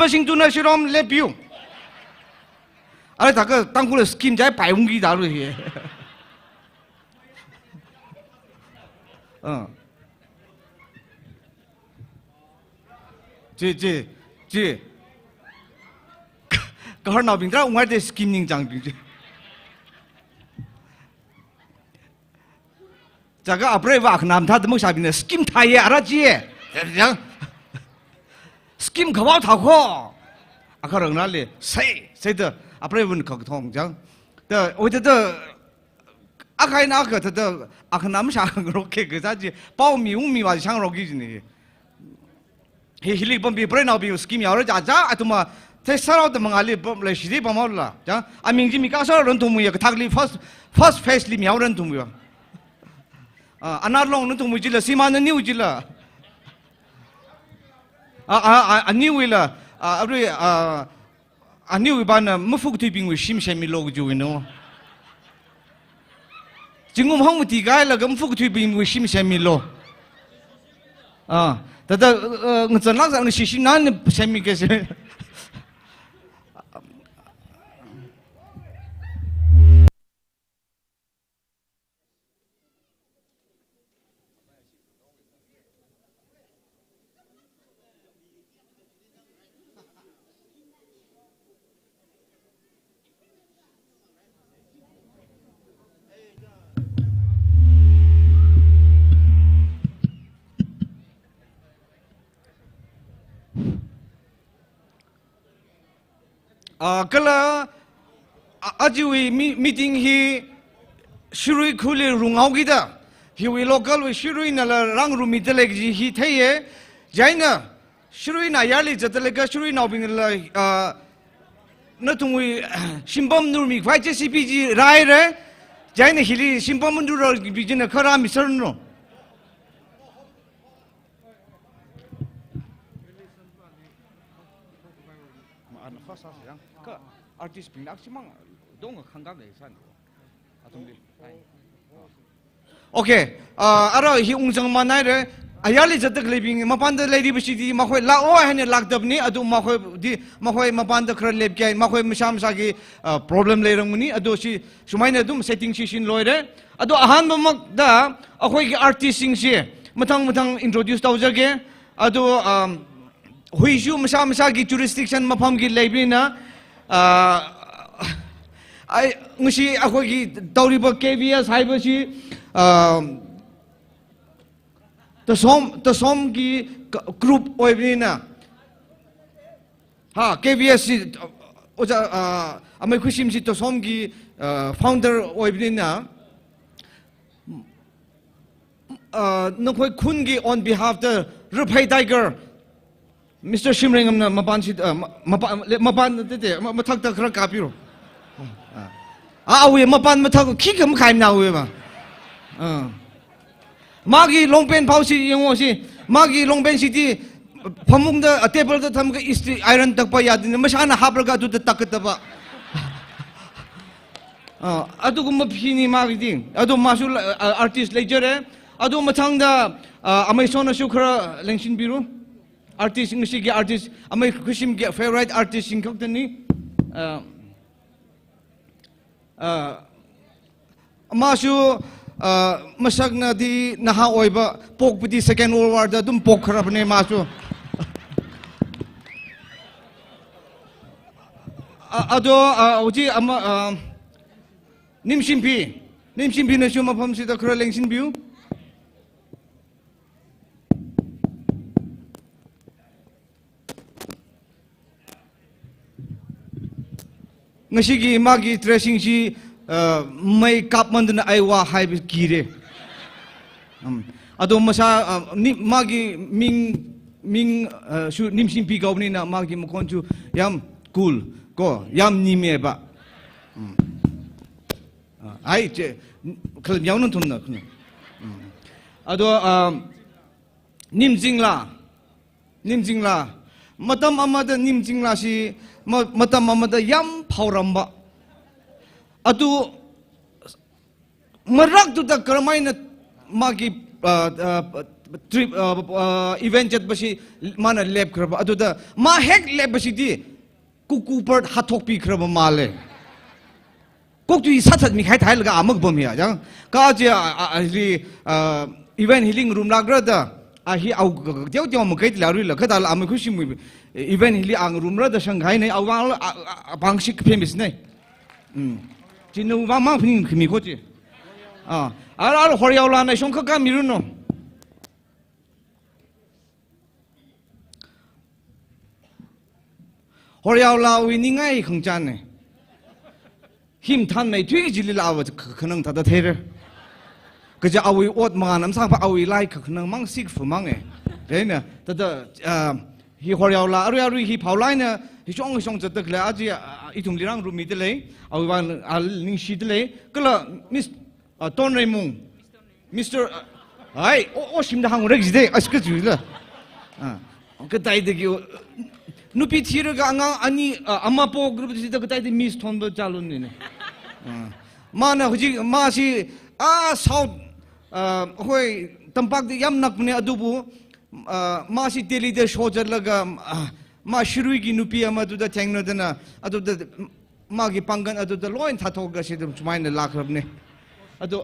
不行就那些人来比。而他个当过了 scheme 在摆红机打了去。这，个哈闹病，这我的 scheme 宁张病。这个阿不是话可能他怎么下边的 scheme 太野了姐，讲 scheme 可不讨好，阿可能那里谁的阿不是问可通讲，的我觉得阿开那个他的阿可能想罗给个啥子苞米米话想罗给呢，he hilik pun bi pernah bi scheme ya orang jaja atau mah saya sarau tu mengalih pun le sini pun mau lah, jangan aming jimi kasar orang tu muya kethakli first phase li miau orang tu muya, anar long orang tu muya jila simana new jila, new ila, apa new iban mufuk tu bingung sim semi log jo ino, jengum hang mesti gay lah mufuk tu bingung sim semi log, Tata ngecen lang sang sisi nan semi kese. Kalau ajuwi meeting hi shurui khuli rungau kita, hiwi local wi shurui nala rang rumi telek ji hi theye, jaina shurui na yali jatelek shurui na bing la na tungwi simbam nurmi kwai CP ji rai re, jaina hili simbam nurro bijina khara miserno. Artis pindah sih mang, dong khanggang deh san. Okay, ada hi unjang mana re, ayali jatuh kelibing, mapan dah lady bersih makwai la oh hanya lakdab ni, adu makwai mapan dah kerana leb kaya, makwai macam sagi problem lerang ni, adu si sumainya adu setting session loy re, adu ahan mamak dah, akwai ke artis sing si, matang introduce tahu jaga, adu huisu macam sagi jurisdiction mapam ki lebih na. Ngisi aku ki tauri ba KBS hai ba si tasom ki group oi bini na ha KBS si oja amai khushim si tasom ki founder oi bini na nakoi khun ki on behalf the Rupai Tiger Mr. Shimringam na mapan si mapan tete mathak ta khara kapiro awe mapan mathak ki kam khaim na awe ma magi longpen phau si yengo si magi longpen si ti phamung da table da tham ka istri iron tak pa yad ni masana habraga du tak ta ba adu gum phini magi ding adu masul artist lecture adu mathang da amai sona su khara lengshin biru artist ngisi ge artist amai khushim ge favorite artist sing khok tani masu masak na di naha oiba pok piti second world war da dum pok kharap ne masu ado uji ama nimshimpi na shuma pham si da khara lengshin biu ngasi magi dressing si mai kap mandna aiwa hai kire ado masa magi ming su nimsim pi gawni na magi mo konju yam cool ko yam nime ba ai che khal yaw non thum na ado nimjingla matam amada nimjingla si matam amada yam pauramba atu merak tu tak keramain magi trip event jet basi mana lab kraba aduda ma hek lab basi di kuku bird hathok pi kraba male kok tu sathat mi khai thai laga amak bom ya jang ka je event healing room lagra da a hi au deu deu mo kai la ru la khada la am khushi mu event healing ang room ra da shanghai nei au wang bang sik famous nei jinu wang ma phing mi ko ji ara hor yaw la nei shong kha ka mi ru no hor yaw la wi ni ngai khang chan nei him than nei thui ji li la wa khanang ta da theก็จะเอาไว้อดมาน้ำสร้างพระเอาไว้ไล่ขนมมังซิกฝูมังเดี๋ยวเนี่ยแต่ฮีฮอร์ยาวลาอะไรอะไรฮีเผาไล่เนี่ยฮีช่องจะตึกเลยอาจจะอีทุ่มลีรังรูมีเตเลยเอาไว้ลิงชีเตเลยก็ละมิสต้นเรมุงมิสเตอร์ไอ้โอ้ชิมดาหังเร็กจีเดอสก็จุดละก็ได้เด็กนูพิธีเรื่องอันนี้อามาโปกรุ๊ปที่จะก็ได้มิสทอนเบอร์จารุนนี่มาเนี่ยเขาจีมาสิสาวเฮ้ยตั้มปักที่ย้ำนักเนี่ยดูบุมาสิเทลีเดชโฮจัดละก็มาชิรุยกินุปีมาดูแต่แทงนั่นนะดูแต่มากิปังกันดูแต่ลอยทัดทอกกันสิเดี๋ยวช่วยเนี่ยลักครับเนี่ยดู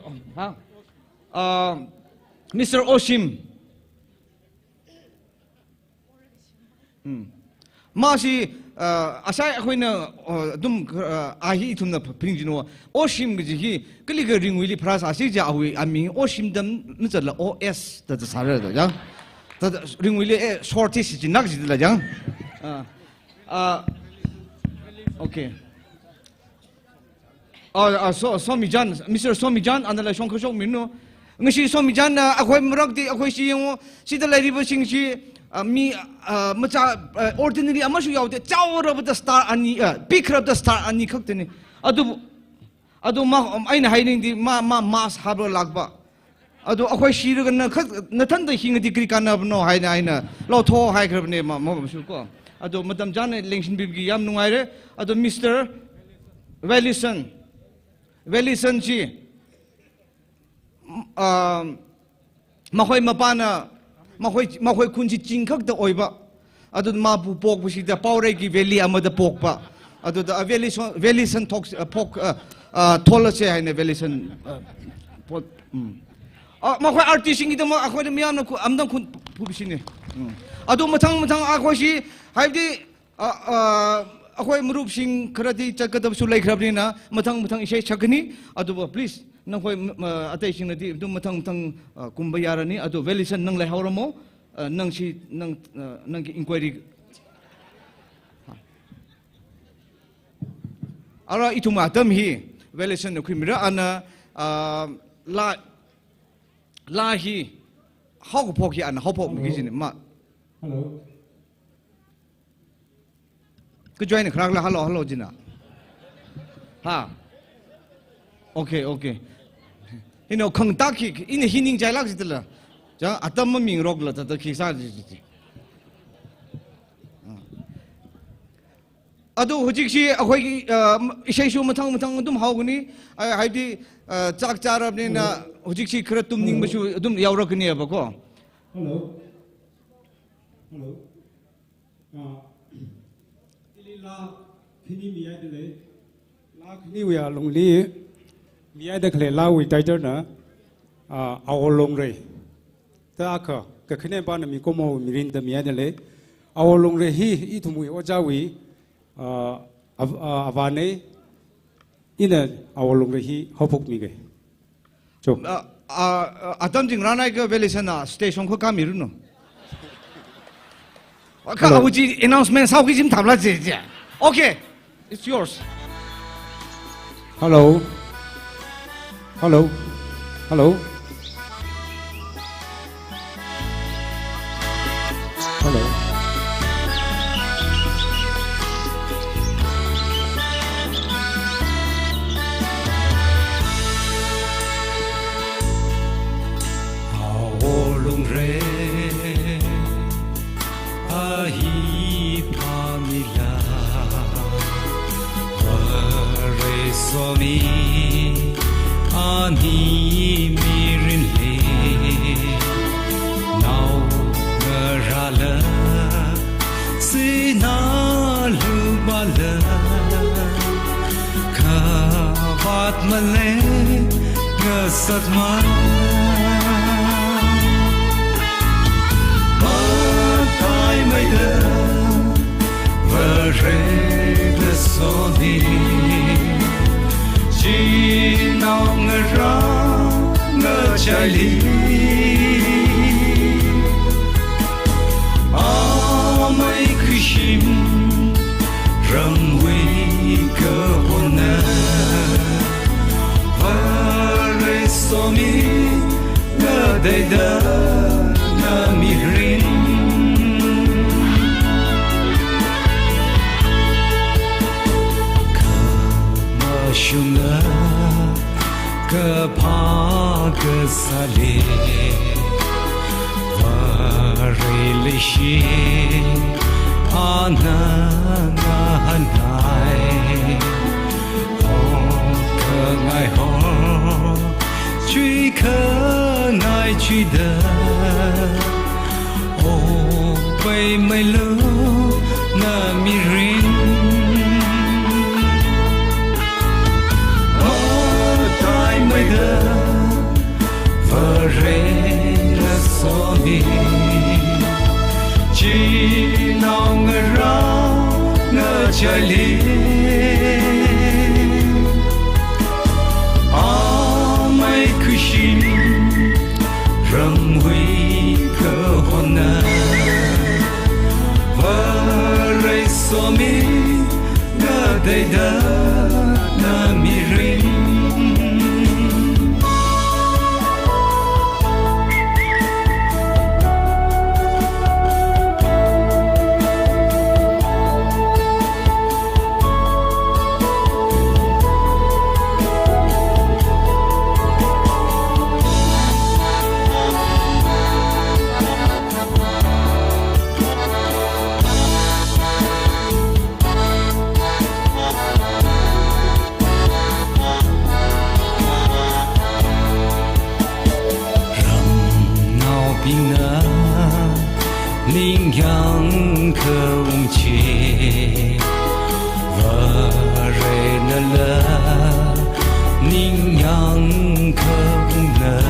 มิสเตอร์โอชิมมาสิอาศัยคนน่ะดุมอาฮีทุนน่ะพิงจิโน่โอชิมก็จะฮีก็เลยก็ริงวิลีพระศาสนาเอาไว้อามีโอชิมดำนั่นจะละโอเอสแต่จะสารเลยจังแต่ริงวิลีชอร์ติสจินักจิตละจังโอเคสอมิจันมิสเตอร์สอมิจันอันนั้นละช่องเขาช่องมินโน่งั้นสิสอมิจันน่ะอาคอยมรักดีอาคอยสิยังสิแต่ละรีบสิ่งสิมีมันจะ ordinary อามาช่วยเอาแต่เจ้าเราเป็น star อันนี้pick up the star อันนี้ครับทีนี้อะดูมาไอ้เนี่ยให้นี่ดีมาสฮับเราลักบะอะดูเอาไว้ชีรุกันนะคัดนั่นท่านได้หิงดีกรีกันนะบโนให้เนี่ยเราโทรให้ครับเนี่ยมาผมสู้ก็อะดูมาทำจานเนี่ยเลี้ยงชินบิบกี้ยามนุ่งไงเลยอะดูมิสเตอร์เวลิสันชีมาคุยมาปานะมาคุยคุณจิจริงขักแต่โอยบะอะดูมาผู้ปกผู้สิแต่เป้าเรกิเวลีอามาแต่ปกบะอะดูแต่เวลิสันทอกปกทอลเสียให้เนี่ยเวลิสันมาคุยอาร์ติสต์งี้แต่มาคุยแต่ไม่ยามนะคุณอันนั้นคุณผู้พิชิตเนี่ยอะดูมาทั้งอะคุยสิให้ดีอะคุยมรูปสิ่งคราที่จะกระทำสุไลครับนี่นะมาทั้งอิเชชักนี่อะดูpleaseนั่งคุยอัตย์สิ่งนี้ดูมาทั้งคุมบยารานี่อะดูเวลิสันนั่งเลยฮาวร์โมนั่งชีนั่งอินควายรีอะไรอีทุ่มอาตมฮีเวลิสันคุยมิระอันลาฮีฮอกพอกฮีอันฮอกพอกมีสิ่งนี้มาฮัลโหลก็จอยนี่ครั้งละฮัลโหลจิน่ะฮะโอเคนี่เราขังตาขี้อินหินิ่งใจลักจิตละจ้าอาตมามิงรอกละแต่ขี้ซาจิอะดูหุ่นชีอะคุยอิเชชูมาทั้งดุมหาวคนนี้ไอ้ที่จากจารับเนี่ยนะหุ่นชีคราตุ้มนิ่งมาชูดุมยาวรักเนี่ยปะก็ฮัลโหลลาที่นี่มีอะไรเลยลาที่นี่วิอาลงลีมีอะไรเคลลาวิใจเจ้านะเอาลงเลยแต่อาค่ะก็ขึ้นในบ้านมีก็มองมีรินแต่มีอะไรเลยเอาลงเลยฮีอีทุ่มวิว่าเจ้าวิอาวานเนี่ยอินเนอร์เอาลงเลยฮีเขาพกมีกันจบอาตมจริงร้านไหนก็เวลิสันน่ะสเตชันเขาการมีรุ่นเนาะก็เอาจี announcement สาวกิจิมทำละเจ๊โอเค it's yours hello ani mirin le Mat male ngasat ma Matai mai da Vare de soni Chi nao ngara ngachai li Amai kushim Ramwi ke hona Vare somi Ngadayda Namirin Kamashuna Kapagasale Vare lishi Ananganai Ngai ho truy khơ ngai truy đờ ô bay mây lơ na mi rin ô tai mây đờ vờ rê na so đi chỉ nào ngờ ra ngờ trời li Kushim Ramwi ke hona Vare somi Ngadayda Namirin Ninh yang khơ ung chê Vợ rê nơ lơ Ninh yang khơ ung nơ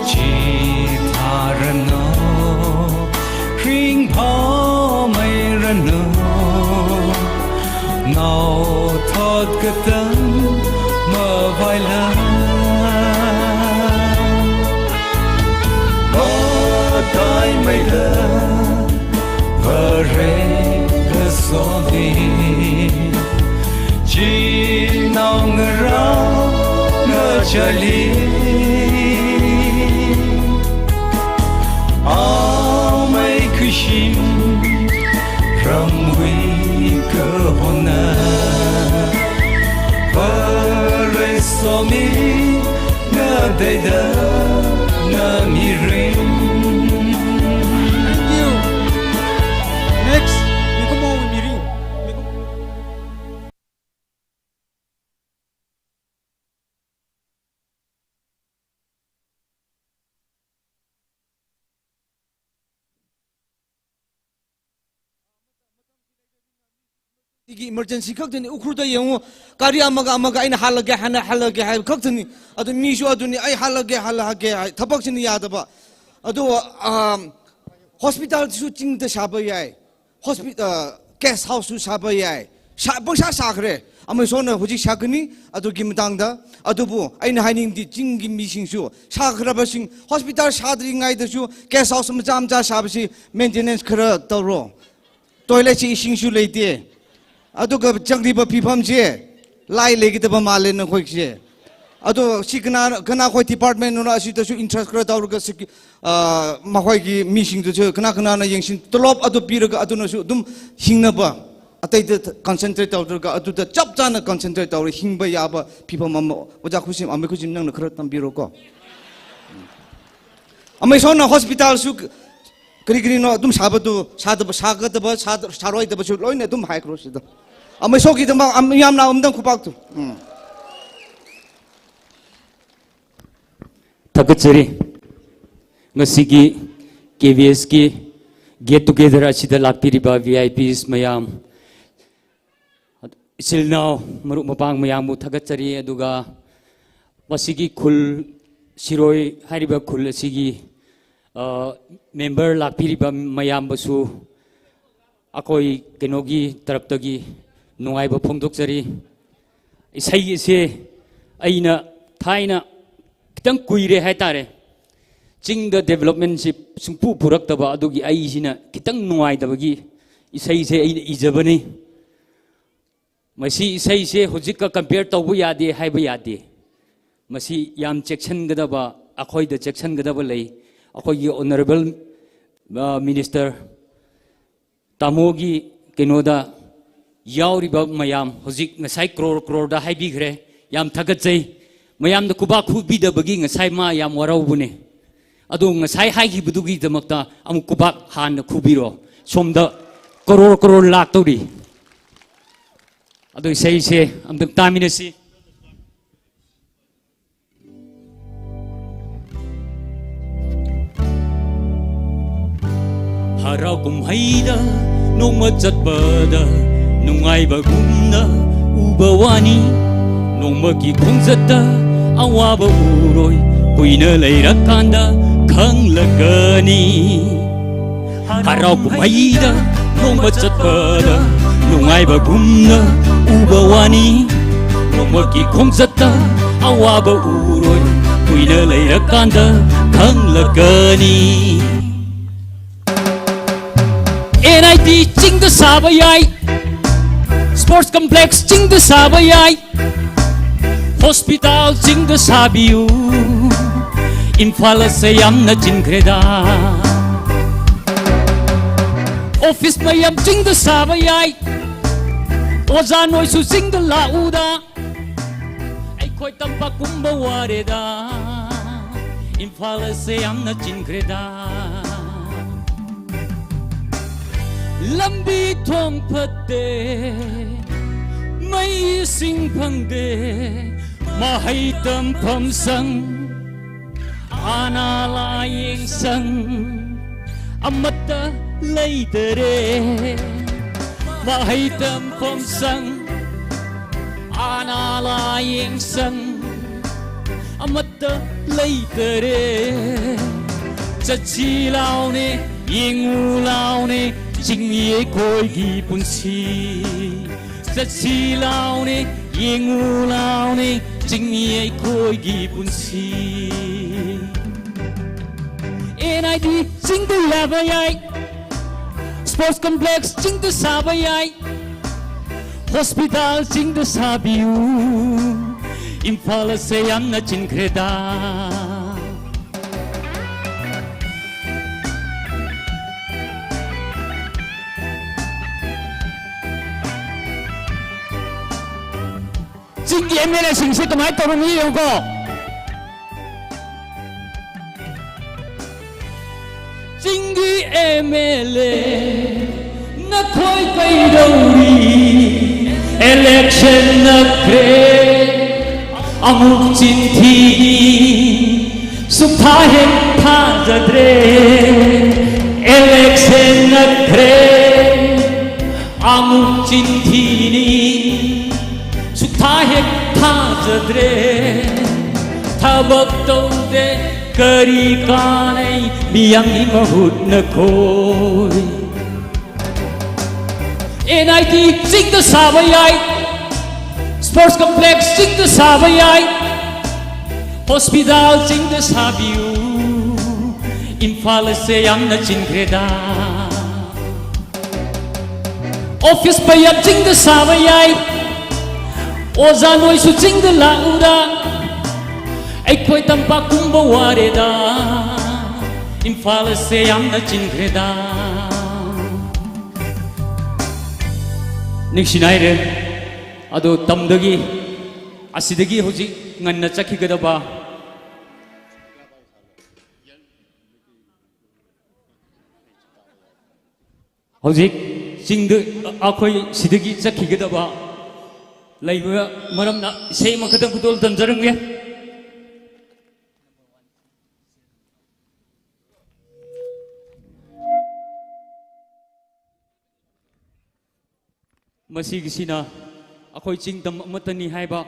Chi thà rơ nô Rinh phó mây rơ nô Nào thọt cơ tân mơ vai lơ Tai mây lơ vờ rê cơ so đi chỉ nào ngờ ra ngờ trời li áo mây kushim ram huy cơ hona vờ rê so mi ngờ đầy đơ ngờ mi rin Next, Miko mo miring. 이게 emergency 걱정이 우크루다 영어 가리 아마가 아이나 할라게 하나 할라게 할 걱정이 아도 미슈 아도니 아이 할라게 할라게 타박신이 야다바 아도 hospital shooting 샤바야이 hospital guest house 샤바야이 샤봉샤 샤그레 아마소나 호지 샤그니 아도 김당다 아도부 아이나 하닝디 징기 미싱슈 샤그라바싱 hospital 샤드링아이드슈 guest house 마잠자 샤바시 maintenance 크라 떠로 toilet 이싱슈 레이데 아도가 정리바 비범제 라이 레기드바 말레는 거기에 아도 시그나 그나 거기 디파트먼트로 아시다슈 인트레스트 그러다우르가 마화기 미싱도 저 그나나 영신 똘롭 아도 비르가 아도노슈 좀 힝나바 아타이드 컨센트레이트 아우르가 아도다 짭짜나 컨센트레이트 아우르 힝바 야바 비범 오자 쿠심 아메 쿠심 낭나 그렇단 비로고 아메 소나 호스피탈 수 그리그리노 좀 사바도 사가드바 사로이드바 슈 로이네 좀 하이크로시다 아메 속이도 막 암냠나 엄당 쿠박도 Takachari ngasigi KVS ki get together asida lakpiriba VIPs mayam इसिलनाव मरुक मपांग मयामु थगचरी अदुगा मसिगी खुल सिरोय हारिबा खुल असिगी मेंबर लाक्पिरिबा मयाम बसु अकोई केनोगी तरप्तगी नुंगाइबा फोंदोकचरी इसई से अइना थाइना खितंग कुइरे हाइतारे चिंग द डेवलपमेंट से सुंपु पुरक्तबा अदुगी अइसिना खितंग नुंगाइदबगी इसई से अइना इजबनी मसी इसई से हुजिक का कंपेयर तौबु यादे हाइबा यादे मसी याम चेक्शन गदबा अखोई द चेक्शन गदबा लई अखोई ऑनरेबल मिनिस्टर तामोगी केनोदा यावरिबा मयाम हुजिक ngसाई क्रोर क्रोर दा हाइबिग्रे याम थगचै मयाम द कुबा खुबिदबगी ngसाई मा याम वराउबुने अदो ngसाई हाइगिबदुगी दमक्ता अमु कुबा हान खुबिरो सोमदा करोड़ करोड़ लाख तौरी अदो इसई से अमदम तामिनसी हराव कुम्हैदा नोंमा चटपदा नुंगाइबगुमना उबवानी नोंमागी खोंजता अवाबा उरोय कुइना लैरकांदा खंगलगनी हराव कुम्हैदा नोंमा चटपदा नुंगाइबगुमना उबवानी नोंमागी खोंजता अवाबा उरोय कुइना लैरकांदा खंगलगनी NIT Ching the Sabayai Sports Complex Ching the Sabayai Hospital Ching the Sabiu Infala Sayam na Chingreda Office Mayam Ching the Sabayai Ozanoy Su Ching the Lauda Ay Koi Tampa Kumba Wareda Infala Sayam na Chingreda Lambi thong phate mai sing phangde mahai tam pham sang ana la yeng sang amata leitere mahai tam pham sang ana la yeng sang amata leitere chachi laune yingu laune Jingye koi gi punsi Satsi laune Yingu laune Jingye koi gi punsi NIT Sing the Labayai Sports Complex Sing the Sabayai Hospital Sing the Sabiu Impala Sayam na Chinkreda Jingi MLA singsi tumai torungi yoko Jingi MLA na khoi kai dauri election na kre amuk chinthi sukha he tha jadre election na kre amuk chinthi ni Sukha tha jadre thabak taude kari kanai miyang imahut na koi NIT Sing the Sabayai Sports Complex Sing the Sabayai Hospital Sing the Sabiu Infala Sayam na Chingreda Office Payam Sing the Sabayai Ozanoy Su Ching the Lauda Ay Koi Tampa Kumba Wareda Infala Sayam na Chingreda Nikshinaire Ado Tamdagi Asidagi Hoji Nganna Chaki Gadaba Hoji Ching the Akoi Sidagi Chaki Gadaba Laiba Maramna Say Makatan Kudol Tanjaranga Masigisina ꯑꯩꯈꯣꯏ ꯆꯤꯡꯗꯝ ꯑꯃꯠꯇꯅꯤ ꯍꯥꯏꯕ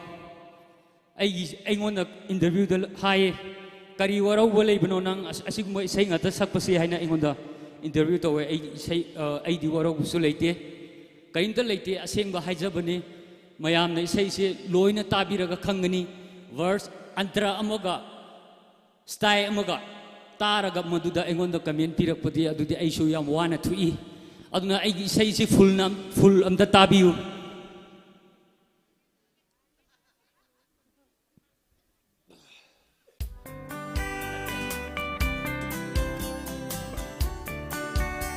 ꯑꯩꯉꯣꯟꯗ ꯏꯟꯇꯔꯚ꯭ꯌꯨꯗ ꯍꯥꯏꯌꯦ ꯀꯔꯤ ꯋꯥꯔꯧꯕ ꯂꯩꯕꯅꯣ ꯅꯪ ꯑꯁꯤꯒꯨꯝꯕ ꯏꯁꯩ ꯉꯥꯛꯇ ꯁꯛꯄꯁꯤ ꯍꯥꯏꯅ ꯑꯩꯉꯣꯟꯗ इंटरव्यू तौवे ऐदी वरौबसु लेते करिंता लेते असेंबा हाइजबनी मयामना इसेसे लोइना ताबिरगा खंगनी वर्स अंतरा अमगा स्टाइल अमगा तारगा मदुदा एंगोंदा कमेंट पिरकपदि अदुदि आइसु याम वाना थुई अदुना ऐगी इसेसे फुल अमदा ताबियु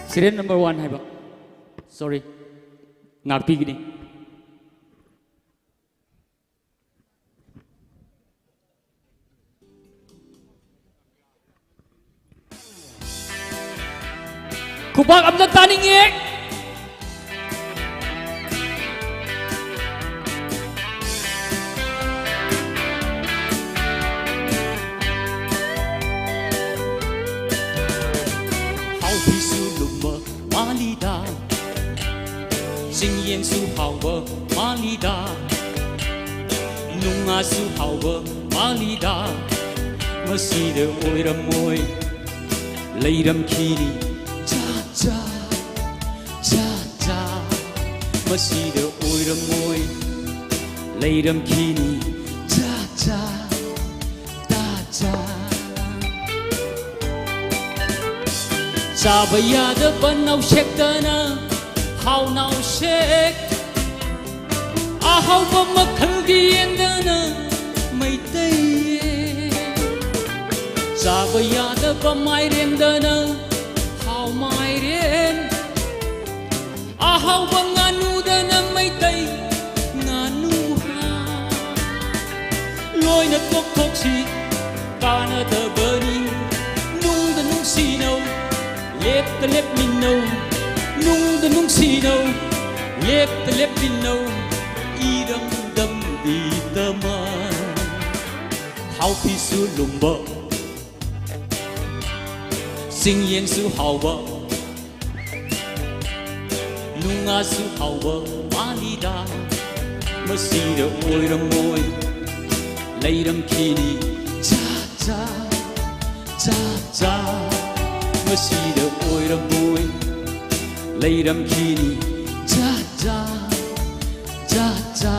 Serial number 1 hai ba. Sorry. Ngapi gini. Kubak amna taning ye. Malida, sing yen su hao ba Malida, nung a su hao ba Malida, masi de oi ram moi, lay ram kini, cha cha cha cha, masi de oi ram moi, lay ram kini, cha cha ta cha. Sabaya da banau shektana how now shek a how ba makhalgi endana maitai Sabaya da ba mairendana how mairen a how ba nganu dana maitai nganu ha loina tok tok si kana da burning nung da nung si no let me know nung da nung si no let me know idam dam di tama how pi su lumba sing yen su hao ba nung a su hao ba malida masi da oi ram moi lay ram kini cha cha cha cha masi da oi ram moi lay ram kini cha cha cha cha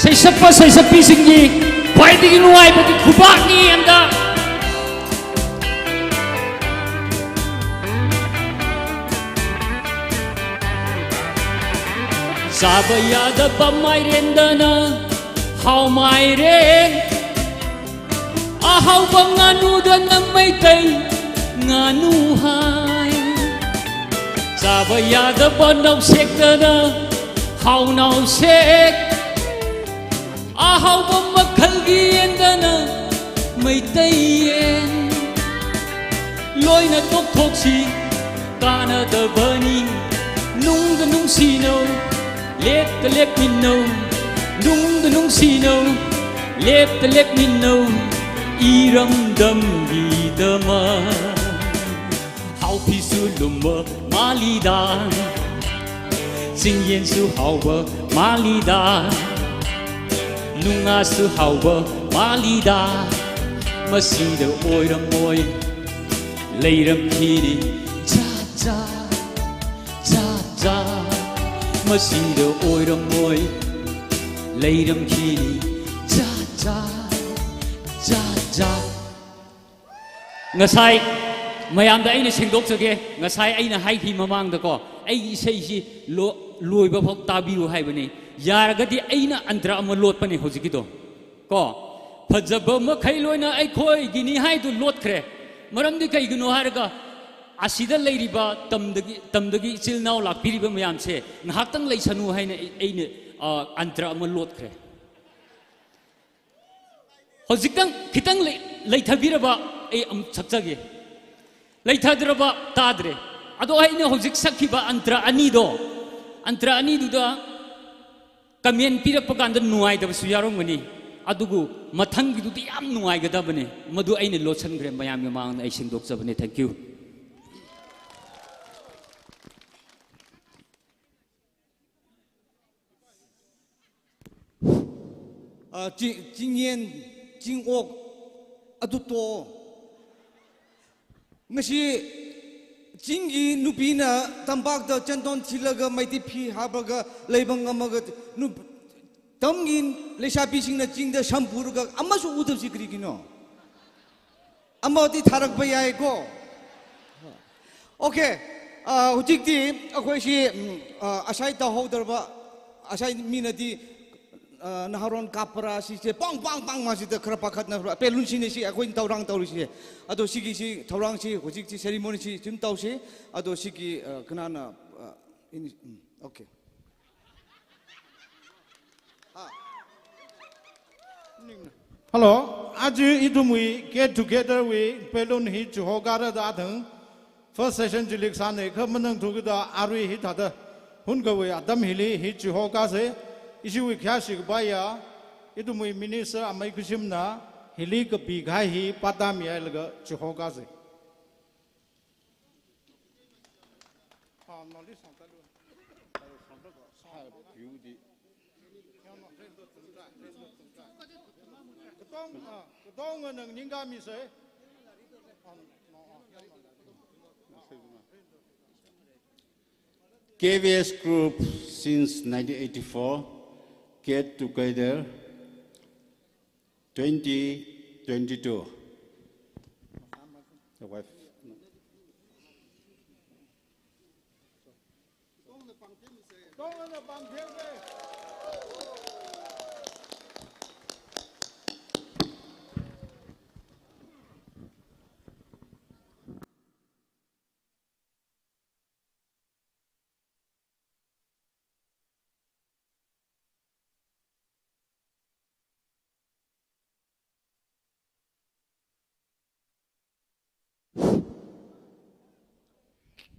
say sappi singgi pai di nuai pati khubak ni anda sabaya da pamai rendana how mai ren Ahaw ba nganu da ng may tay nganu hay Sabaya da ba naw sek da na Haw naw sek Ahaw ba maghalgiyen da na may tayen Loy na tok tok si Kana da bani Nung da nung sino Let me know Nung da nung sino Let me know Iram dam di dama How pi su lumba malida Sing yen su hao ba malida Nung a su hao ba malida Masi da oi ram moi lay ram kini cha cha cha cha Masi da oi ram moi lay ram kini cha cha ngasai mayam da aina singdok sage ngasai aina hai thi mamang da ko ai isei si loi ba phok tabiu hai bani yaragadi aina andra ama lot pani hojiki do ko phajaba ma khai loina ai khoi gini hai du lot khre maram di kai gino haraga asida leiriba tamdagi chil naw lak piriba mayam che nghaktang leisanu haina aina andra ama lot khre Hojikang kitang leithabiraba ai am sakjage leithadraba tadre ado aina hojik sakhiba antra ani du da kamen pirak pakanda nuai da su yarongani adugu mathang gi du yam nuai ga da bane madu aina lochhan gre mayam yamang ai singdok jabane thank you 经验经恶啊都多，那些经济努比呢，当巴的真当提了个没得皮，还不个雷崩个么个努，当年雷下比心的经的上不个，阿妈说乌头是可以喏，阿妈的他那个不要一个。OK，我今天我是阿塞到后头吧，阿塞米那的naharon kapra si pang pang pang masih tu kerap pakat na pelun sini si aku intau orang tahu si, atau si tahu si hujik si ceremony si cuma tahu si, atau si kena na ini, okay. Hello, aju itu mui get together we pelun hi Johor datang first session jilik sana ke menang tu kita arui hi tada hun ke we adam hili hi Johor se isu we kya sih baya itu mui minister amai kusim na hili ke bigai hi padam ya lega Johor se. KVS Group since 1984 get together 2022. The wife.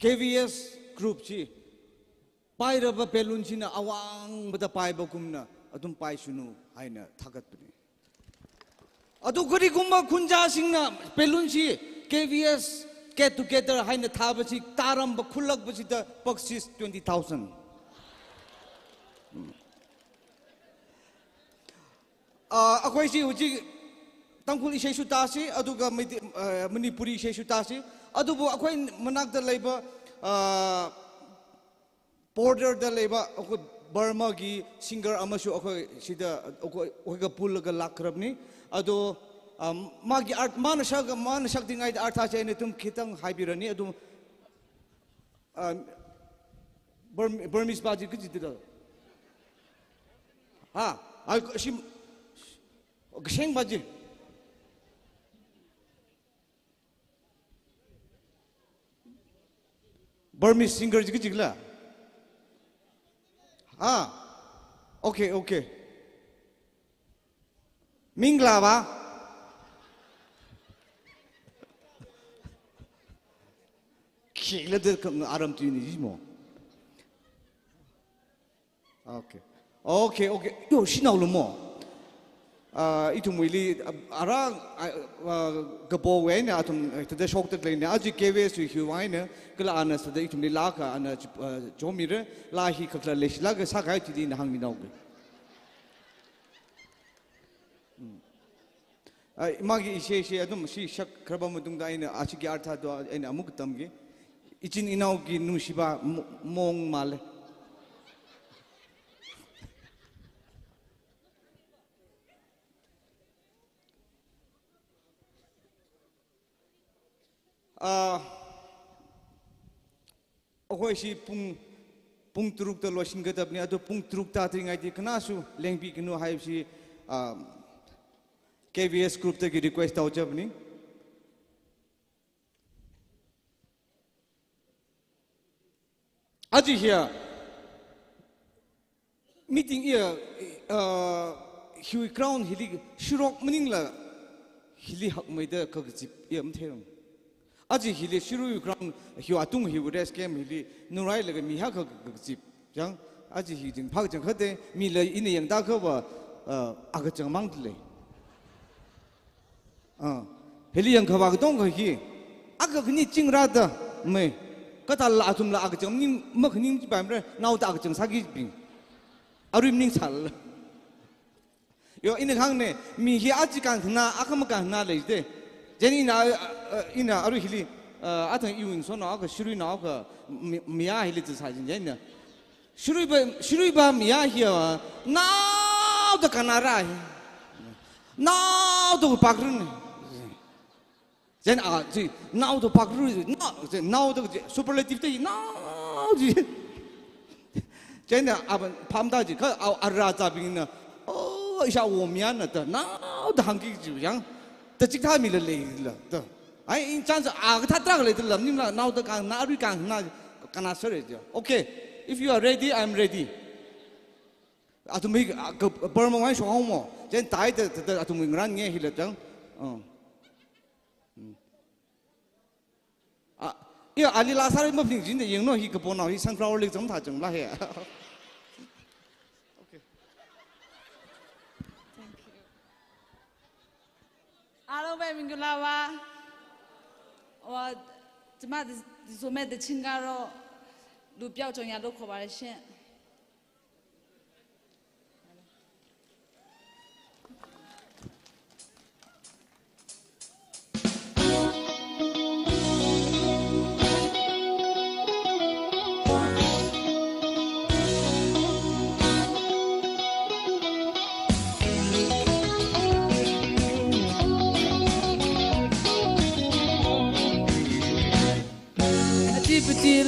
KVS Group si, pai raba pelun si na awang bata pai bakum na, atum pai sunu ay na thagat puni. Atu kuri kumba kunja sing na pelun si KVS get together ay na thaba si taram ba kulak ba si ta paksis 20,000. Ako si uji tangkul isay sutasi, atu ka Manipuri isay sutasi. Adu bu aku menak dah leba border dah leba aku Burma gi singer amasu aku sida aku gapul laga lakrab ni adu magi art mana sak tingai art aja ini tum kitang haibirani adu Burmese baji kerja tidak aku sim geseng baji Burmese singer juga jigla. Okay. Mingla ba? Kila de aram tu ini jimo. Okay. Yo, sinau lumo. Itu muli arang gabo wena atum tada shok tak lain aji KVS tu hiwaina kala ana sada itu laka ana jomire lahi kakla lesh laga sakai tu di nahang minauge magi ise adum si shak kraba mudung da ina achi gi artha do ina amuk tamge ichin inau gi nusiba mong male aku si pung truk tu losin kita ni atau pung truk tak teringat di kenasu lengpi kenu hai si KVS Group tu ki request tahu jap ni aji here meeting here Hui Crown hili shurok mening la hili hak maida kagzip yam theung aji hili shiru Crown hiu atung hiu res kem hili nurai laga miha kagzip jang aji hi jing phak jang khate mi la ini yang da khawa aga jang mang le hili yang khawa dong ka hi aga khni jing ra da me kata la atum la aga jang nim mak nim ji bam re nau da aga jang sagi bing arim ning sal yo in the hang me he ajikan na akamakan na le jenny na in a really I think you in so now shuri now mia he little sajin jenna shuri mia here now the canara now the pagrun then now the pagrun now the superlative now jenna pamdaji araza being oh is our woman now the hunky young the chitami the I in chance Agata little Nimla now the Nari can answer it. Okay, if you are ready, I'm ready. To make a Burma one show home, then tie the to run near Hilton. Yeah, Ali Lazar moving in the you know he could put on his sunflower legs on touching my hair. Hello, Mingulawa. Or the mother is who made the Chingaro, Lupiao to your local variation.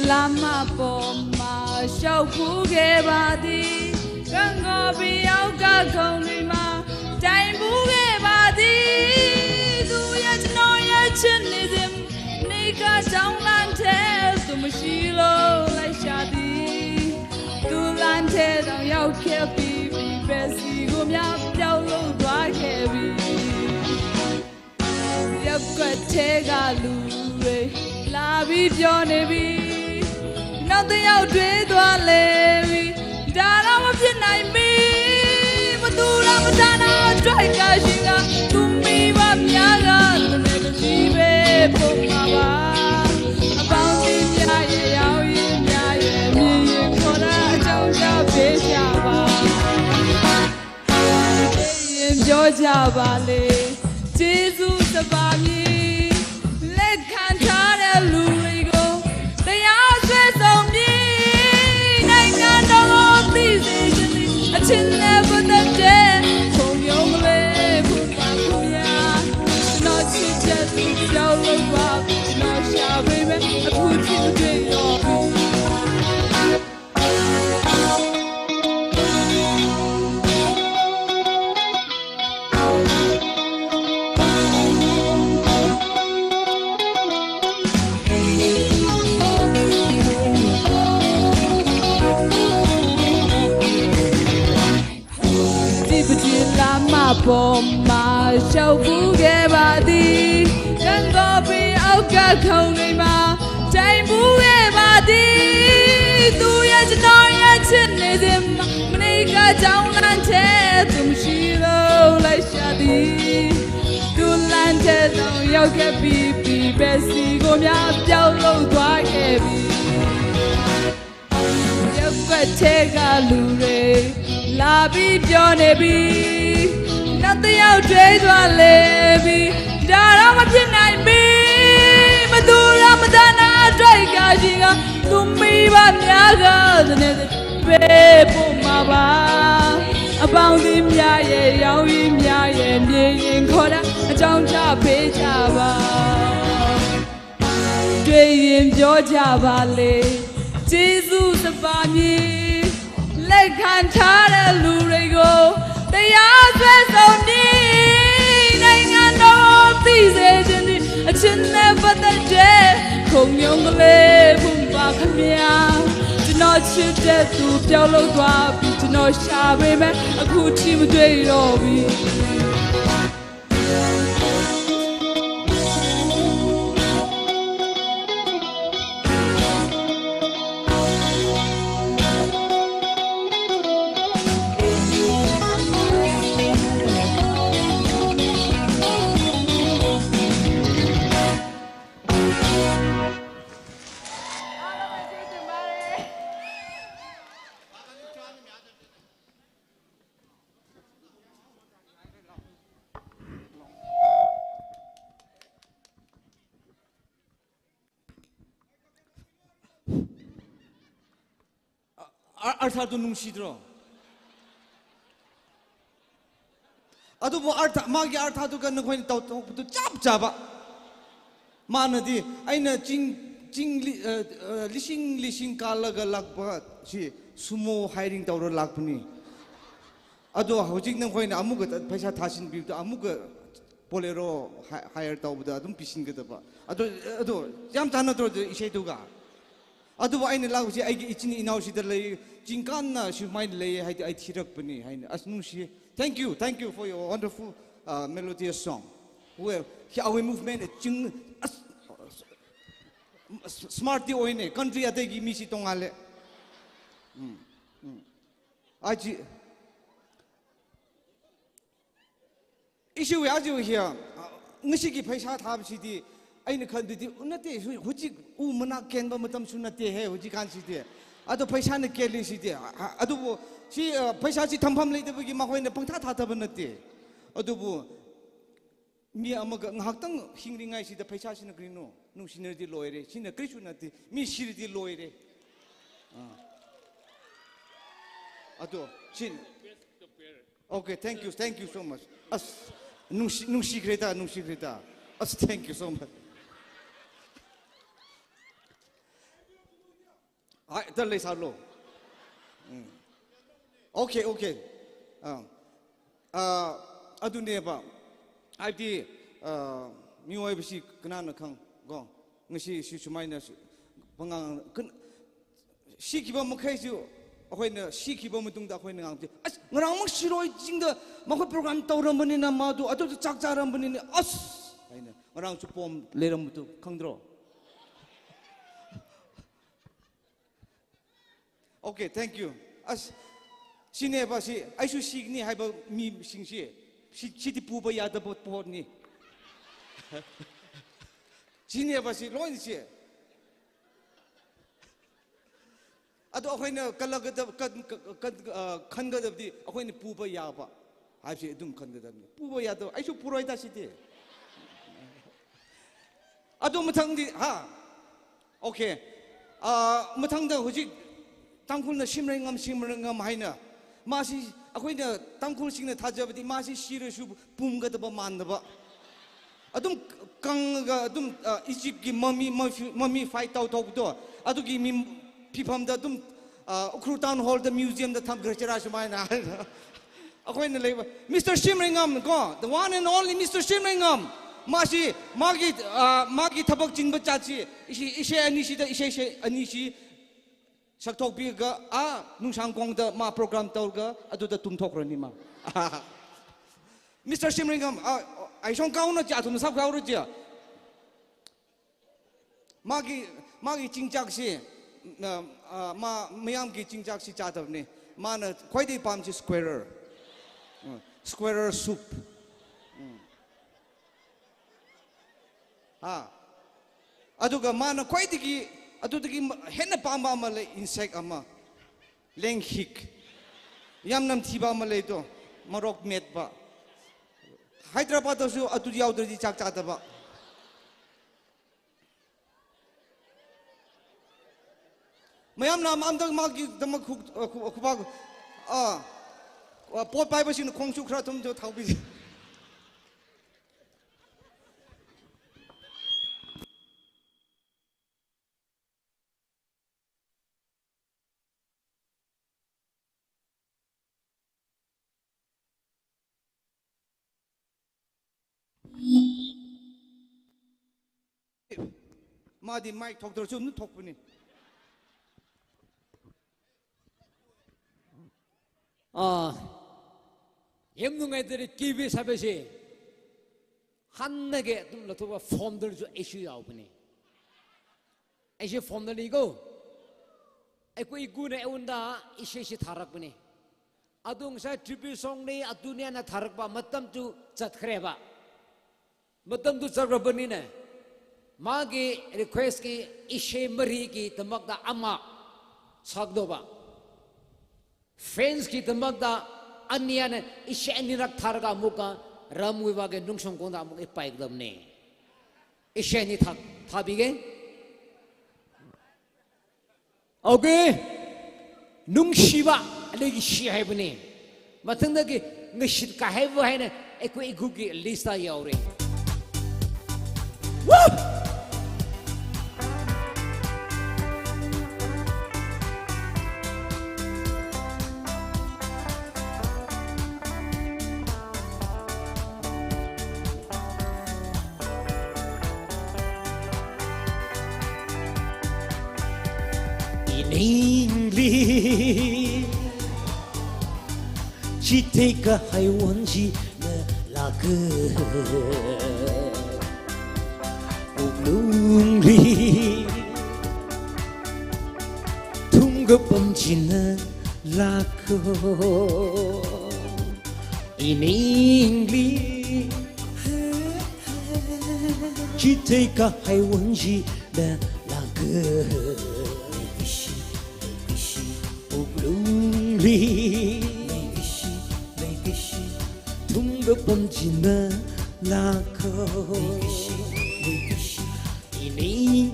Lama Poma, show who gave a di, Gango be out, Gakonima, time who gave a di, do yet know your chinism, Nika down and tell to Mashilo, like Shadi, do landed on your kepi, Bessie, whom you have download like heavy. You could take a lure, love it, Johnny. Nothing out with one levy. Dana of the night, me, Matura Matana, Strike to me, Bamiaga, the never see me, Pumaba. About the Yaya, me, Kona, Georgia Valley, Jesus about me, let Cantare Lurigo, they are dressed on me, I can't know please, I chill never the day, from your way, not to just show the rock, not shall be, I put you to your Poma show buge badi gangobi auka khonima time buge badi tu ya chno ya chinnesim manika jaung lan the tum shi lo lai shadi tu lan the long yauk ke pi besi ko mya pyaw lo twa ke bi yauk kwet the ka lu de la bi pyaw ne bi nothing out there to live. Dara matinai me, Madura Madana, Dragajiga, to me, Bamiaga, the Nepe Pumaba, about him, Yaye, Yawim, Yaye, and Koda, a Jonja Pejava, Dream Georgia Valley, Jesus about me, Lake Cantara Lurigo. They are dressed on me, they got no these agents, a chin never the day, come young lay, boom back me out. Do not shoot death to Jolo drop, to no shabby man, a good team day of me. अर्थ नुंसीद्रो अदुबो अर्थ मागी अर्थ दुगा नखोइन तौतोबदु चाप चाबा मानदी आइना चिंग लिसिंग कालगा लाकबा सि सुमो हायरिंग तौरो लाकपनी अदो हौजिक नखोइन अमुग पैसा थासिन बिबदा अमुग पोलेरो हायर तौबदा अदुम पिसिनगदबा अदो याम तानद्रो इसेदुगा अदुबो आइना लाउसी आइगी इचिनी इनाउसिदा लई चिंकानना सुमाइन लई हाइदि आइ थिरकपनी हाइना असनुसी thank you for your wonderful melodious song well our movement ching smarty oine country ategi misi tongale aji issue aju here ngisi gi phaisa thabsidi aina khandidi unate huji u mana kenba matam sunate he huji kan sidi ado phaisa na keli sidi adu si phaisa si thampham leidabagi mahoina pangtha thataba nate adubu mi amaga nghaktang hingringai sida phaisa sina grino nungsinerdi loire sina krisu nate mi sirdi loire ado sin okay thank you so much as nungsi greta as thank you so much ai dalai salo okay aduneba aidi mioi bisi kanana khang go ngasi si sumaina pangang sikiba makhai su ahoina sikiba mutungda ahoina ngam as ngarang mak siroi jingda makho program tawrambani na madu adu chak charambani ni as haina ngarang su pom leram tu khangdro okay thank you as sineba si aisu signi haiba mi singsi siti puba yada bot ni sineba si loin si ado akoina kalagada khangadabdi akoina puba yaba haibsi adum khangadabni puba yada aisu puroida siti ado mathangdi ha okay mathangda hujik tangkhulna simrangam haina masi akoina tangkhul singna thajabadi masi sirasu pumgadaba mandaba adum kanga adum Egypt gi mummy fight out tawdo adugi mi pipamda adum Ukru Town Hall the museum da tham grachara sumaina akoina leiba Mr. Simrangam go the one and only Mr. Simrangam masi magi thabak chinba chachi ise anisi da ise anisi sakthokbiga nungsangkongda ma program tawga aduda tumthokrani ma Mr. Simrangam aisong kauna cha thum sab kauru cha magi chingchak si ma mayam gi chingchak si cha tabne mana khoidai pam chi squarer soup aduga mana khoidigi adudagi henna pamba ama le insect ama lenghik yamnam thiba ama le to marok met ba Hyderabad asu adu yaudri chak chada ba mayam na amda magi dama khubag pot pai ba sin khongchu khra tum jo thaubi Madi mic talk to nu talk puni 영웅애들이 기비 사베시 한내게 둘러두고 폼들 주 이슈 야오브니 이슈 폼들이고 에고 이군에 온다 이슈시 타락브니 아동사 트리뷰송니 아두니아나 타락바 맞담주 잣크레바 맞담주 잣크레바니네 마기 리퀘스트기 이슈 머리기 드막다 아마 sagdoba friends ki tamagda anian ishani rak tharga muka ramwiwa ge nungsong konda muk ipaikdam ne ishani thabige okay nungsiba lagi si hai bani matang lagi ngishit ka hai bo hai na eko egu ki lista yaure woo English chỉ thấy cả hai vấn gì là cơ một lung đi thung gấp bấm chỉ là cơ in English chỉ thấy cả hai vấn gì là cơ Lungli thung gấp bấm chỉ là câu ini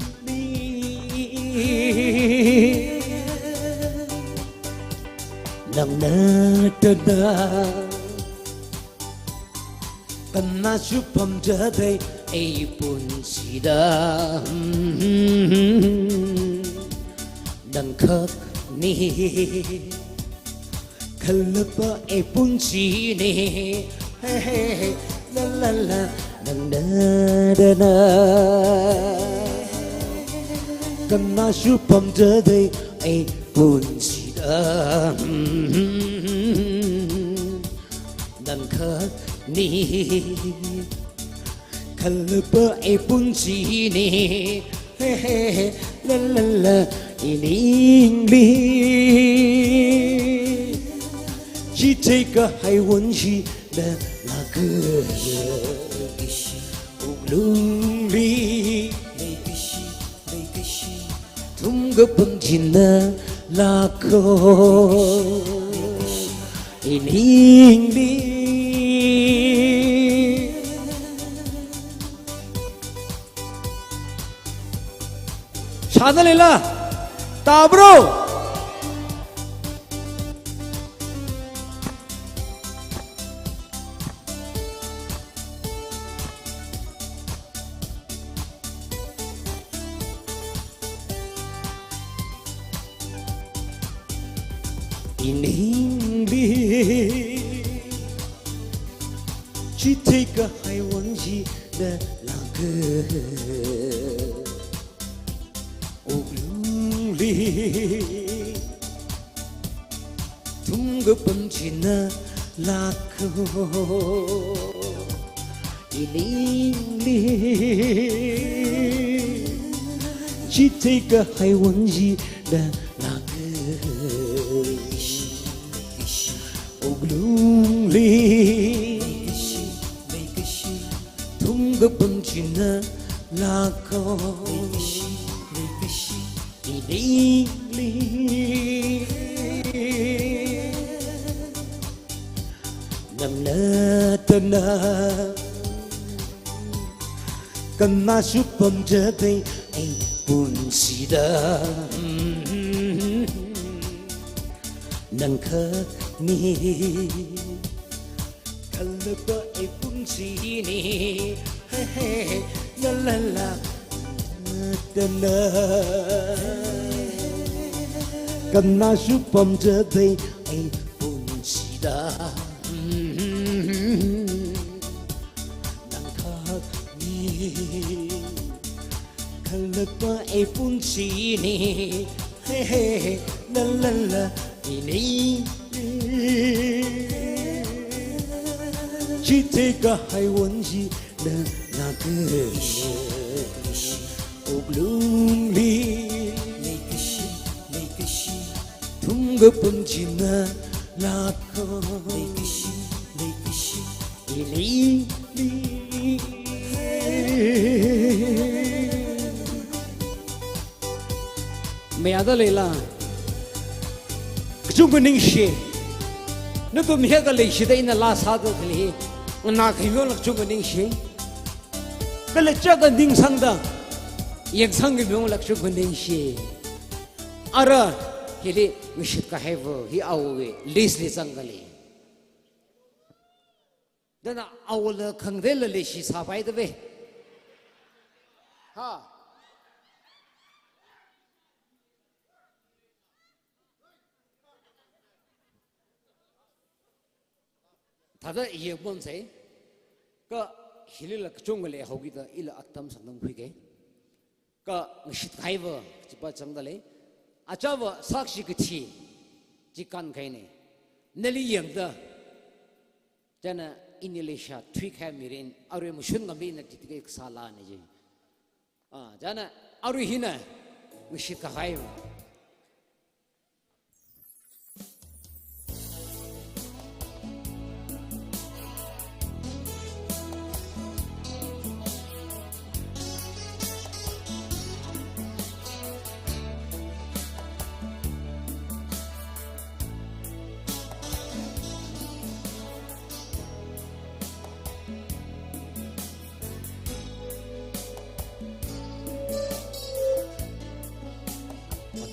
nang na kana supam jade ai pun sida dan khắc ni kalapa e punchi ni la la la na na na kana supam jade e punchi da dan khắc ni kalapa e punchi ni la la la in English chỉ thấy cả hai vấn gì là cơ lung đi thung gấp bấm chín là câu in English 사달리라 따브로 in English chỉ thấy cả hai vấn gì là cơ thung gấp bấm chỉ là câu in English chỉ thấy cả hai vấn gì là câu lungli thung gấp bấm chỉ là câu in English nằm nơ tên kana supam jade ai pun sida nang khắc ni kalapa ai pun si ni la la la kana supam jade ai pun sida nang khắc ni kalapa ai pun si ni la la la ini chỉ thấy cả hai vấn gì là cơ lung đi thung gấp bấm chỉ là câu in English mẹ đó lấy là chúng mình ninh xe nó tụi mình cái lịch sử đây là la sa đó cái na khi vô là chúng mình ninh xe cái lịch cho cái ninh sang đó yang sang cái vô là chúng mình ninh xe ara hi li ngishit ka hevo hi awe list li zangali dana awla khangde la le shi sa bai de ve ha thada ye bon se ka hilila chungale hogi da ila atam sanam huige ka ngishit khaiwa chipa changdale achawa sakshi kithi jikan khaine nali yangda jana inilisha thui kha mirin aure mushun ngambi na titike sala ne ji jana aure hina ngishit khaiwa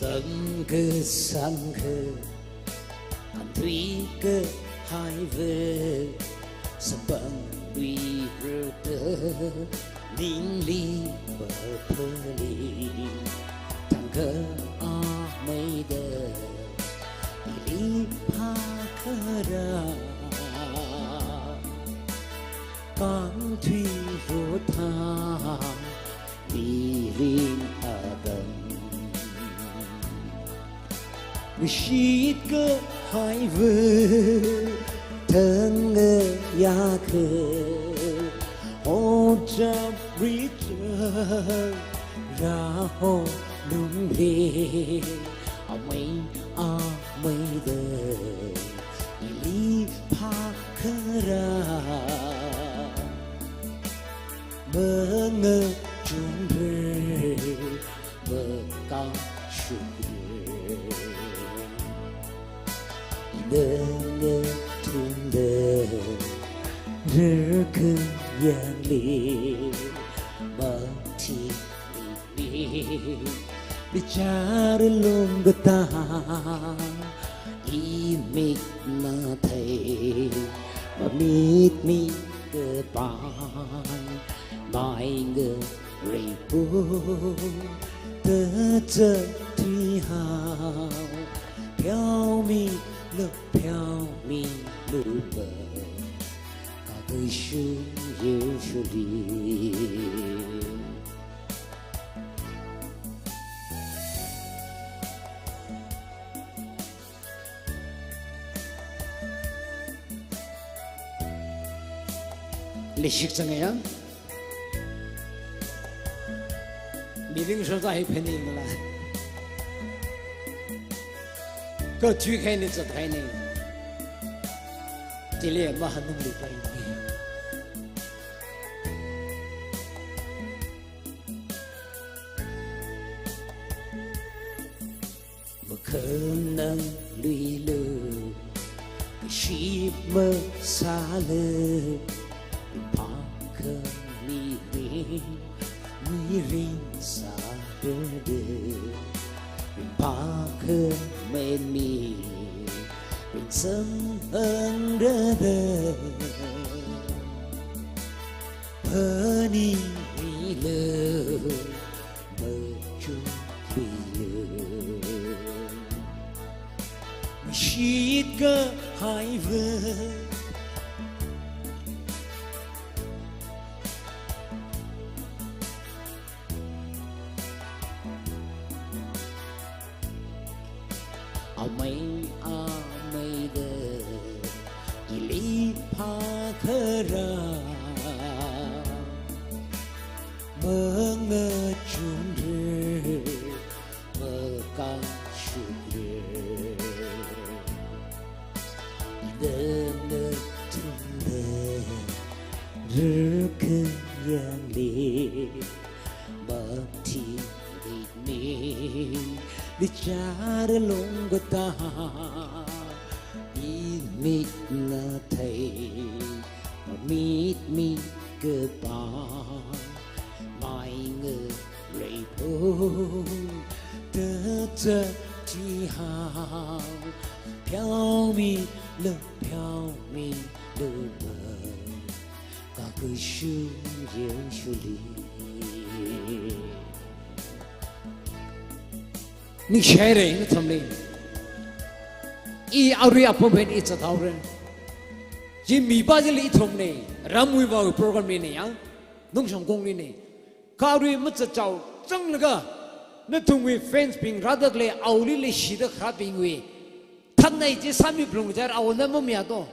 tận cơ sang khờ anh thủy cơ hai vợ sắp bằng vì rơ tơ linh ly bờ phơ ly thằng cơ a mây đờ ly pa khơ ra con thủy vô tha vì riêng đầm shit cơ hai vợ thân ngơ ya khờ ô cha bít ra hồ đúng đi à mây đờ li pa khơ ra mơ ngơ chung rơi mơ cao sụp nơ thun đờ rơ cơ yang li mà thi bicara lung geta imik na thầy mà mít mi cơ bàn mai ngơ rây bố tơ tơ tuy hào theo mi lớp theo mi lũ bờ cả đời sư yêu sư đi lịch sử chẳng nghe 미링 소자의 팬이구나. 그 뒤에는 저 다이네. 딜레 뭐 하는 게 있네. 뭐 그는 리르 시머 살르 파크 미리 mirin sa derde min pa khơ men mi min sâm ân đơ đơ phơ ni mi lơ mơ chung vì lơ mi shit cơ hai vơ mây đờ li pa khơ ra mơ ngơ chung rơ mơ ca sụp đơ ngơ chung đơ rơ cơ yang li mơ thi mi bicara longgota imit na thầy meet me goodbye mai ngơ rây phố tơ tơ 记号，飘迷了，飘迷了吧，那个树叶树里，你谁人？你怎么的？一阿瑞阿婆们一直讨论，这米巴这里从呢，让我们 program 里呢，农场工里呢，阿瑞么子找整那个。那同为 fans 平拉得来，奥利来洗的卡平为，他那这三米不用在奥那么面多。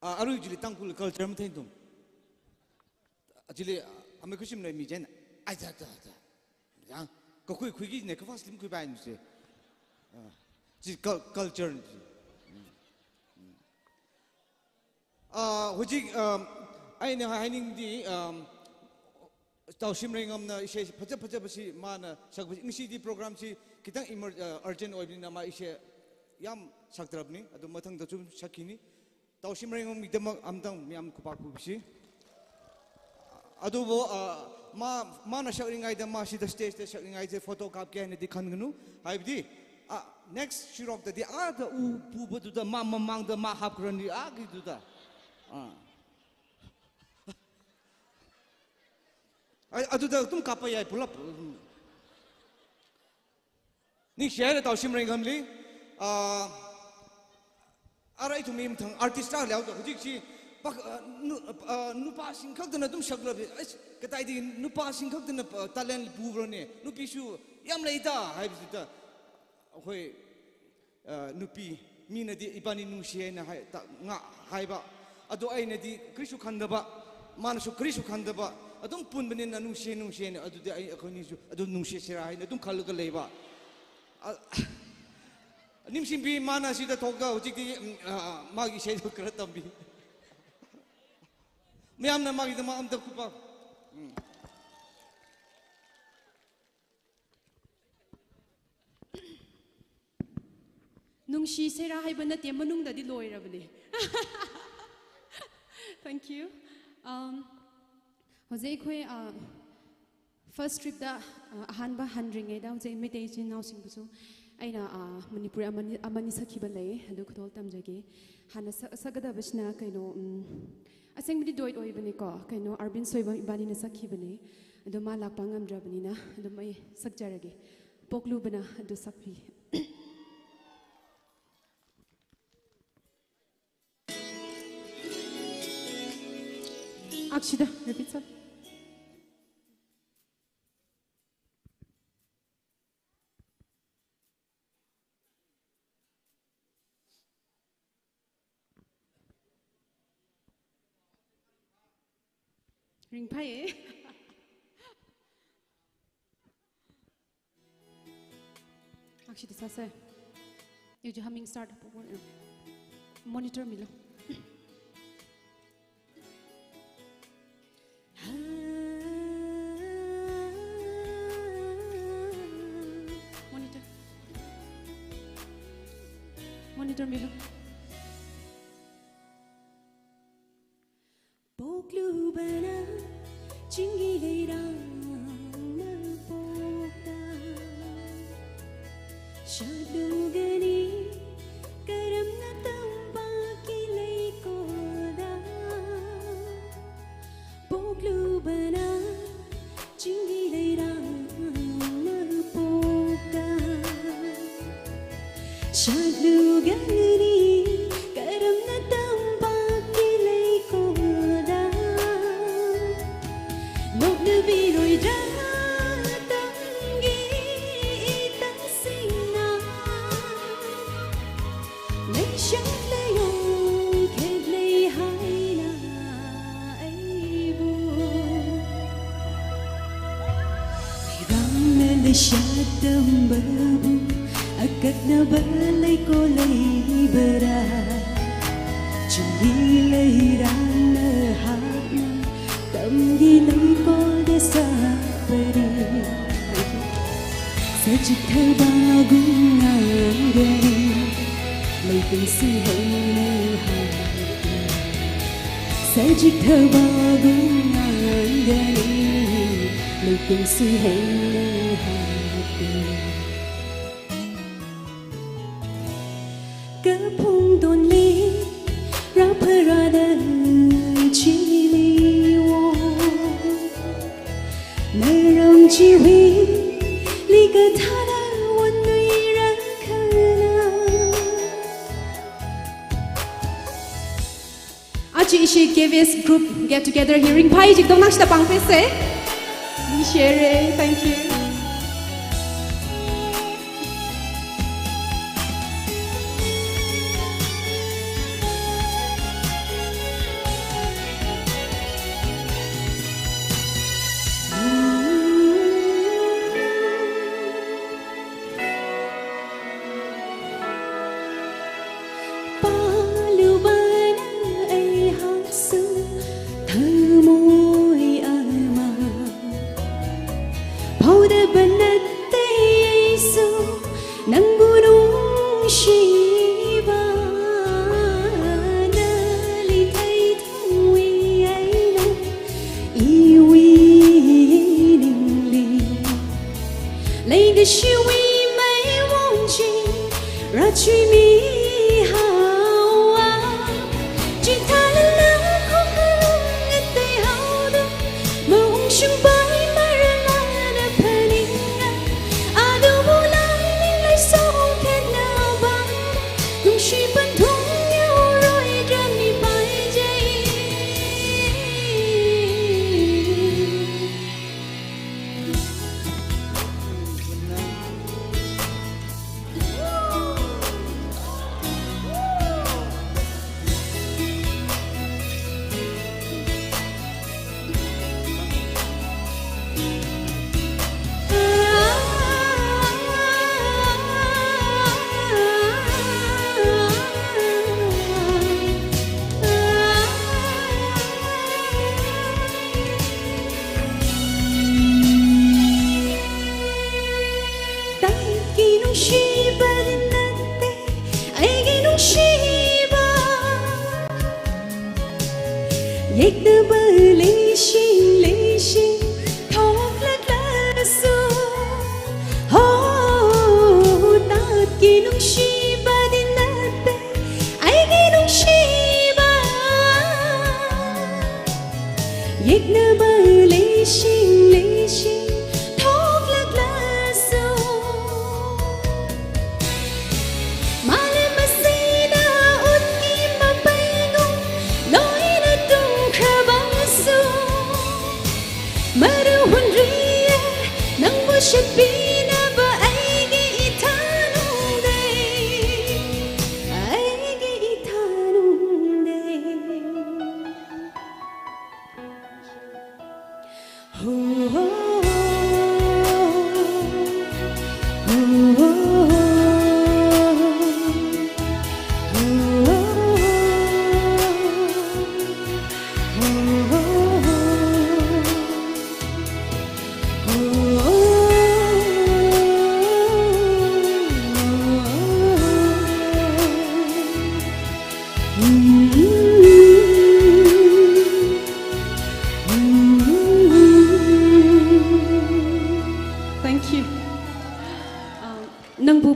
aru jili tangkul culture mthain tum jili ame kusim nei mi jen ai ta yang ko khui khui gi ne ka fast lim khui bai ni se ji culture hoji ai ne haining di tawsim ringam na ise phaja phaja basi mana sak ngsi di program si kitang urgent oibni na ma ise yam saktrabni adu mathang da chum sakini tawsim ringam mi dama amdang miam kupak bisi adu bo ma na sakringai da ma si da stage da sakringai je photo kap ke ne dikhan gnu haibdi next shirok da di da u pu bu da ma mang da ma hap krani gi du da aduda tum kapa yai pulap ni share tawsim ringam li arai tu mim thang artist ta law hujik chi nupa sing khak dana tum shakla katai di nupa sing khak dana talent pubro ne nupi su yam leita hai bi ta hoi nupi mina di ibani nu she na hai nga hai ba adu ai ne di krisu khanda ba manasu krisu khanda ba adum pun benin na nung she ne adu de ai akhoni su adu nung she sira hai adum khal ga leiba nim simbi mana si da thoga hujik di magi she do kra tambi myam na magi da ma am da kupa nung shi sira hai bana te manung da di loirabani thank you hojai khoi first trip da ahanba handringai da hojai me te chin now sing bu aina manipur amani sakhiba lei adu khotol tamjage hana sagada bachna kaino aseng bidi doit oi bani ko kaino arbin soiba ibani na sakhibani adu ma lak pangam drabani na adu mai sakjarage poklu bana adu sakpi Akshida, repeat sir. Ring pai eh? Akshida sasa. You just humming start. Monitor milo. Monitor milo. Poklu bana chingi leirang na pokta shadu gani karam na tamba ki lei ko da poklu bana chingi leirang na pokta shadu gani karam na tamba ki lei ko da nok de bi roi da tangi ta sina le shan le yong ke le hai na ai bu ram le shadam babu akat na balai cô lấy bờ chỉ đi lấy đàn nở hát tâm đi lấy cô để xa bờ đi sẽ chỉ thấy ba gung ngang đời lấy tình si hậu nơi hà sẽ chỉ thấy ba gung ngang đời lấy tình si hậu nơi hà cơ phung đồn ly ra phơi ra đời chỉ li wo nơi rong chỉ huy li cơ tha đã quân nuôi ra khana Achi she KVS group get together here in Pai jik dong nak sta pang pese we share thank you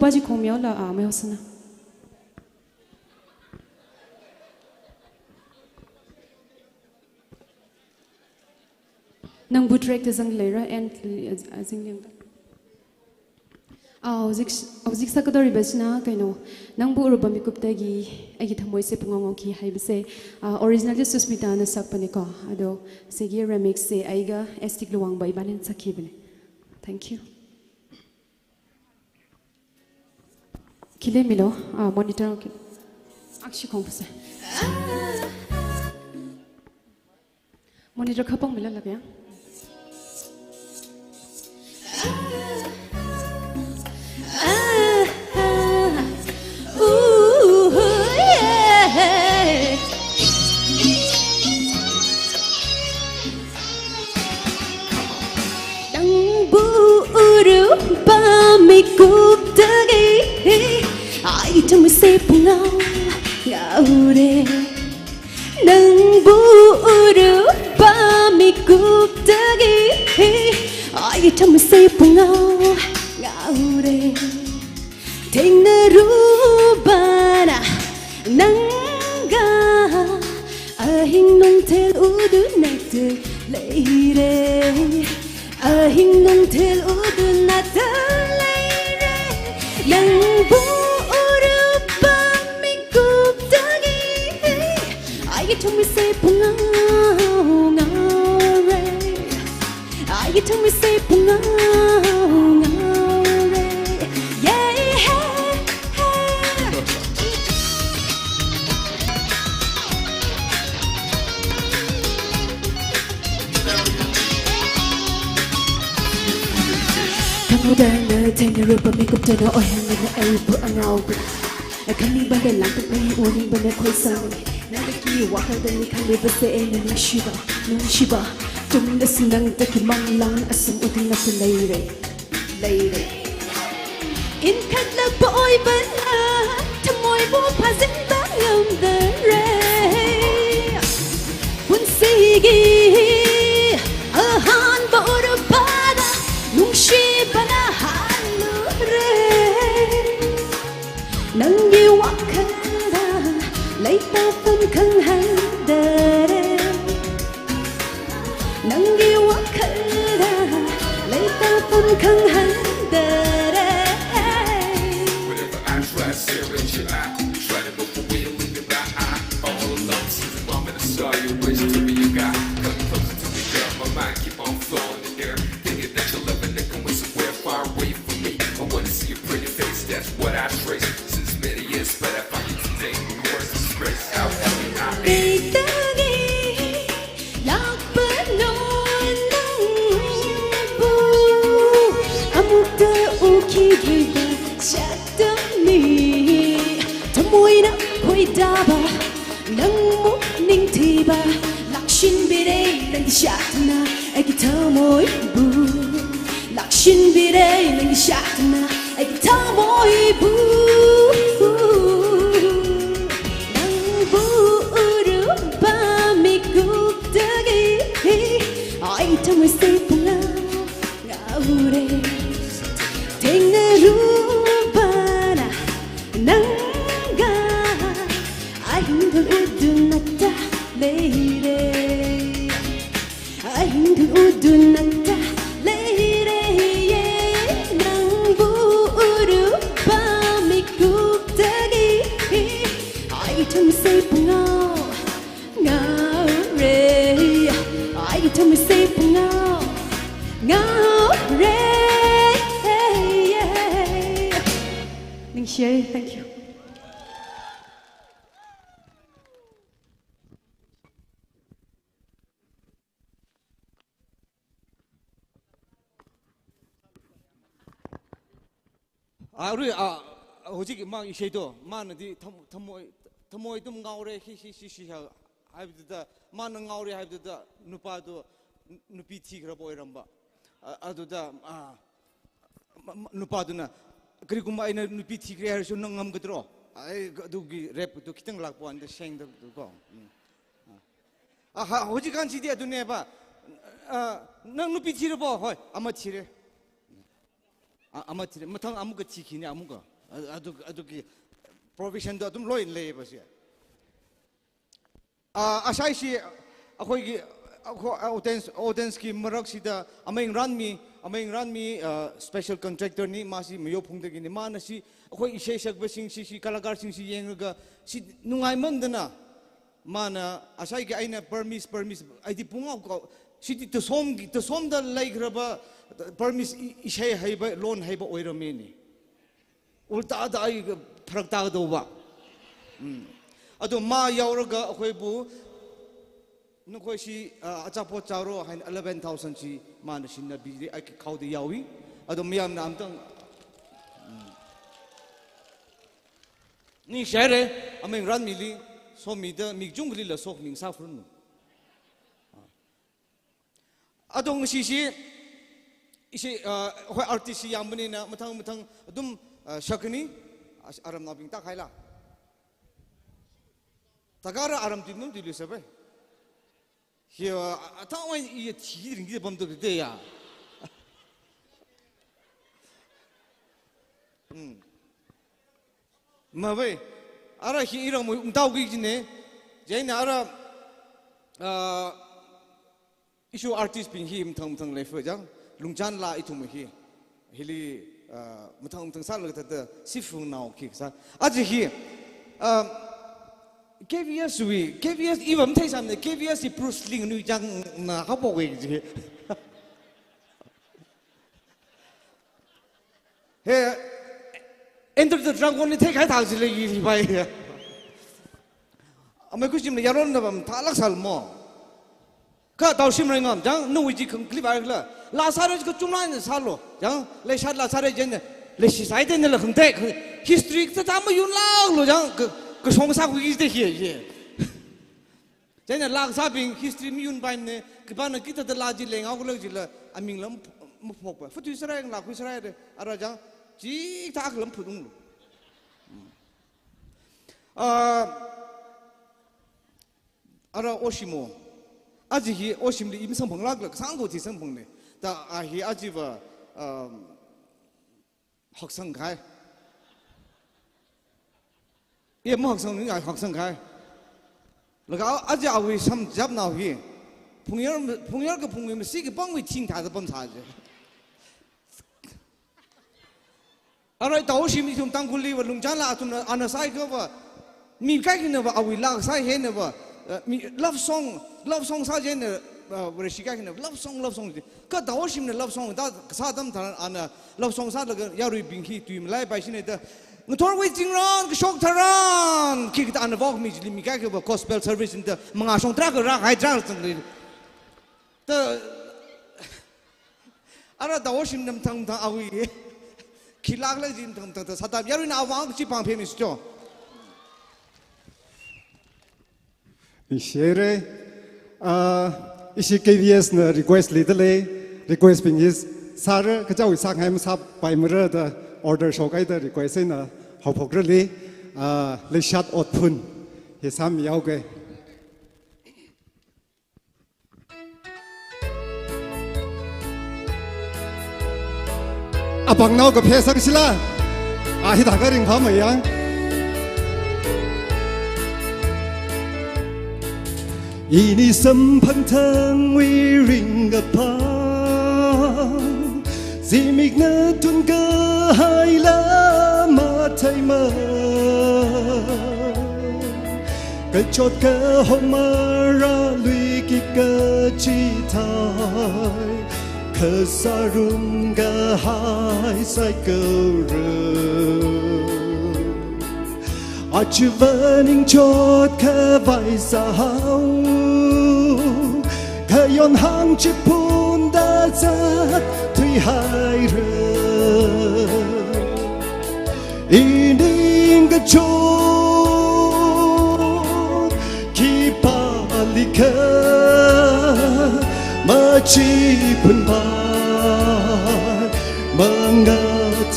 바지 공면 라 아메었으나 nang butrek te zang leira and azing lem zik sakadori besna kaino nang bu urba mikup tagi agi thamoi se pungong ki haibse original de susmita na sakpane ko ado segi remix se aiga estik luang bai banen sakhibne thank you kile milo monitor akshi khongpse monitor khapong mila lagya ทำให้เสียพงเงาเรเทงนรูบานะนังกาอาหิงนงเทลอุดุนักเตเลยเรอาหิงนงเทลอุดุนักเตเลยเรนังบูอุรุบามิกุบตะกีไอ้ทำให้เสียพงเงาเรไอ้ทำให้เสียพงเงาเร Kamu dah tanya rupa makeup dan orang yang ai berangau kami bandai lantak mai warning bandai koi sami nalaki wakal dan kami bersein nang shiba tum na sinang taki manglang asam uting na leire in kadla boy bana tamoy bo pazin bangam the ray pun sigi ahan ba urpada nung shiba na halure nangi wakanda laita pun kang handare nangi wakanda laita pun kang handare Whenever I try, stare at your eye. Try to look away and leave it by eye. All alone, since the moment I saw you, wish to be your guy. Come closer to me, girl. My mind keep on flowing in the air. Thinking that you'll love and going somewhere far away from me. I wanna see your pretty face, that's what I trace. Since many years, but I find you today. The worst disgrace. How happy I am. Bitagi lakbanon bu amukta ukidriba chatami tamoy na koy daba nang mo ning tiba lakshin bire nang shatna agi tamoy bu lakshin bire nang shatna agi tamoy bu Tamo say punga ngaure tenga rubana nanga ahindul udunata leire ahindul udunata leire ye nangu urupa mikuptagi ai tamo say punga ngaure ai tamo say punga Thank you. 우리 호직 막 이세도 만은디 터모이 좀 가오래 히히히히하 하이브다 만은 가오래 하이브다 누파도 누피티 그러 보이람바 아두다 누파도나 그리고 아이나 누피티 그래 할수 능감 그들어 아이 그두기 랩도 기능 락보 안데 생도 그거 호직한 지디야 두네 봐능 누피티를 봐 허이 아마티래 아마티래 뭐탕 아무거 지키니 아무거 아두기 프로페션도 좀 로인 레이 버시 아사이시 아코이기 오덴스키 머럭시다 아메잉 란미 스페셜 컨트랙터 니 마시 미요 풍덕이니 마나시 아코이 이세석버싱시 칼라가르싱시 옌가 시 누가이먼드나 마나 아사이기 아이나 퍼미스 아이디 붕아고 시디 또 솜다 라이그라바 퍼미스 이세 하이바 론 하이바 오이러메니 울타다 아이 파락다가도바 아도 마 야오르가 아코이부 누구시 아자포 자로 한 11,000시 마나신나 비리 아키 카우디 야위 아도 미암나 암당 니 샤레 아멘 란밀리 소미다 미중글리라 속밍 사프르누 아동 시시 이시 호 아티스트 양분이나 무탕 좀 샤크니 아람 나빙 딱 하이라 타가라 아람 띠는 딜리서베 히어 타와이 이 티링기 범도 그때야 mà vậy ara khi ra một tao cái gì nè vậy nè ara issue artist pin hi thằng lấy phơi chăng lung chan la itu mà hi hili thằng sao được thật si phương nào khi sao à chỉ hi KBS we KBS even thấy sao nè KBS thì Bruce Lee nuôi chăng naเขาบอกcái gì he Enter the Dragon take hai thang sila yi bai ya. Amai kusim le yaron na bam thalak sal mo. Ka tau sim rai ngam jang nu ji khang clip ai la. La sare ko chumla ne salo. Jang le shat la sare jen le si sai de ne la khang te history ta ta ma yun la lo jang ko song sa ku gi de hi ye. Jen la sa bing history mi yun bai ne ke ba na kita de la ji le ngau ko le ji la aming lam mo phok ba. Fu tu sare la ku sare de ara jang chỉ ta làm phụ đúng rồi Oshimo aji hi Oshim đi im sang phong lag sang go thì sang phong này ta hi aji va học sang khai em học sang những học sang khai là cái aji awi sam jab nào hi phong yar cái phong yar sĩ cái bang với thiên thà cái bang thà chứ Arai tahu sih ni tum tangkuli wa lung jala tum anasai ke wa mi kai kena wa awi lag sai he ne wa mi love song sa je ne wa shi kai kena love song ka tahu sih ne love song da sa dam than ana love song sa lag ya ri bing hi tuim lai bai sine da ngtor wei jing ron ke shok tharan ki ta ana vok mi kai ke wa gospel service in da manga song tra ke ra hai tra ta ara tahu sih nam thang awi khi lag lên gì thằng sao ta biết nào vắng chỉ bằng phim mình cho Ishere isi KBS na request little request ping is sar ka chau sang ham sap pai mera da order so kai da request na hau phok really le shat ot phun he sam yau ke abang nau ka phesa ka sila hi da ka ring pha mai yang ini sempantang wiring apa zimik na tun ka hai la ma thai ma ka chot ka hom ra lui ki ka chi thai ka sarum ka hai sai ka Achu vaning chốt khá vai sao Khá yon hang chip pun đã giác Thủy hai rơ Ining ka chốt Khi pa li khá Ma chi pun pa Ma nga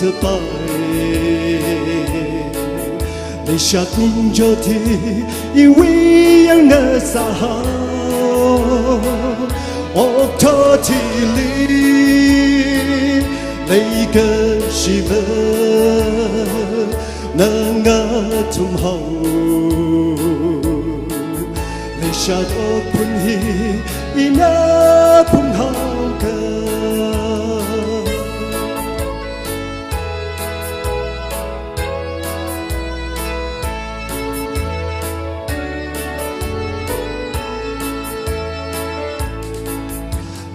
thơ pai Để sát nhìn cho thì yêu quý yang ngờ xa ốc thơ thì lý lấy cơ sĩ vơ nâng ngờ thùng hậu để sát ốc phun hi ina phun hậu cơ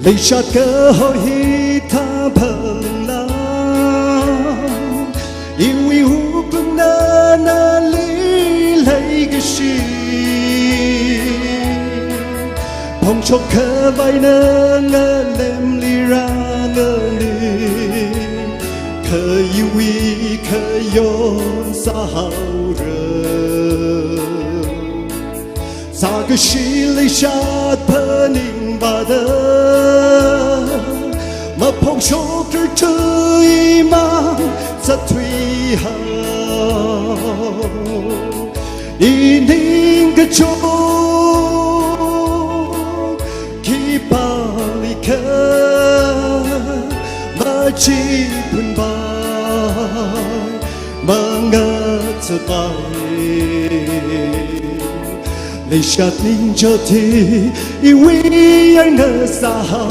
Lấy sát cơ hội hi tha phận la yêu yêu cũng na na lý lấy cái gì phong chốc khờ vai nơ ngơ lem li ra ngơ li khờ yêu khờ yon sa hao rơ sa cái gì lấy sát phận in ba đơ mà phong chốc trở chơi mang rất thủy hào đi ninh cái chỗ khi ba ly khờ mà chỉ buồn bã 雷下宁着的，因为养的撒好，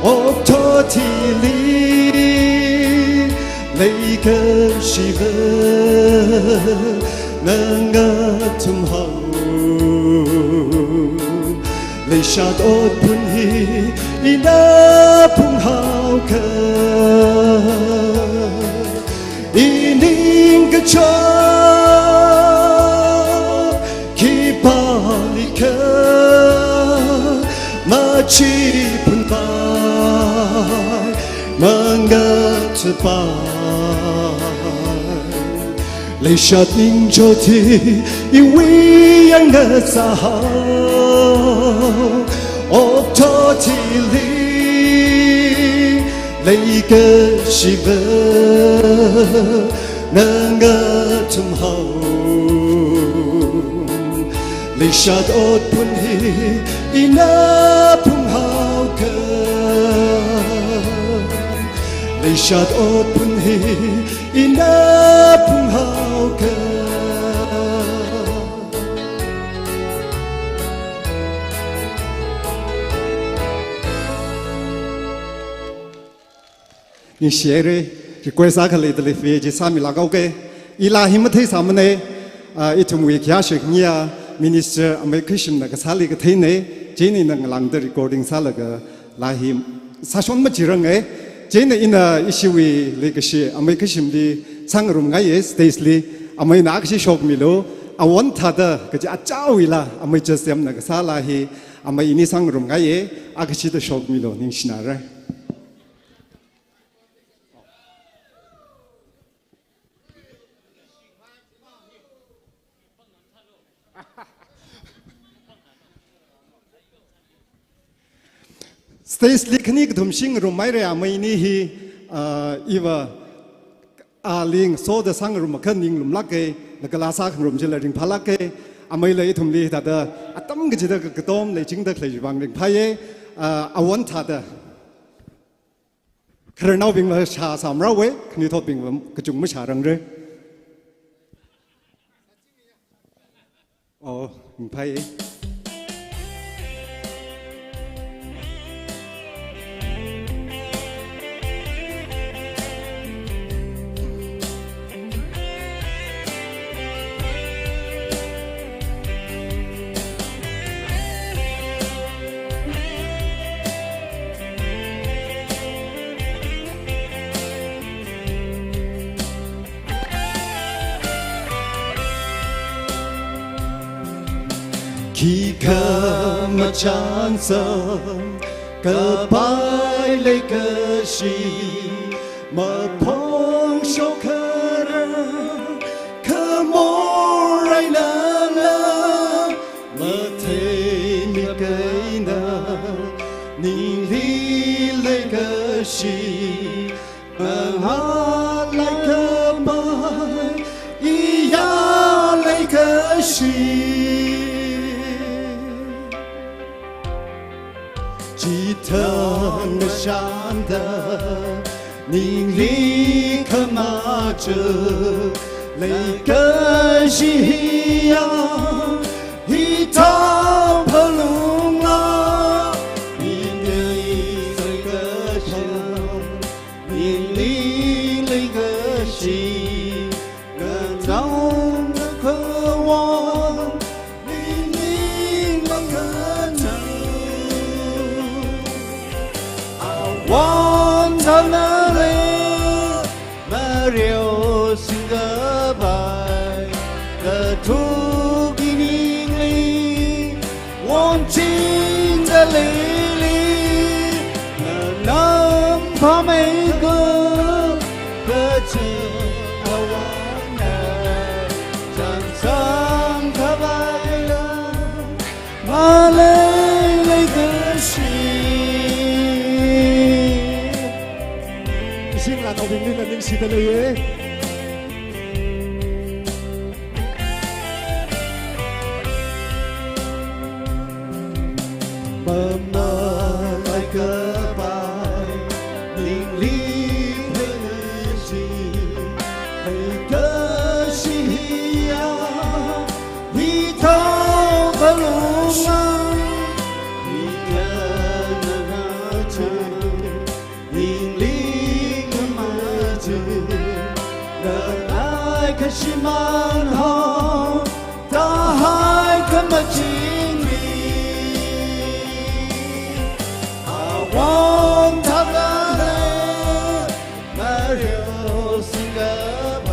我托提里，雷个西分，能个tum好，雷下多punhi，伊那pun好个，伊宁个车。Chi pun pai mangat pai lei shat ning cho thi I wi yang na sa op to thi li lei ke shi ve nanga tum hao lei shat ot pun hi ina pung hao ke lei shat ot pun hi ina pung hao ke ni shere ji kwai sa khale de le fe ji sa mi la gao ke ila him thai sa mane itum wi kya shek nia minister amerikashim na ka sali ka thai ne Jenny nang lang the recording salaga lahim sashon ma jirang e Jenny ina ishiwi legacy amerikashim di sangrum ngai stage li amai na kashi shok milo awon thada ka ja chawila amai jasem na ka sala hi amai ini sangrum ngai akashi da shok milo ning shinara Stage liknik dhumsing rumai re amai ni hi iwa aling so the sang rum kan ning lum lake nakala sa rum jela ring phalake amai le thumli ta da atam ge jida ka tom le jing da khlai bang ring phaye awon tha da kharnau bing la sha sam ra we khni thot bing ka chung ma sha rang re oh phaye Khi khờ mà chan sớm cờ bay lấy cờ gì mà phong sâu khờ ra khờ mô rai na na mà thấy mi cây na nhìn đi lấy cờ gì mà hát lấy cờ bay ý ya lấy cờ gì chỉ thân là shan da nhìn lý khờ mà chờ lấy cái gì ya hi thao phơ lung la nhìn đi lấy cái gì nhìn lý lấy cái gì gần trong khờ quan nhìn lý lấy cái one tanale Mario singa by the two guinea wanting the lily nam pamego the awana chan sang kabaila male like the Sing là tàu bình minh là những gì tên ấy mơ mơ lại cơ bài linh lý thế gì 是满后，大海根本经历，望他的没有新的白，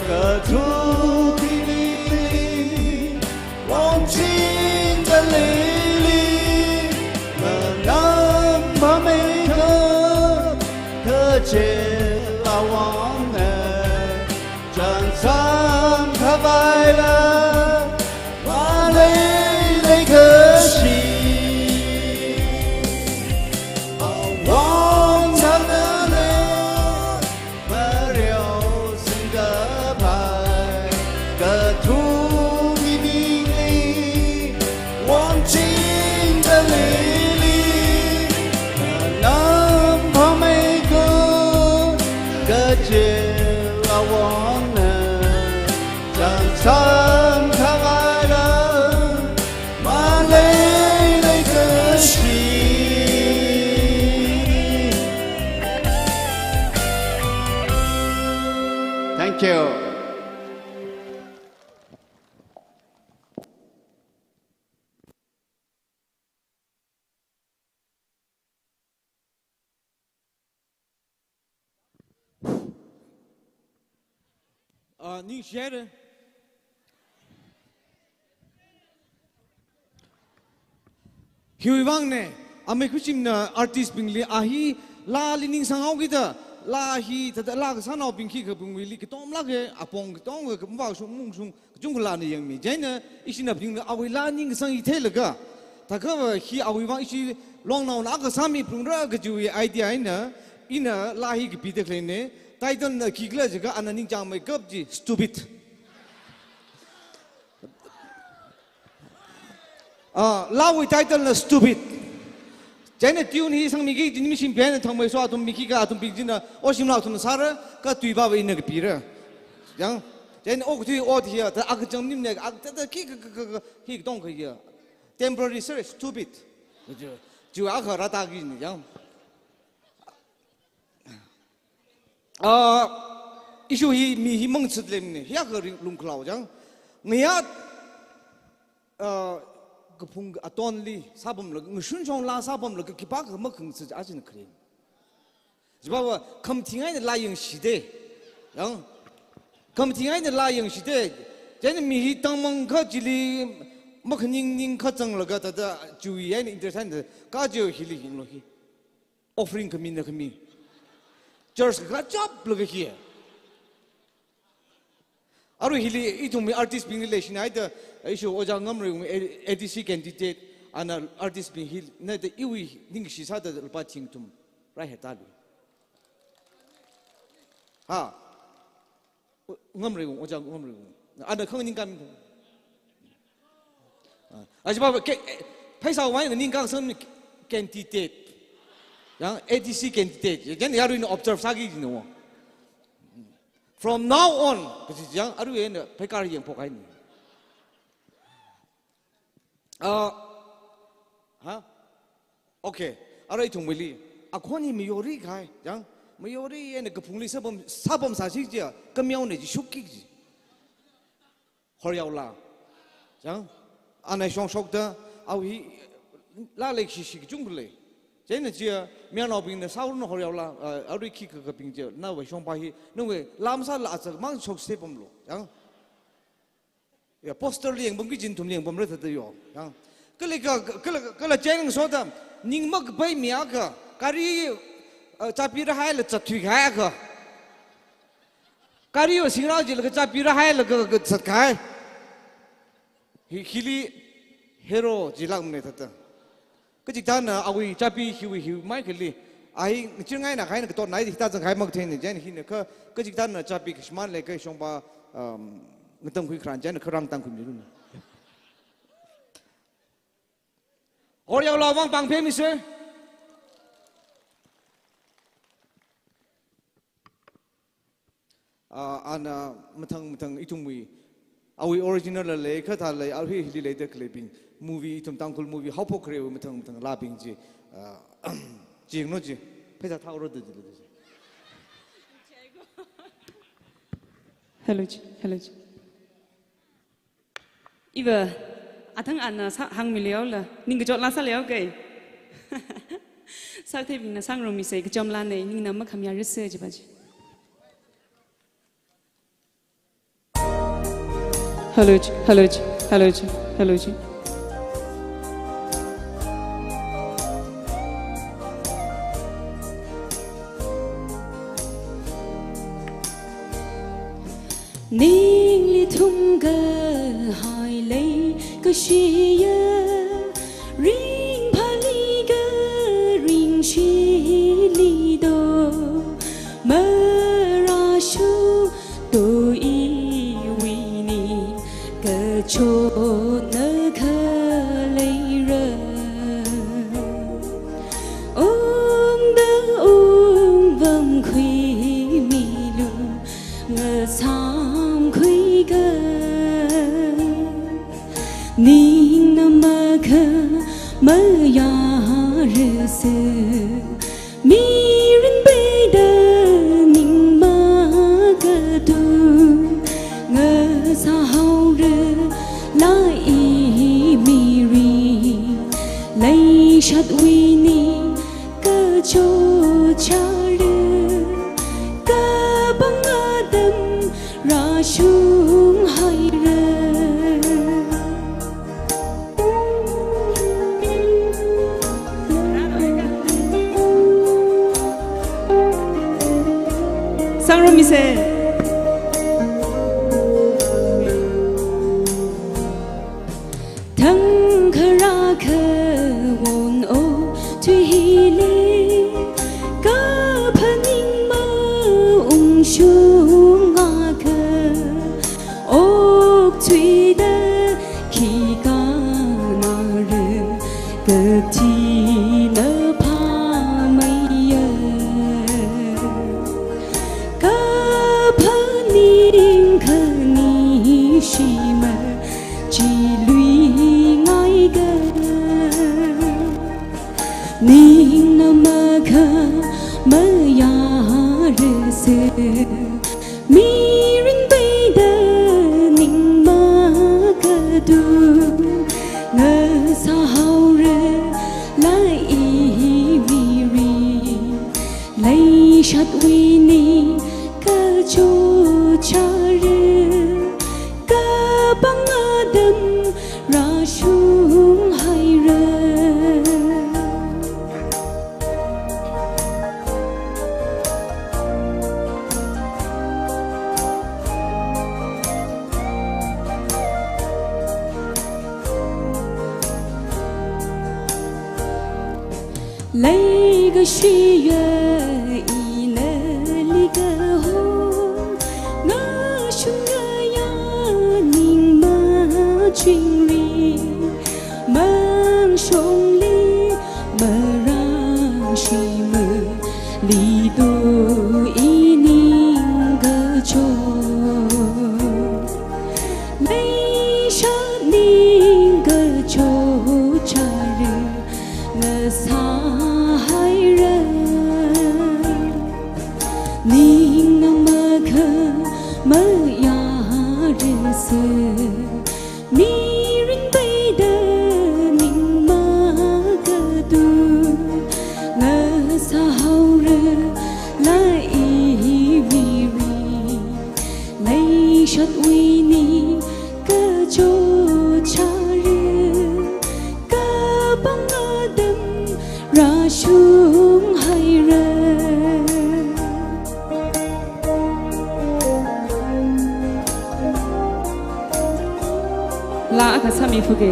可土地里忘情的泪里，能把每个可见老往。上他白了，把泪泪可惜。望他的泪，没流星的牌，可土地里，忘情的泪里，能把每个可见老往。上他来了，把泪泪可惜。Thank you。你写的。希望呢，阿美克什呢，artist 并列阿希拉里宁上奥给的，拉希他的拉个上奥并起个并为里个东拉个阿邦个东个唔话说梦中中国拉的样米，真呢，一些呢并个阿维拉宁个上一天了个，他个希阿维望一些long now那个上面并个个就 idea 呢，伊呢拉希个彼得克呢，title 呢起个这个安那宁讲美个就 stupid。拉维 title 呢 stupid， 真的丢你上面个你们新编的他们说他们米个他们毕竟呢，我心老他们啥了，个对吧？为那个比了，样，真的我对我的呀，他阿个讲你们那个阿他个东可以，temporary sir stupid， 就阿个拉大个你样，一说伊米蒙吃的呢，下个龙克劳样，你呀，个碰个端里沙bom了，我顺从拉沙bom了，个几把个么肯吃阿真可怜，是吧？我看听爱的拉样时代，样，看听爱的拉样时代，真的米当蒙克这里么肯宁克争了个他的注意爱的 interesting 的，噶就迄里行了去 ，offering 可米那可米，就是个 job 了个去。Aru hili itu mi artist bing relation aida isu oja ngamre ADC candidate ana artist bing hil na de iwi ning shi sa da pa ting tum rai heta lu ha ngamre oja ngamre ana khang ning kam aji ba ke paisa wan ning kang sam candidate yang ADC candidate jan yaru ni observe sagi ni From now on, kasi yang aru yan pekar yang pokai ni. Okay, aru itu muli. Aku ni mayori kai, yang mayori yan kepungli sabam sasik je, kemiau ni syukik je. Horiau la, yang anai shong shok dah, awi la lek sisik jungle. Jadi dia mian orang ni sahur nak horiau lah, orang kiki ke pinggir, na wei shong pahi, na wei lam sah lah asal mang shok step pemlo, yang ya poster liang bangki jintum liang pemlo tu yo, yang kalau jangan soda, ning mak bay miak ke, kari capi rahai le catui khai ke, kari yo singrau je le capi rahai le ke cat khai, hili hero jilang ni tu. Kejitan awi capi hiu mai keli, ahi cengai nak kain ketot naik kita jangan kain mak tein jangan hina kejitan capi kesman leke shomba ngeteng kui keran jangan kerang tang kui miru. Orang yang lawang bang pe misal, ana metang itu mui awi original la le kha tha le a hi hi le de clipping movie tum tang kul movie how po kre ma thang thang la ping ji jing no ji phai sa thao ro de de hello ji iwa athang an hang mileo la ning ge jot la sa leo ke sa the bin na sang ro mi se ge jom la nei ning na ma kham ya research ji ba ji hello ji ning li thum ga hai lei ka shi ya ring pa li ga ring shi li do ma ra shu do i wi ni ka cho na kha lei ra da vam khui mi lu nga sam khui ga ning na ma kha ma ya re se mi rin be da ning ma ga du nga sa hao re lai mi ri lai shat wi ni ka cho cha re ka bang adam ra shung hai re sang ro mi se thang khara kha won o thui hi le ka phaning ma shung nga kha ok thui da khi ka na re ka ti na pha mai ya ka phaning kha ni shi ma chi lui ngai ga ning na ma kha ma ya re se mi rin be da ning ma ka du nga sa hao re lai mi ri lai shat wi ni ka cho cha re ka bang adam ra shung hai re lấy cái suy ý nè li cái hồ ngã chung ngã ya nhìn mà chuyên ri mang sông li mà ra suy mơ li do ý ninh gơ cho lấy sát ninh gơ cho cha rơ ngơ xa hai ra ning na ma kha ma ya rin se mi rin bay da ning ma ga du nga sa hao ra lai vi ri lai shat wi ni ka cho cha re ka bang adam ra shung hai ra la ka sami fuge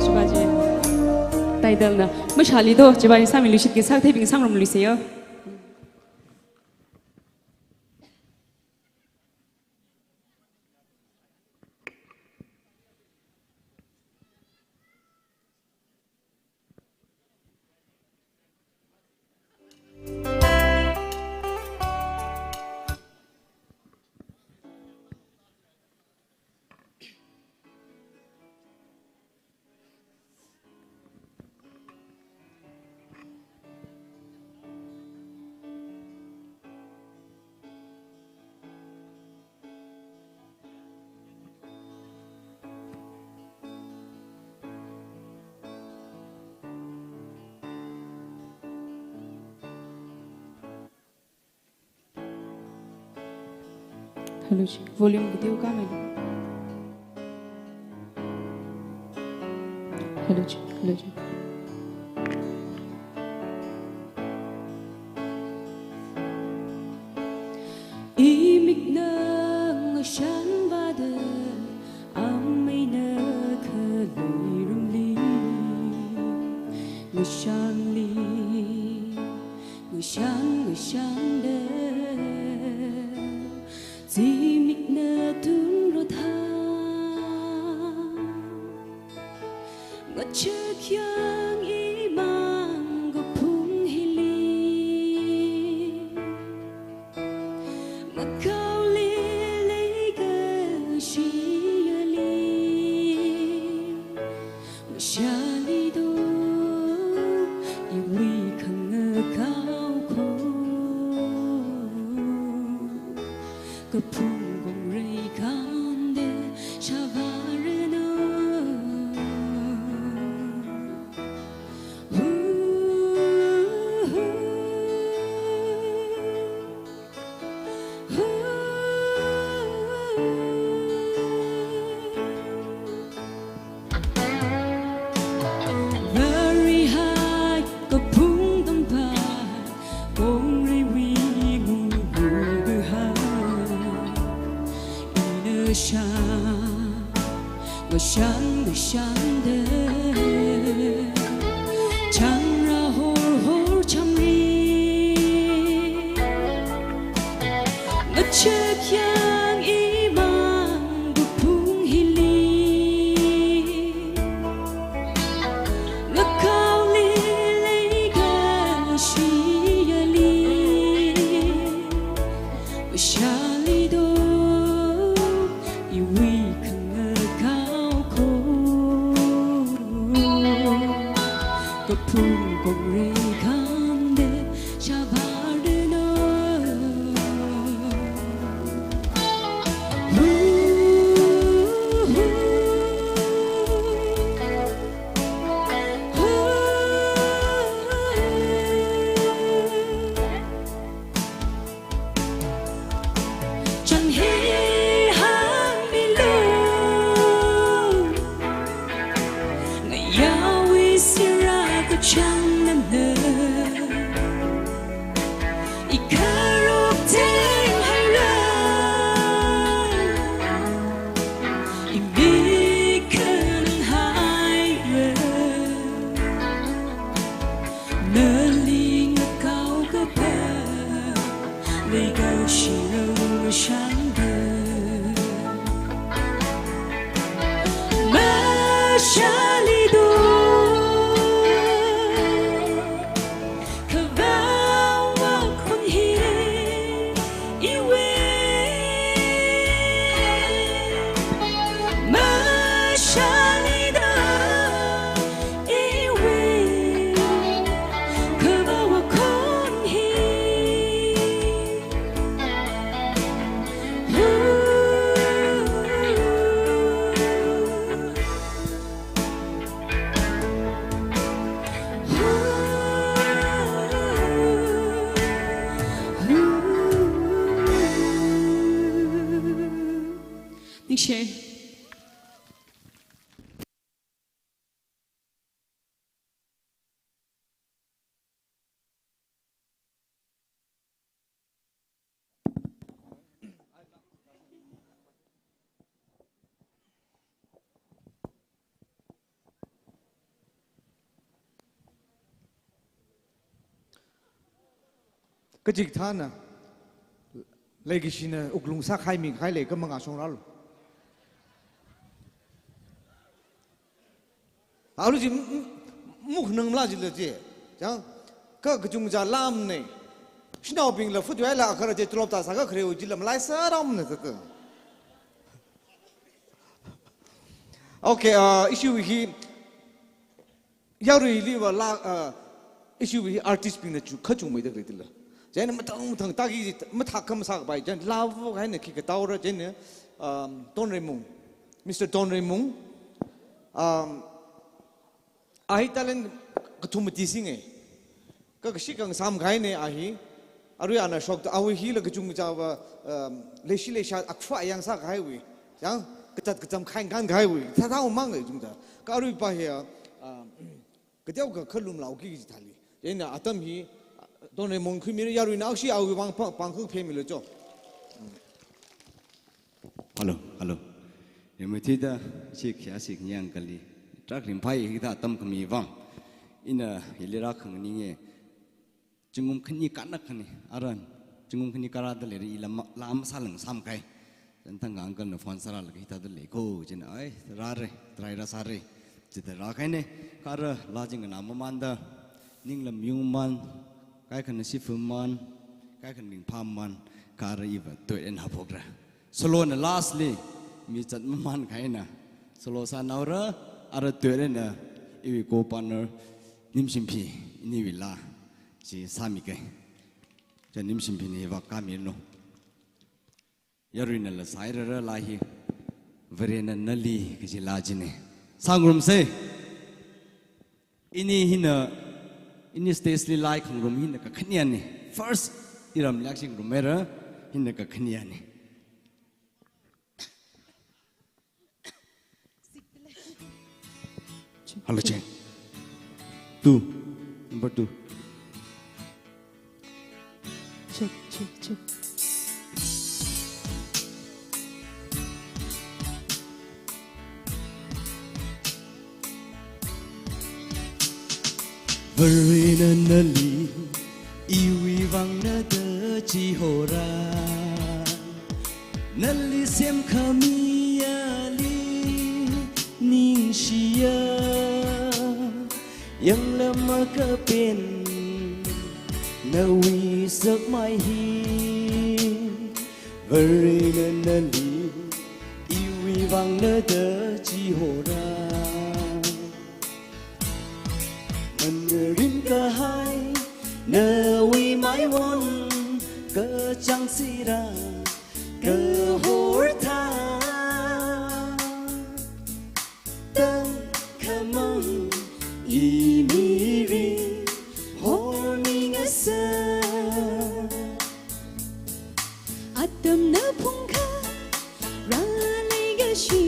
shibaji taidal na mashali do jibai sami lushit ke sak thebing sangrom luiseyo hello जी volume कितने का मैं hello जी Imig nang shan vada amay na kalirumli Ngashangli ngashang de Zimig na tunrotha Ngachak yang imang gopung hili Macau lê gà xia li Xa li đô Y quy khăn ngơ cao khô Cơ phung gong rây khăn đê Xa vả rê nô Very high, có phung tâm phai, bông rây vi ngu ngu gư ha. Ina shan de, chang ra hor cham ri. Ngất chợt yang imang bu phung hili. Macau lê gà xia li Xa li đô Y quy khăn ngơ cao khô Cơ phung gong rây khăn đê Xa vả rê nô Chẳng hề hang mi lu Ngày yao y sira có chẳng nằm nơ Y khá rộp tên hay rơi Y mi khăn hai rơi Nơ li ngơ cao cơ bờ Vì gao xì râu sáng đời Mà xa li đô Khờ vào vào con hi Y quê Mà xa li đô Y quê Khờ vào vào con hi Nick Shea. cái dịch than à lấy cái gì nè ục lùng sắc hai mình hai lấy cái măng sông đó luôn à lúc gì mục nâng la gì là gì chẳng cái chúng ta làm này xin nào bình là phút vậy là cái gì tụi ta sao cái kêu gì làm lại sao đó này cái okay issue hi giao rồi đi vào la issue hi artist bình là chú khất chúng mấy được rồi thế nên mà thằng ta cái mà thắc không sao vậy chứ lao vô cái này khi cái tàu đó thế này Don Raymond Mr. Don Raymond ai ta lên cái thùng mít xí nghe cái sĩ càng sam cái này ai aru ana shok ta awi hi la kachung chawa leshi lesha akfa yang sa khai wi yang ketat ketam khain kan khai wi tha tha mang ngai chung ta ka aru pa he ketiau ka khalum lau ki thali ena atam hi don ne mong khmi ya ru na shi awi bang khu phe mi lo cho hello yemeti da chi khya sik nyang kali trak lim phai hi da tam khmi wang ina hilira khang ni nge chungum khni kanak khani aran chungum khni kara da le ri lam salang sam kai dan tang ang kan phone sara la hi ta da le ko jin ai ra re trai ra sa re chi da ra kai ne kar la jing na ma man da ning lam yung man kai khan si fu man kai khan ning pham man kar i ba to en ha phok ra solo na lastly mi chat ma man khai na solo sa naw ra ara to na iwi ko partner nim sim phi ni wi la si sami kai cha nim sim phi ni wa ka mi no yarina la sai ra la hi verena nali ki ji la ji ne sangrum se ini hina ini stage li lai khangrum hina ka khanian ni first iram laksing rumera hina ka khanian ni hello chen number 2 check verena nali iwi wang na de chi hora nali sem khamia li ning shia yang lama ka pen na wi sak mai hi verena nali iwi wang na de chi hora rin ka hai na wi mai won ka chang si ra ka hor tha tan khamang i mi ri hor mi nga sa atam na phung kha ra lai ga shi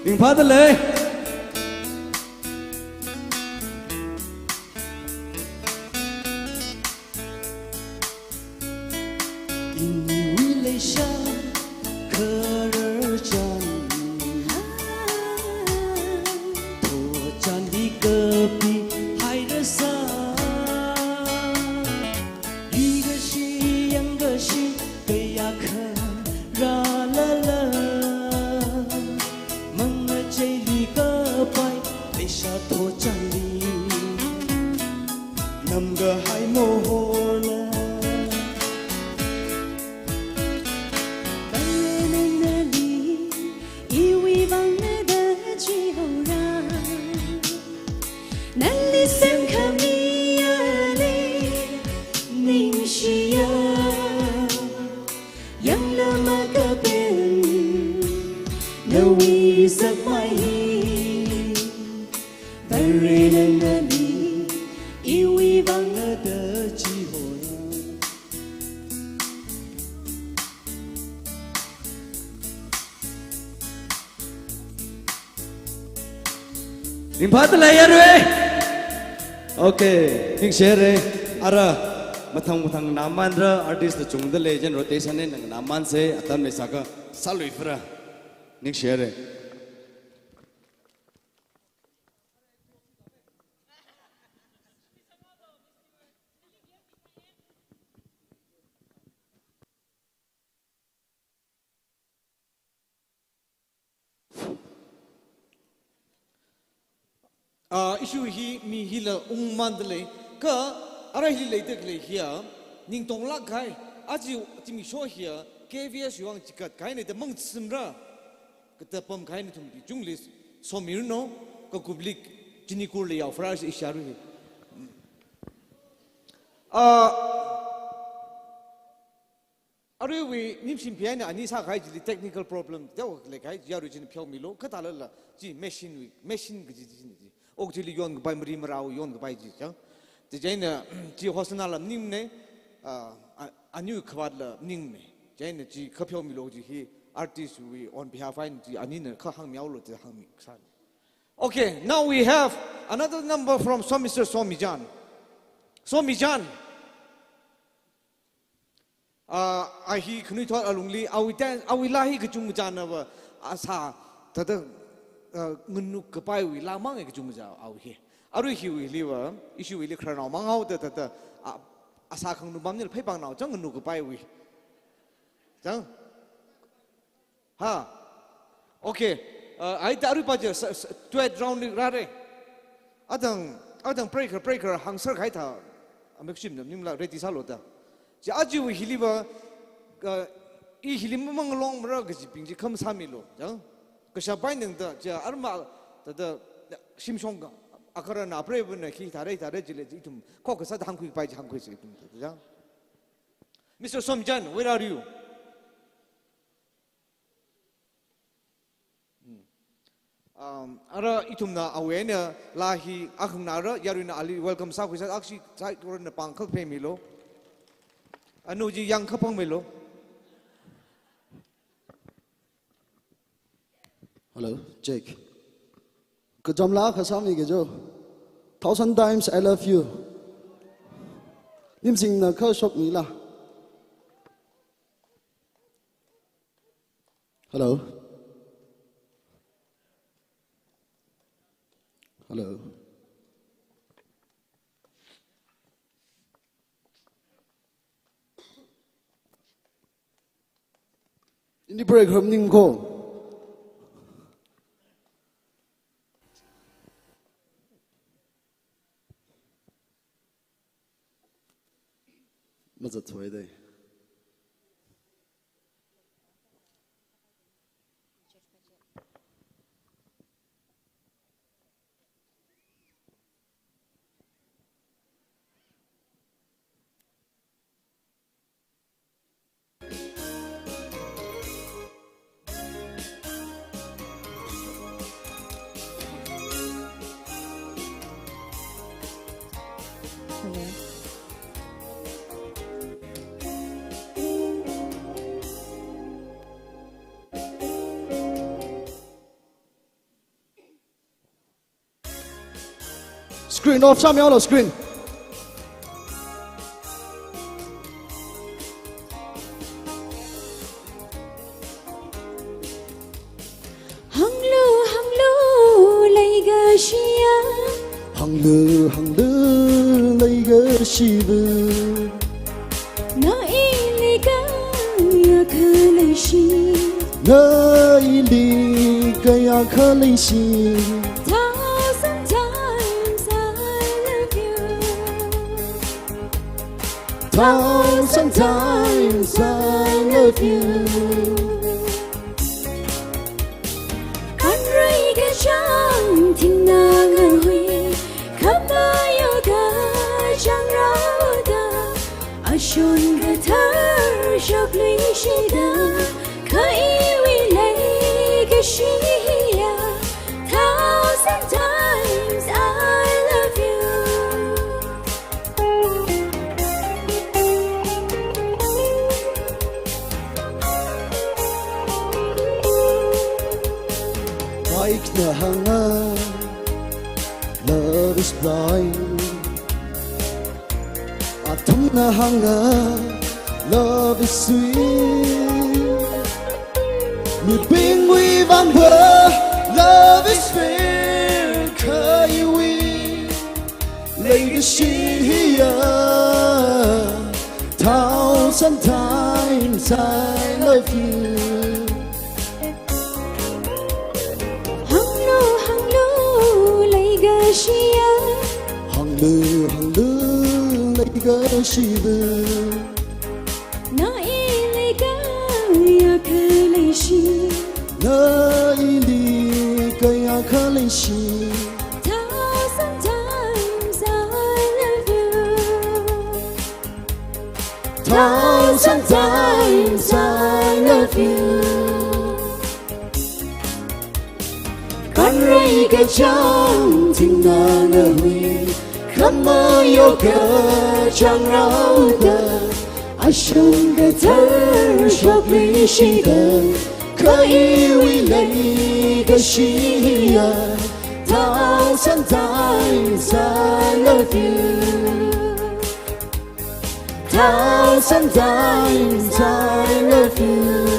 Đừng phá tên lệ Đừng phá tên lệ ya rồi ok nhưng xe rồi ara matang naman ra artist the chung the legend rotation ne nang naman se atam ne saka salui fra nik share issue hi mi hi la man de le ka ara hi le de le hi ning tong la kai aji ti mi sho hi KVS yuang chikat kai ne de mong sim ra ka ta pom kai ne thum di jung lis so mir no ka public jini kur le yaw fra shi sharu hi are we nim sim pian ani sa kai ji technical problem da le kai yaru jin phyo mi lo ka ta la ji machine gi ji Octili yon by Marie Marau yon by Ji. The Jane G. Hosanala Nimne, a new Kwadla Nimne. Jane G. Kapio Miloji, he artist we on behalf of Anina Kahang Miaulo to Hang San. Okay, now we have another number from Mr. Somijan. Somijan. I he couldn't talk alongly. I will lie Kajumjana Asa. Ngunuk kepai wi lamang ek jum ja au hi aru hi wi liwa issue wi likra na mang au ta asa khang nu bam ni phai bang na chang ngunuk kepai wi chang ha okay ai ta aru pa je 12 round ra re adang breaker hang sar khai tha amek sim nam nim la ready sa lo ta ja aji wi hi liwa I hi lim mang long ra ga ji ping ji kham sa mi lo chang Kasha binding the Arma the Shimshong Akarana Brave he Tare Jitum Caucus at Hanky by Hanky. Mr. Somjan, where are you? Ara Itumna Awena Lahi Akunara Yarina Ali welcome South is actually tight on the Pankal Pemilo. Anuji young Kapomilo. Hello, Jake. Kajamla Kasami Gajo. 1,000 times I love you. Nimsing na Kershop Mila. Hello. Hello. In the break from Ningo. What's that way there? Screen off, Samuel, screen. Hanglu, laiga shia. Hanglu, laiga shiva. Na iliga ya kalashi. Na iliga ya kalashi. Thousand times I love you. Kanrai ga chang ting na ngan hui, kama yoga chang rao da, ashon ga thar shok lui shida, kai wi lay ga shia. Thousand times I love you. Like the hunger, love is blind. thấm na hunger, love is sweet. Mi bing we van bờ, love is fair, khơi we, lấy cái gì here. Thousand times I love you. Hang lu lấy cái gì Hang lu lấy cái gì bơ. na in lấy cái ya khơi lấy gì Na ili kaya ka lấy gì. Thousand times I love you Thousand times I love you. Kan ray ka chang ting na na hui. Kham mơ yêu cơ chẳng rau tơ. I shung ka thơ shok li shi tơ. Khơi yêu lấy ka shi ya. Thousand times I love you. Thousand times I love you.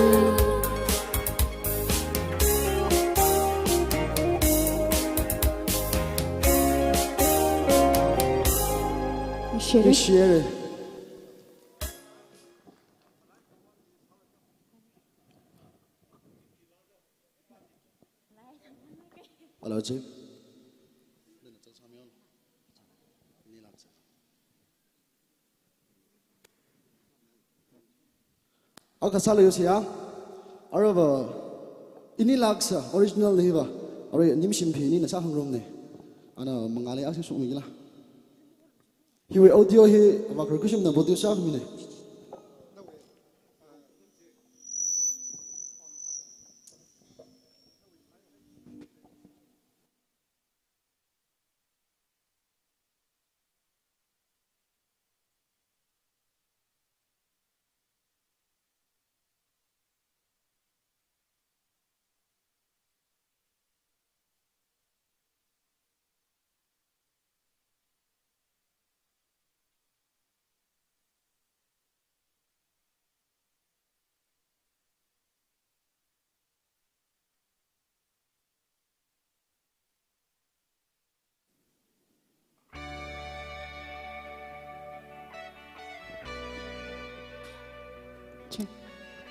Share it. Hello, Chief. Aku salah ya. Araba ini laksa original ni ba. Ori nimshim phi ni na sa hangrom ne. Ana mangali aksi sumi la. Hiwe audio hi abakar kushim na audio sa mi ne.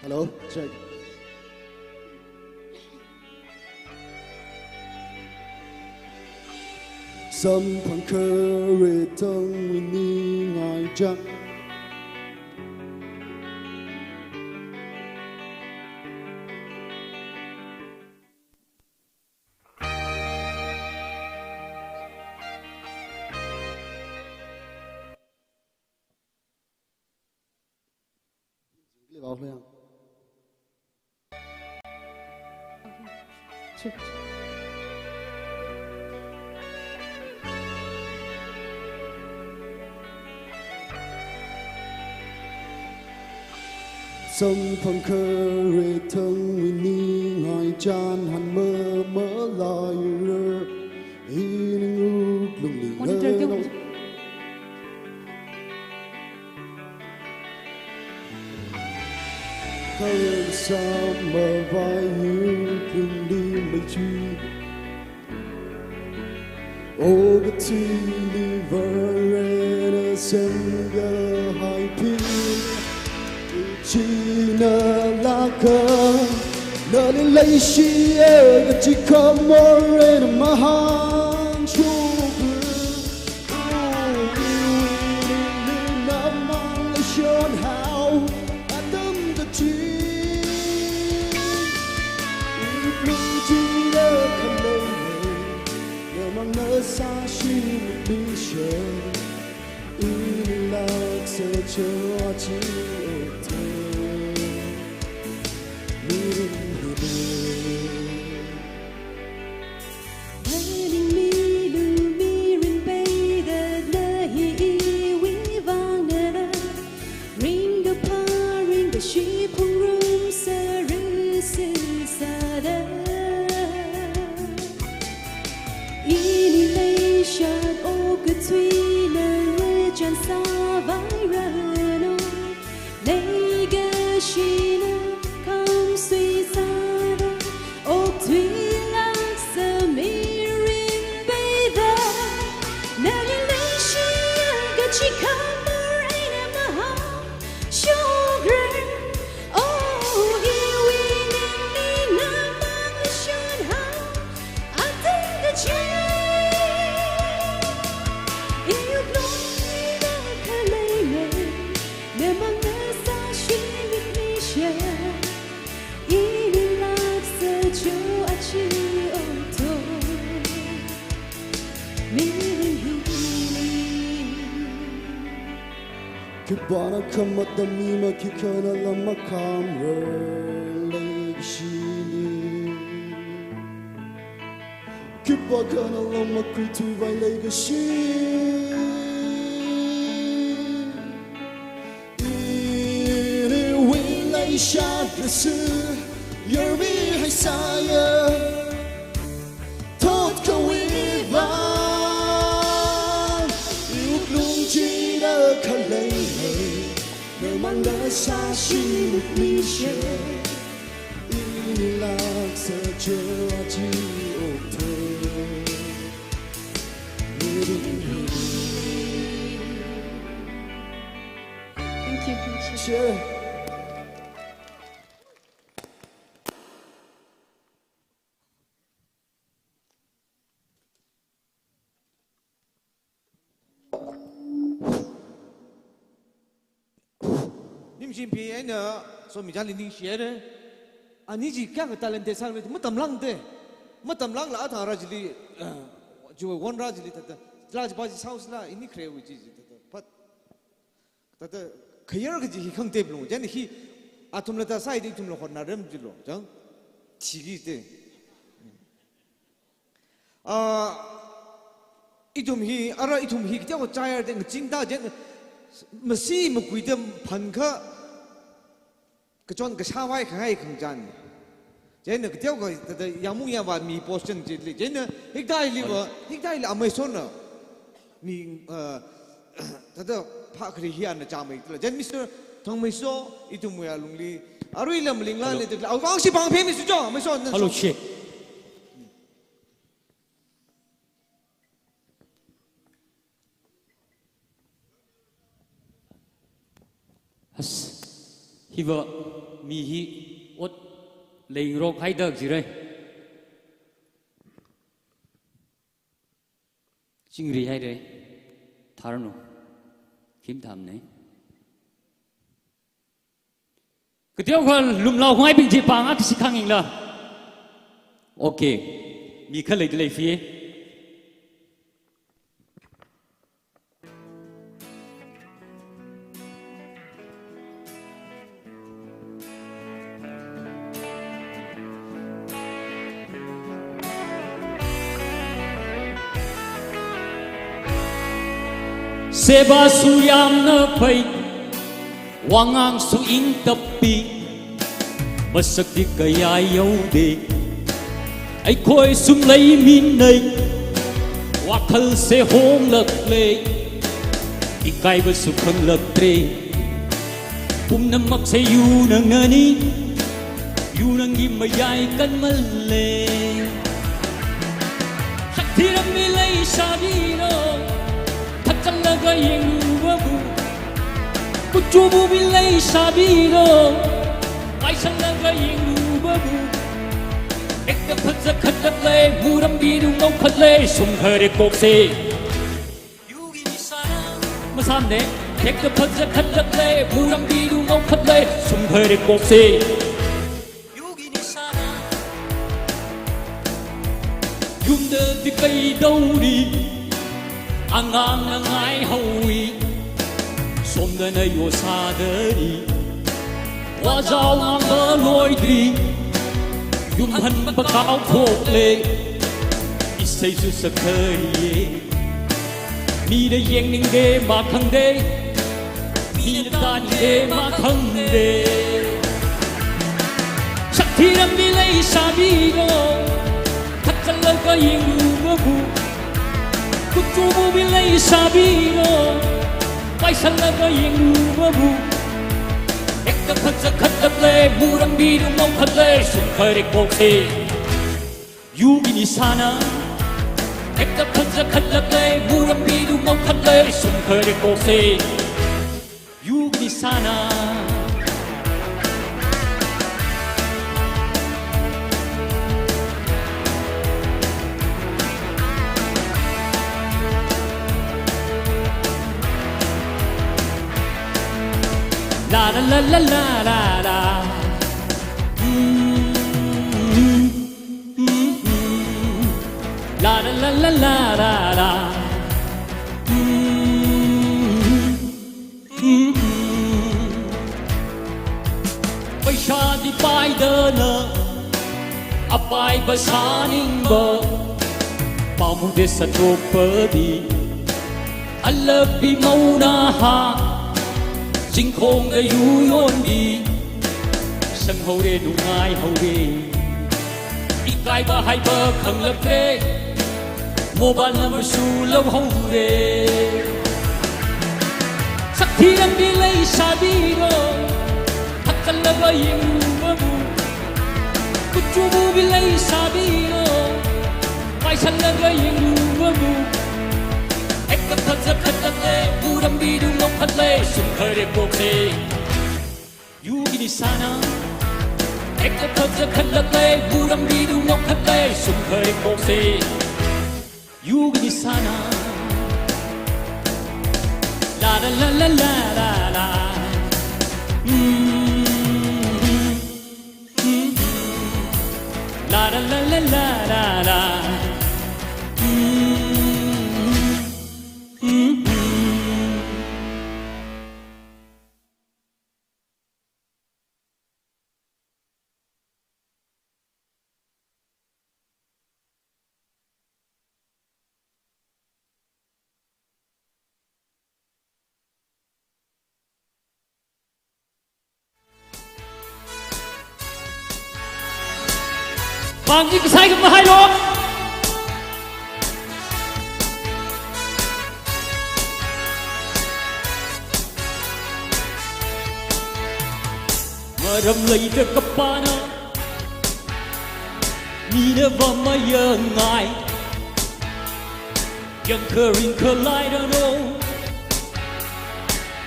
Hello, check. Some concur tongue we need I jump. Vào thôi. Sông phong khơi rê thân vì ni ngài chan hàn mơ mơ lại rơ y ngu lùng lì rơ khơi sao mơ vai như thường đi mây truy ô bất chi đi vỡ rê nơ sen gơ hai pin chỉ nơ lá cờ nơ lên lấy chi e cái chỉ có mơ rê nơ mà hàng chu xa xuyên đi chờ in lạc sẽ cho chỉ thơ Letting me do me ring bay the nahi we vang da ring the pa ring the sheep room sa ru sa da Shad o cái thủy nơi chân xa vai rano nay ga shina kam suy sa da o tui lang sa mirin bay da na ni lai shi ga chi kam or aina ma ha sugar oh here we ni na mang shun ha I think the change Kibana kamata mima kikana lama kamra legashini Kibakana lama kutu vai legashini Iri wilai shakasu Yervi haisaya Tot kawiva Yuklung jira kalay mang đã xa xỉ một ly share lạc sợ chưa chỉ ôm thôi Thank you. Sure. Jim P ấy nè, số mình ra linh xé đấy, anh ấy chỉ các cái talent sang này mất tầm lăng thế, mất tầm lăng là ở thằng ra chỉ chú quan ra chỉ thật, ra chỉ bao nhiêu sau là ini kêu gì thật, thật khơi cái gì không tiếp luôn, cho nên khi thùng là ta sai đi thùng là còn nằm gì luôn, chẳng chỉ cái thế, ít thùng hi, ít thùng hi cái chỗ trái cái chính ta chứ, mà xí mà quý tâm phần khá cái chọn cái sao vai khai không chán, cho nên cái theo cái yang mua yang vào mi portion chỉ lấy, cho nên hiện tại là Amazon à, mi thật phá cái hiền là chạm ấy, cho nên Mr. Thong Maiso itu mua lung li, arui làm linh la lên, ông sĩ bằng phê mi suy cho Amazon. Hello shit. Hi vợ mi hi ốt lấy rô khai được gì đây? Chính vì hay đấy, thảo nó kiếm thầm này. Cái tiêu con lùm lao ngay bình chế bang á cái gì khang là, ok, mi khơi lấy phía. Seba suyam na pay wangang su in tapi masak di kaya yaude ay khoi sum lay min nay wakal se hong lak le ikay ba su khang lak tre nam mak se yu nang nani yu nang gi mayay kan mal le hathiram mi lay sabino talaga yung babu kuchubu bilay sabino ay talaga yung babu ekta phatsa khatle muram bidu ngau khatle sumkhare kokse yugi misana masande ekta phatsa khatle muram bidu ngau khatle sumkhare kokse yugi nisana yumda dikai dauri angang angai hawi somda na yo sadari wa zao ngang ba loi dri yum han ba kao phok le isai su sakhari mi de yeng ning de ma khang de mi de ta ni de ma khang de sakthi ram mi lai sa bi lo thak chal lo ka yeng lu ba bu kuchubu bilay sabino ꯄꯥꯏꯁꯜꯂꯒ ꯌꯦꯡꯂꯨꯕꯕꯨ ꯍꯦꯛꯇ ꯐꯖ ꯈꯠꯂꯛꯂꯦ ꯃꯨꯔꯝꯕꯤꯗꯨ ꯉꯧꯈꯠꯂꯦ ꯁꯨꯝꯈꯔꯦ ꯀꯣꯛꯁꯦ ꯌꯨꯒꯤ ꯅꯤꯁꯥꯅ ꯍꯦꯛꯇ ꯐꯖ ꯈꯠꯂꯛꯂꯦ ꯃꯨꯔꯝꯕꯤꯗꯨ ꯉꯧꯈꯠꯂꯦ ꯁꯨꯝꯈꯔꯦ ꯀꯣꯛꯁꯦ ꯌꯨꯒꯤ ꯅꯤꯁꯥꯅ La la la la la la la. La la la la la la la. Paisa di pai dana, apai basaning ba, pamu desa tropadi, alabi mauna ha. Chính khôn ở vui hôn đi sân hậu đê nụ ai hậu đê ít gai ba hai bờ khẩn lập thế mô ban lâm su lâu hậu đê sắc thi lâm đi lấy sa đi đô thật cần là bờ yên mơ bu cút chu bu đi lấy sa đi đô mai sân là bờ yên mơ bu Ekta thật khất lệ, u đâm đi đu ngọc khất lệ, sung khơi để cuộc thế. Yugi ni sana. Ekta thật khất lệ, u đâm đi đu ngọc khất lệ, sung khơi để cuộc thế. Yugi ni sana. La la la la la la la. La la la la la la la. Vâng, những cái sai cũng hay luôn. Maram lấy được cấp ba na, ni đã vào mai giờ ngày, yang kering kelai dah no,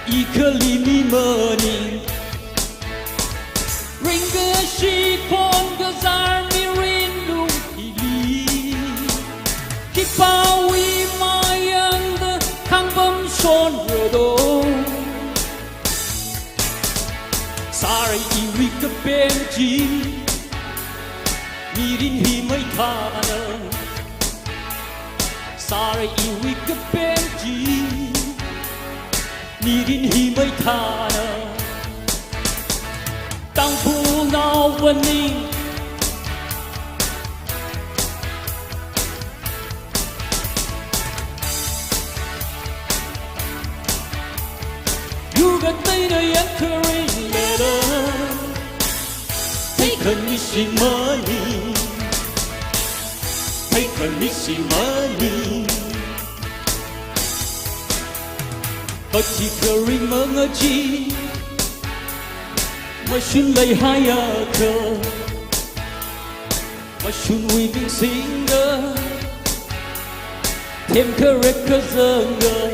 ikali ni mani. Ringa si pon gazar mi rindu ili Kipawi mayang the kang bom son rodo Sorry iwi ka benji Mirin hi may thana Sorry iwi ka benji Mirin hi may thana Tang phu nào vẫn ninh You got tay nơi ăn curry lệ Take a missing money Take a missing money Có chỉ curry mơ ngơ chi Mà xin lấy hai cơ Mà xin uy bình sinh ngờ Thêm cơ rết cơ dơ ngờ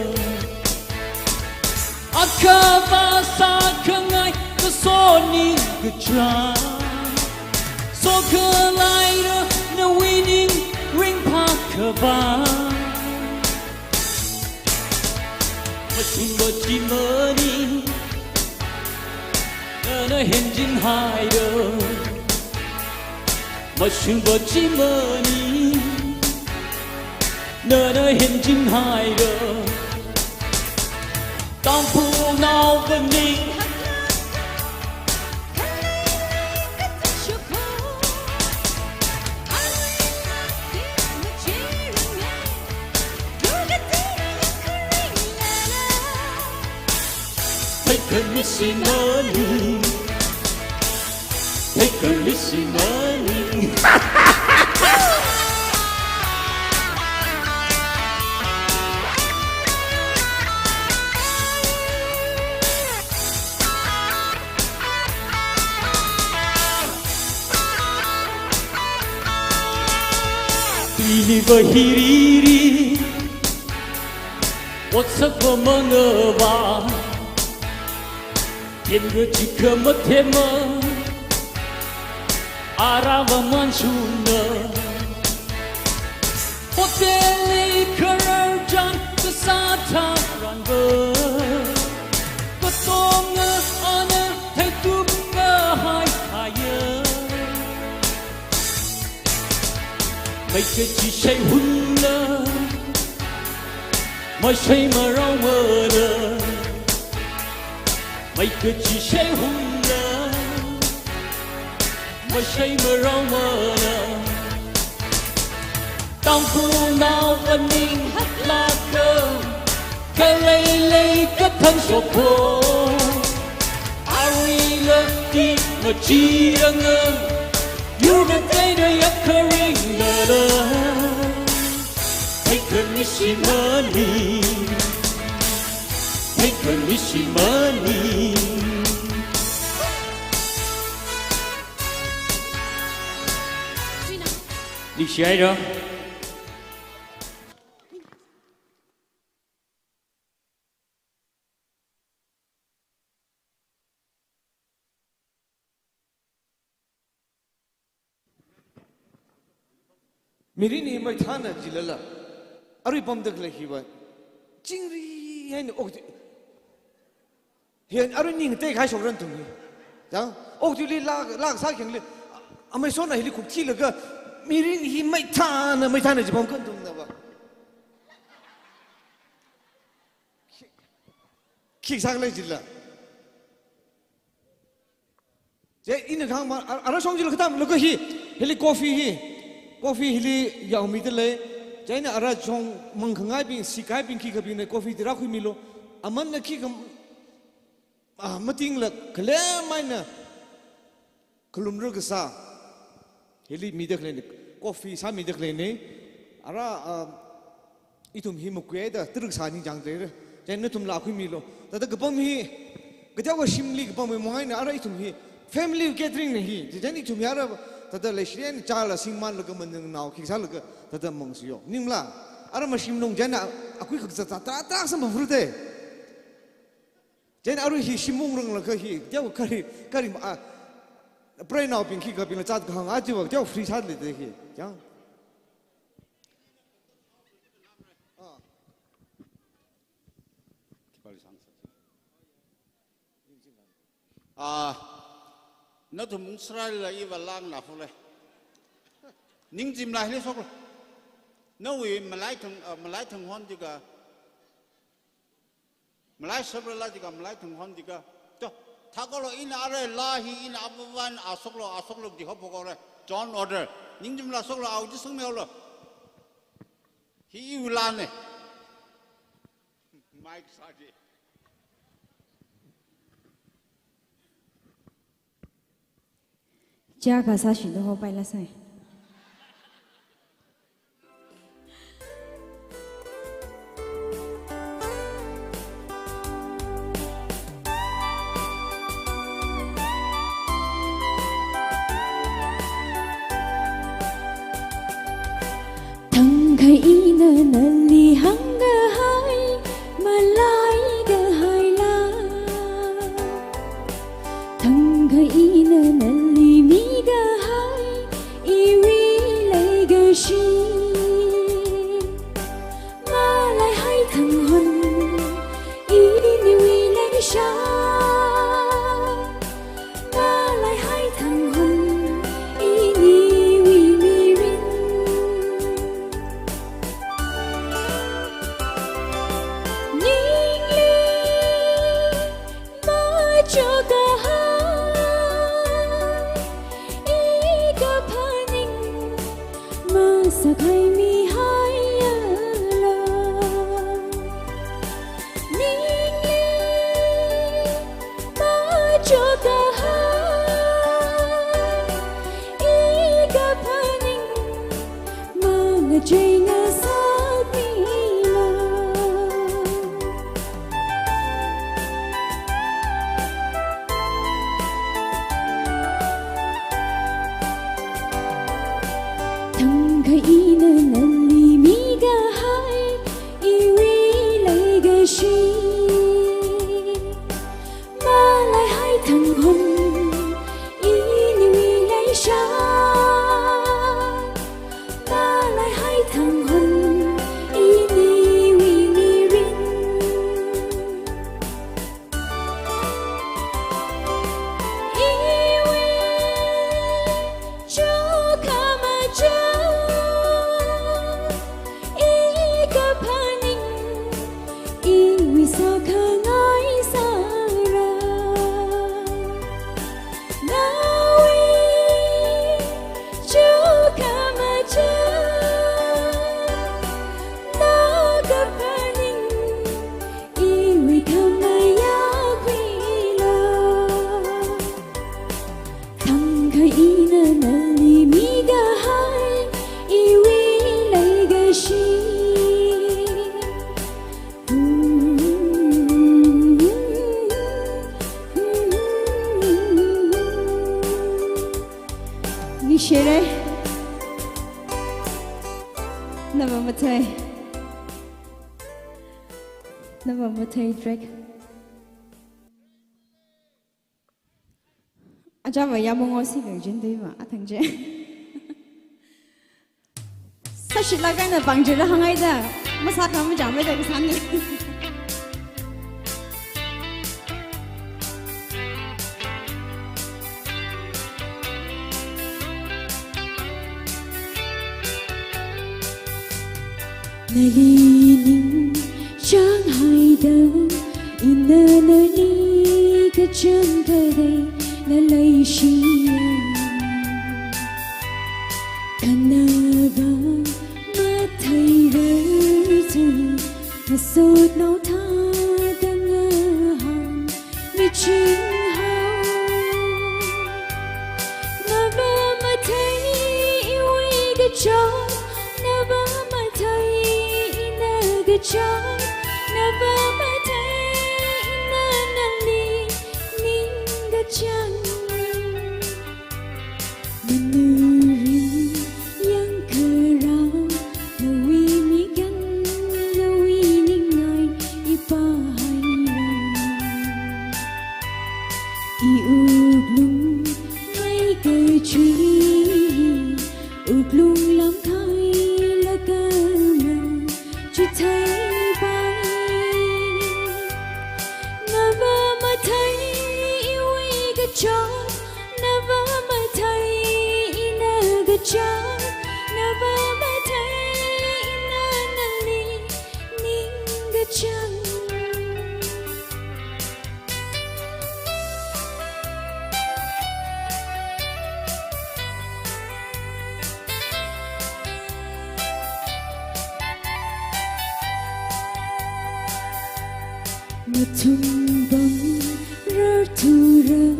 A cơ và xa cơ ngay Cơ số ni cơ tra Số cơ lại đơ Nà winning ring pa cơ ba Mà xin bơ chi mơ ni Nana henjin haido Mashun bachi mani Nana henjin haido Tang pu nào vẫn ninh Take a missing money Take a missing money Iliva hiriri Watsakwa mangaba Yenga chika matema Arava mansuna Hoteli kararjan Kesata rangga Ketonga ana Heitupa hai haya Mấy cái chỉ say hun lơ Mới say mà rau mơ lơ Mấy cái chỉ say hun lơ Mới say mà rau mơ lơ Tao khu nào vẫn ninh hát la cơ Cái lấy cái thân sổ khô Ari lơ đi mà chi ra ngơ You can say the occurring Take a missing money Take a missing money Đi xe đó Mirini mai thana jilala ari pam dak lekhi ba chingri hain ok hian ari ning te khai sokran tung jang ok tu li la sa kheng le amai so na hili khuk thi la ga mirin hi mai thana ji pam kan tung na ba khik sang le jilla je in khang ma ara song jil khatam lo ga hi hili coffee hi coffee hili yaw mi tele jaina ara chong mangkhangai bin sikai bin ki khabin ne coffee dira khui milo aman na ki kam mating la khle mai na klum ru sa hili mi de khle coffee sa mi de khle ne ara itum hi mukwe da truk sa ni jang de jaina tum la khui milo ta da gapam hi gjaw wa shimli gapam mo ngai na ara itum hi family gathering ne hi jaini tum yara Tata lesrian chala singman laga meneng nau kiksa laga tata mangsiyo nimla ara masim nong jana aku khaksa ta sama frude jana aru hi simung rang laga hi jaw kari pray now pinki ka pin chat khang ajiwa jaw free chat le de hi jang nó tụi muốn xài là y và lang là phụ lệ nhưng chìm lại hết sốc rồi nó vì mà lái thằng hon thì cả mà lái sắp là thì cả mà lái thằng hon thì cả cho thà có là in ở la hi in abavan asok lo thì họ bảo rồi John order nhưng chìm là sốc là ao chứ sống mèo rồi hi yêu lan này Mike Saji Cha cả sa xin đồ bay là sai. Thằng khai ina nali hang ga hai malai ga hai la. Thằng khai ina nali mi ga hai iwi lai ga shi. Malai hai thằng hon ini wi lai sha. Malai hai thằng hon ini wi mi rin. Ning li ma cho ga hai i ga paning ma sa khai mi hai la. Ning li ma cho ga hai i ga paning ma nga jay nga sa mi la. Thằng 开一那那里米个海，以为来个心，马来海腾红，以你为来山，马来海腾红，以你为你人，以为就卡嘛就。Drake. Aja vậy ya mong osi về trên đây mà thằng chị. Sao chỉ là cái này bằng chữ là hàng ngày đó, mà sao không chẳng biết được cái sáng này. Này đi chẳng hay đâu, ina na ni cái chân đời đây là lấy xin, kanava mà thấy đời thương, mà sốt nấu tha đang ngỡ hàng vì chính hao, nava mà thấy yêu cái chó, nava mà thấy ina cái chó. Never met na na ni ninga chan menurin yang kerang nawi mi gan nawi ningai ipahai i uglung mai cây truy uglung lam khai la ca mà chỉ thấy never mà thấy ina cái chó, never mà thấy ina na ni cái chăng. Mà tung bóng rơi thu rơi.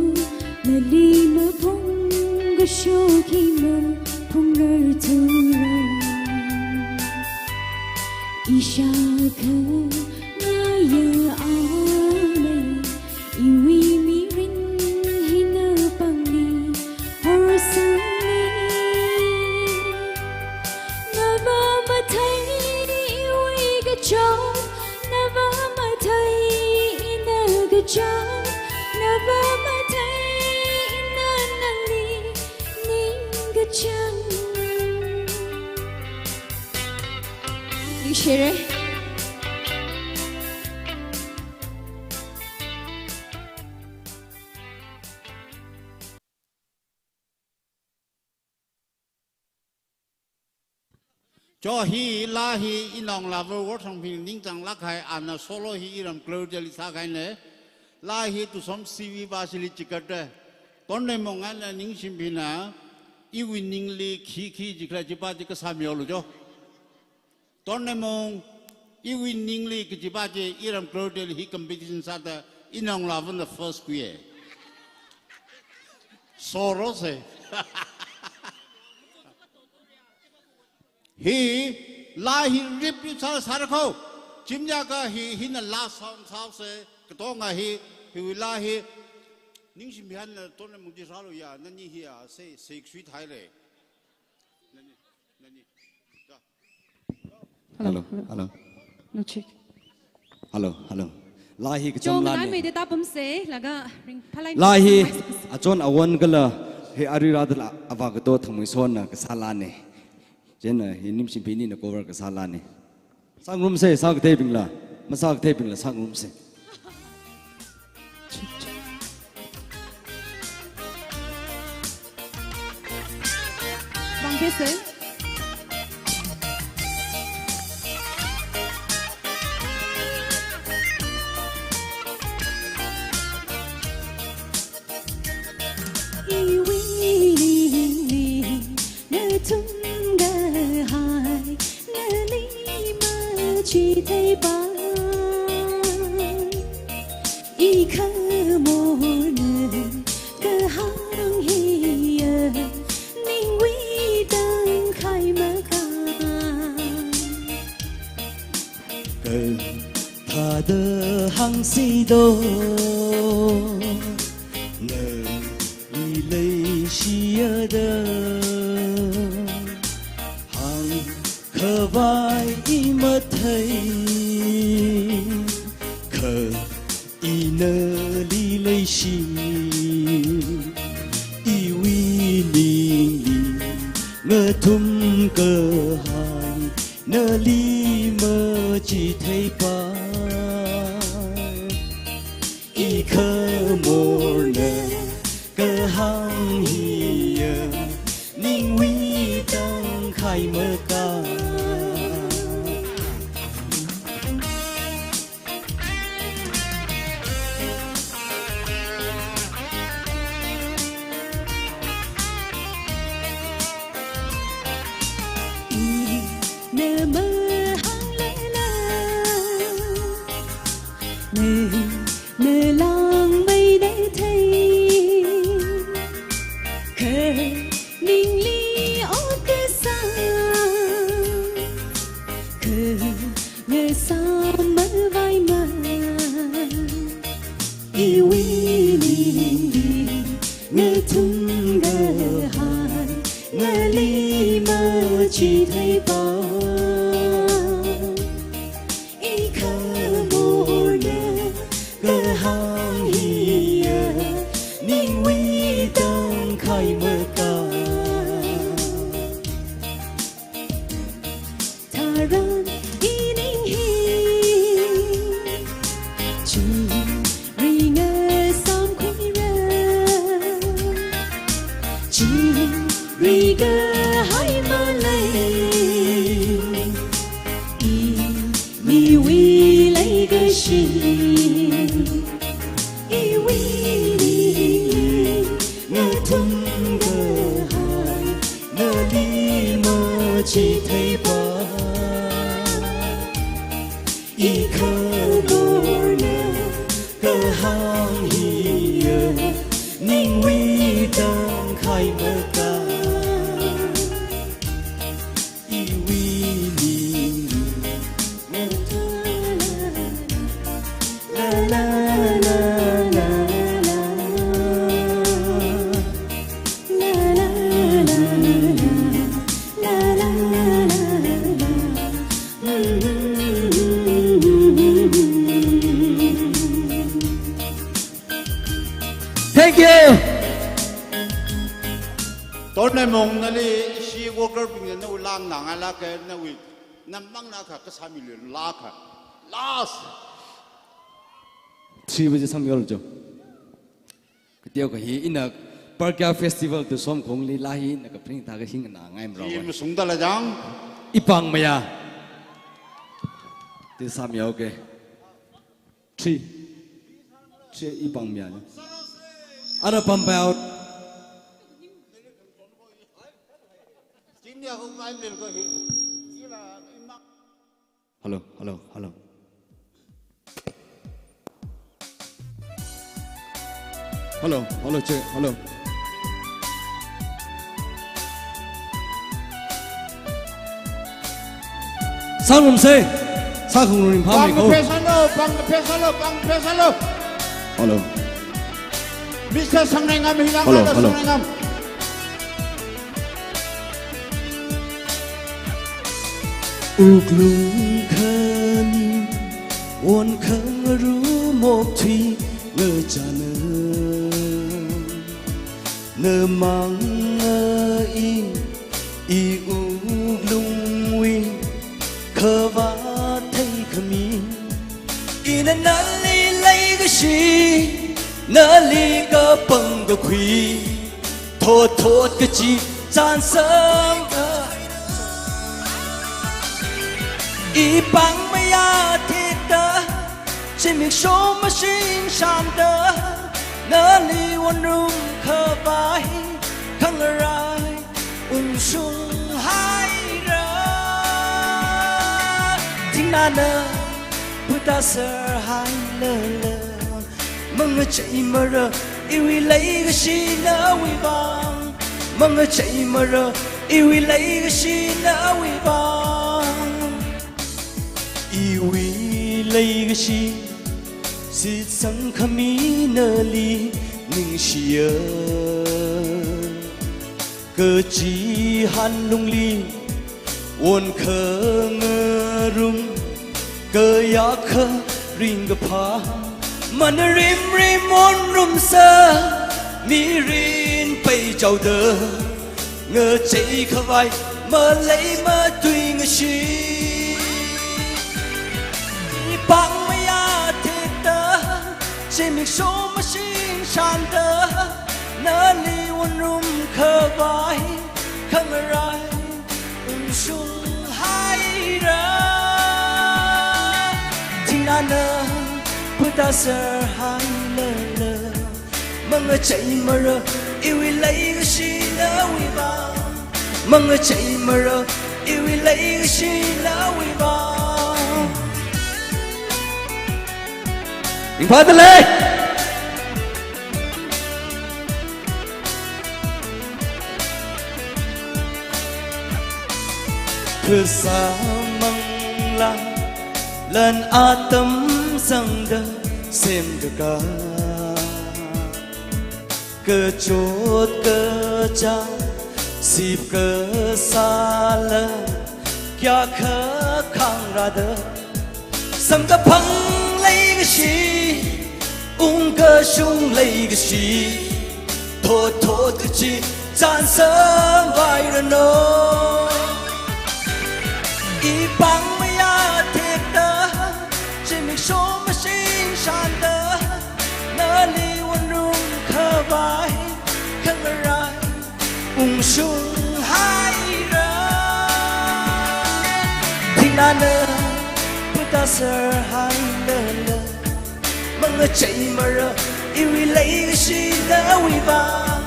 Là đi mà phong cái show khi mà phong rơi thu rơi isha khờ na ya ame iwi mi rin hina pangli horsani never mà thấy iwi cái chó never mà thấy ina cái chó never mà thấy chăng đi share cho hi la hi inong la vô wo thong pin ning chang lak hai an solo hi iram klur jali sa kai ne la hi tu som cv basili chikat ton ne mong an ning sim bina iwi ning li khi khi jikla jipa jik sa myo lo jo ton ne mong iwi ning li ki jipa je iram klur jali hi competition sa da inong la von the first year soro se he la hi rip you sar kho chimya ka hi na la sao se to nga hi la hi ning sim bian na ton mung ji sa lo ya na ni hi a se sui thai le nani hello hello no check hello hello lahi ka chong chom nan lan me ne de ta pum se laga ring phalai lahi achon awan gala he ari radal avagato thamui son na ka sala ne jena hinim sim pini na cover ka sala ne sang room se sak te pingla masak te pingla sang room se bang ke se chỉ thấy ba y khơ mồ nề cơ hang hiền ninh quý đang khai mơ ca cơ thà đơ hang si đô ngờ đi lấy xia đơ hang khờ vai mất thấy khờ y nơ li lấy xì y uy ninh li ngơ thum cơ hai nơ li mơ chỉ thấy ba y khờ mồ nơ cơ hang hiền ninh uy đang khai mơ ca nơ mơ hang lẽ la nơ lang mây để thấy khờ ninh ly ốt cơ xa khờ ngờ sao mơ vai mà yêu uy ninh đi ngờ thung ngờ hai ngờ ly mơ chỉ thấy bao y khơ mồ nè cơ hang hiền ninh uy đang khai mơ ca thà rằng y ninh hi chỉ ri ngơ sam khuy ra chỉ ri ngơ hai mơ lấy y mi uy lấy cái gì y uy ngơ thum ngơ hai ngơ đi mơ chỉ thấy ba y khơ mồ nè cơ hang hiền ninh uy đang khai mơ ca y uy ninh ngơ la la la la la la la la thank you tối nay mong nãy si worker bình nó lang nang ala cái nó uy nằm băng na cả cái 3 million la cả last 3 बजे सम यल जो kitiao ka hi ina parkya festival to som khong li lahi na ka pring ta ka hing na ngai mro im sung da la jang ipang maya ti sam yo ke 3 ipang maya ara pam pa out chính nhà không ai liền có hi hello hello hello hello hello che hello sang rum se sang khung rim phang bang ko cái pesalo hello Mr. Sangnengam hilang Hello, ada hello. Sangnengam uk lung khani won khang ru mok thủy ngơ cha nơ mang i uk lung wi khơ va thấy khami ina na li lấy cái gì na li cái bằng cái khuy thốt thốt cái chi chan sớm i bang maya thiết ta chỉ miếng số mà xin san ta na li one room khơ vai khăng rai sung hai ra thinh na nơ ta sơ hai lơ lơ mong chạy mà rơ yêu lấy cái gì nỡ uy vang mong chạy mà rơ yêu lấy cái gì nỡ uy vang yêu lấy cái gì xịt sang khami nơ li ning xìa cơ chỉ han lung li won khơ ngơ rung cơ ya khơ ring ga pa man rim rim on rum sa mi rin pei chau de ngơ chạy khơ vai mơ lấy mơ tùy ngơ chi bang mày à thế tơ chỉ mình số mà xin san tơ nơ li on rum khơ vai khăng rai sung hai ra na nơ ta sơ hai lơ lơ mong chạy mà rơ yêu lấy cái gì nỡ uy vang mong chạy mà rơ yêu lấy cái gì nỡ uy vang Đừng phá tên lên thư xa mong lăng lần a tâm rằng đời xem được cả cơ chốt cơ cha xịp cơ xa lơ kia khơ khang ra đời sầm cơ phăng lấy cái gì cơ sung lấy cái gì thốt thốt cái gì chan sớm vai rồi nó i bang mày à thiệt đó chỉ mình số mà xin san đó nơ li one room khơ vai khăng rai sung hai ra thinh na nơ ta sơ hai lơ lơ mong chạy mà rơ yêu lấy cái gì nỡ uy vang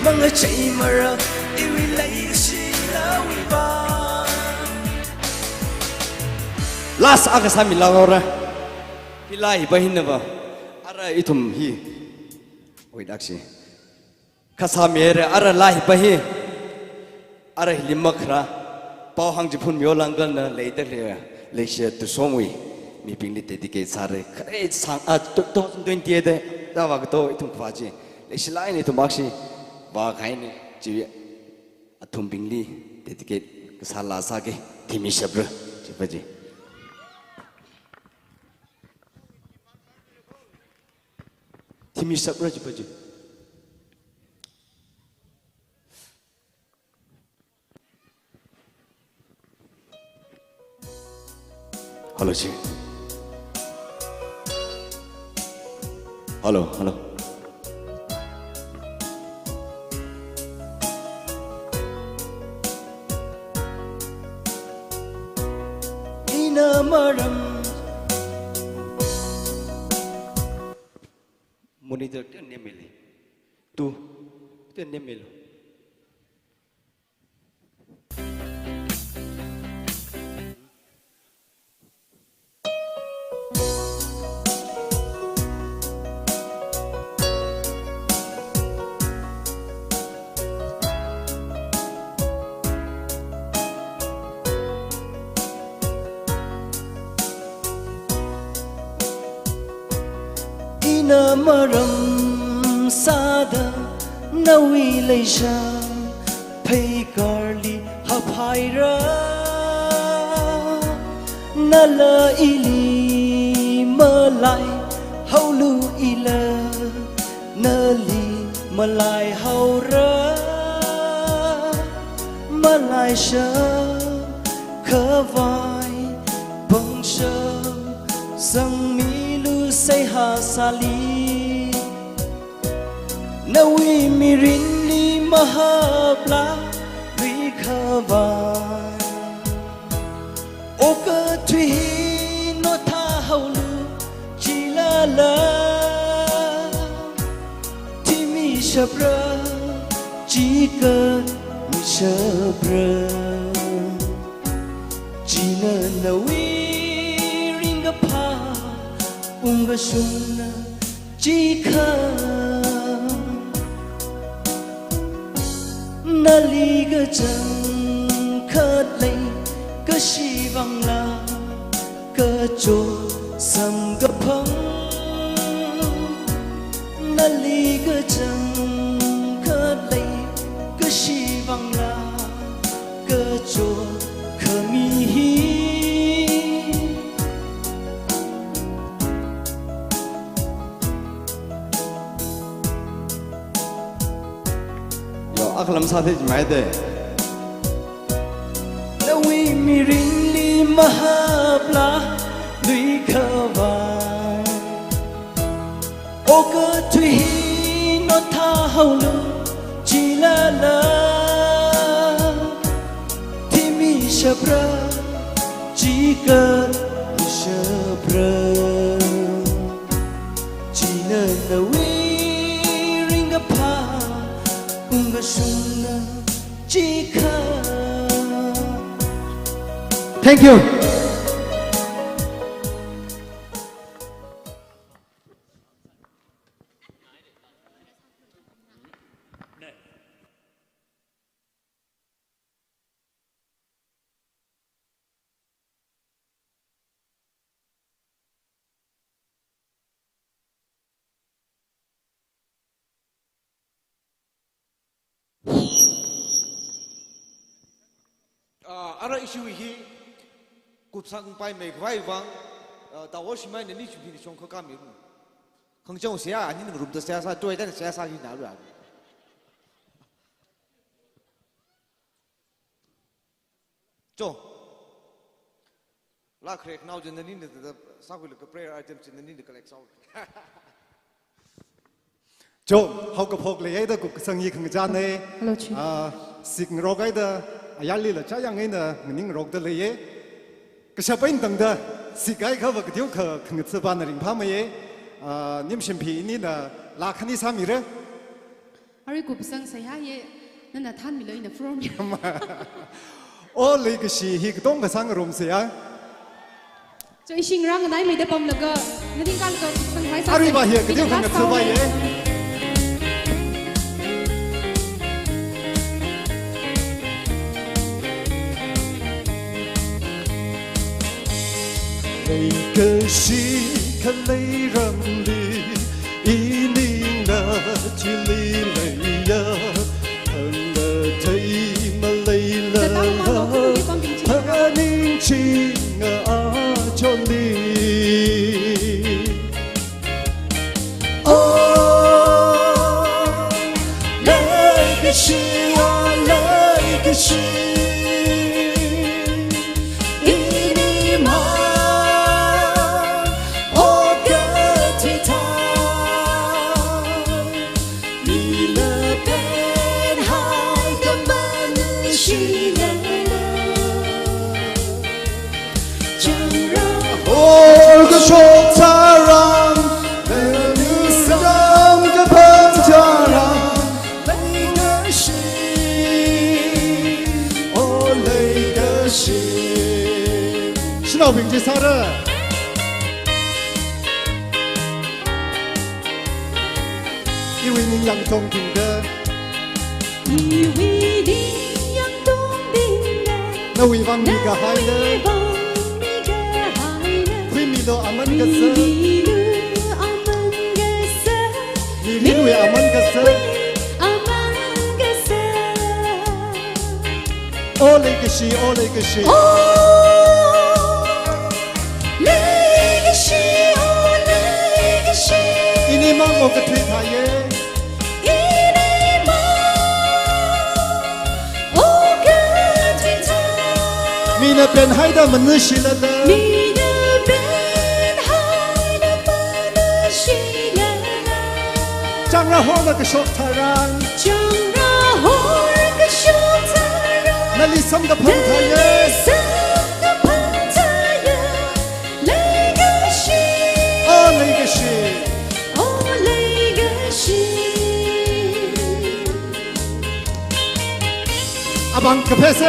mong chạy mà rơ yêu lấy cái gì nỡ uy vang last aga sami lagora hilai bahinava ara itum hi oi daksi khasamere ara lai bahi ara limakra pau hang jipun myolangal na leidak le leisha tu somwi mi pingli dedicate sare kare sang 2020 de dawa to itum kwaji leisha lai ni tu makshi ba khaini ji atum pingli dedicate sala sage thimi shabra jipaji Thimi sabra jipaji Hello ji Hello Ina maram monitor ten nemeli tu ten nemelo ina maram sada nawi leisha phai karli haphaira 那了一里么来好路一了，那里么来好热，么来生可vai bông sơ sang mi lu say ha sa li na wi mi rin li ma ha bla wi kha vai o ka thui no tha hau lu chi la la ti mi shabra chỉ cần mi shabra Gina na wiring pa unga suna jika na liga chẳng khát lấy cơ si vang la cơ cho sam ga phang na liga chẳng khát lấy cơ si vang la cơ cho Aklam sathi jmai de Nawi mi ring li mahabla lui khawai O cơ thủy nó tha hậu lu chỉ la la thì mi shabra chỉ cần mi shabra chỉ nên nawi ring pa unga suna jika. Thank you. Ara issue hi kup sang pai me vai wang ta wo shi mai ni chu ni chong kha ka mi khang chong sia ani ng room ta sia sa toi ta sia sa hi na lu a cho la krek now jen ni the sa ku le prayer items in ni the collect out Cho hậu cấp học lấy đó cuộc sinh khang cha này sinh rô cái đó ayali là cha yang ấy nè mình rô đó lấy cái sao bên đằng đó sinh cái khâu cái điều khờ khang sư ban ring phá mấy niệm sinh phi ni nè là khăn đi sao mi rồi Ari cuộc sinh say ha ye nên là than mi lấy nè from ô lấy cái gì hi cái đông cái sang rôm xe à cho sinh răng này mình đã bấm được cơ nên đi gan cơ sinh phải sao Ari bà hi cái điều khang sư ban ye Lấy cơ si khăn lấy răng đi ý ninh là chỉ lý lấy ya thằng là thấy mà lấy là thà ninh chi ngờ cho đi lấy cái si lấy cái si Chốt ta rằng để như sớm cái phật cha rằng lấy cái gì ô lấy cái gì xin nào bình chỉ sao đó因为你养中庭的因为你养中庭的那为王你个孩子Lo aman kasar, Lili we aman kasar, ole kashi, 望我个推他耶。一粒梦，我个推他。你那边海的门是了的。你那边海的门是了的。张然后那个说他让。张然后那个说他让。那里上的朋他耶。阿邦可佩塞，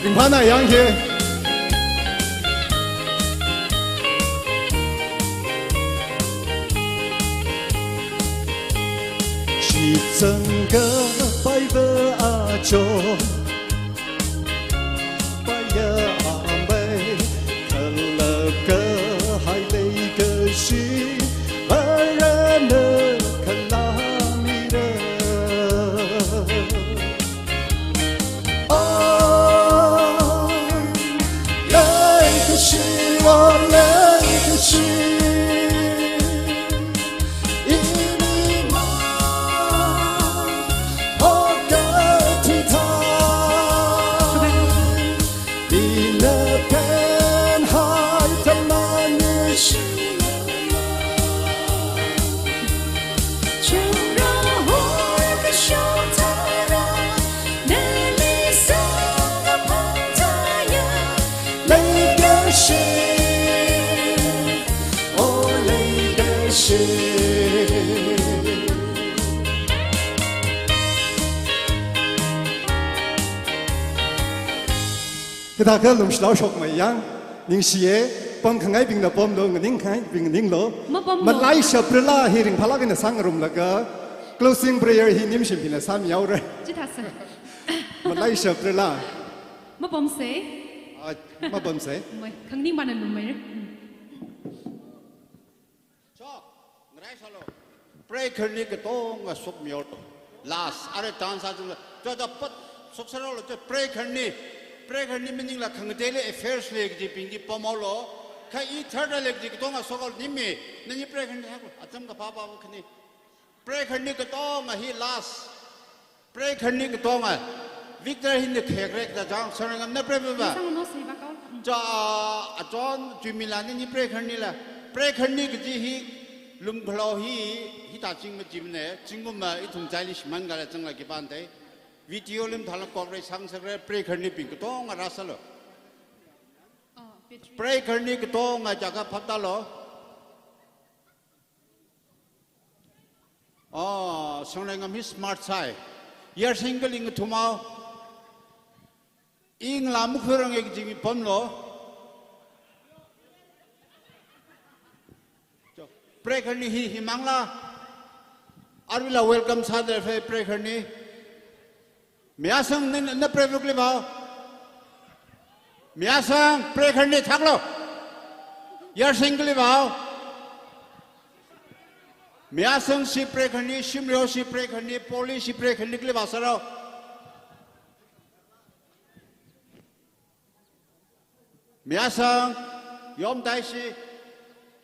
领盘那样去。是整个白的阿中，白呀阿妹，看了个海里个心，而人呢看拉米的。是我那个是一粒梦，我的推他，比那片海的满日是就让我个手他让，那里上的碰他呀，那个是。cái ta cứ lùng sáo sọc mày yang, nhưng xìe bom khang ai bình là bom lo, nhưng khang ai bình nhưng lo, mà lại sập la hi ring phala cái sang rum là cái closing prayer hi nim sim pin là sam yau rồi, mà lại sập la, mà bom sẽ, mà bom sẽ, khang ni mana lum mày pray khởi cái to nga sốc miêu last are tan sa chung cho da pat sốc sa lo cho pray khởi meaning là khang daily affairs le ji ping di pomolo khai i third le ji to nga sokol ni me ni pray khởi ha ko atam ka pa pa khani pray khởi cái to nga hi last pray khởi cái to nga victor hin the khek rek da jang sarang am na pray ba cho a chon chu milan ni pray khởi la pray khởi cái ji hi lung khlo hi ta ching ma jim ne chingum ma I thung chai li shman ga la chang la ki ban dai video lim thala ko re sang sa re pray khani ping to nga rasalo pray khani ko to nga ja ka phap ta lo song ngam hi smart sai yer single ing thumao ing lam khurang ek jing pom lo pray khani hi mangla arula welcome sa der fe pray khani mya sang na pray vukli ba mya sang pray khani thaklo yar singli ba mya sang si pray khani shimro si pray khani police si pray khani kli ba saro mya sang yom dai si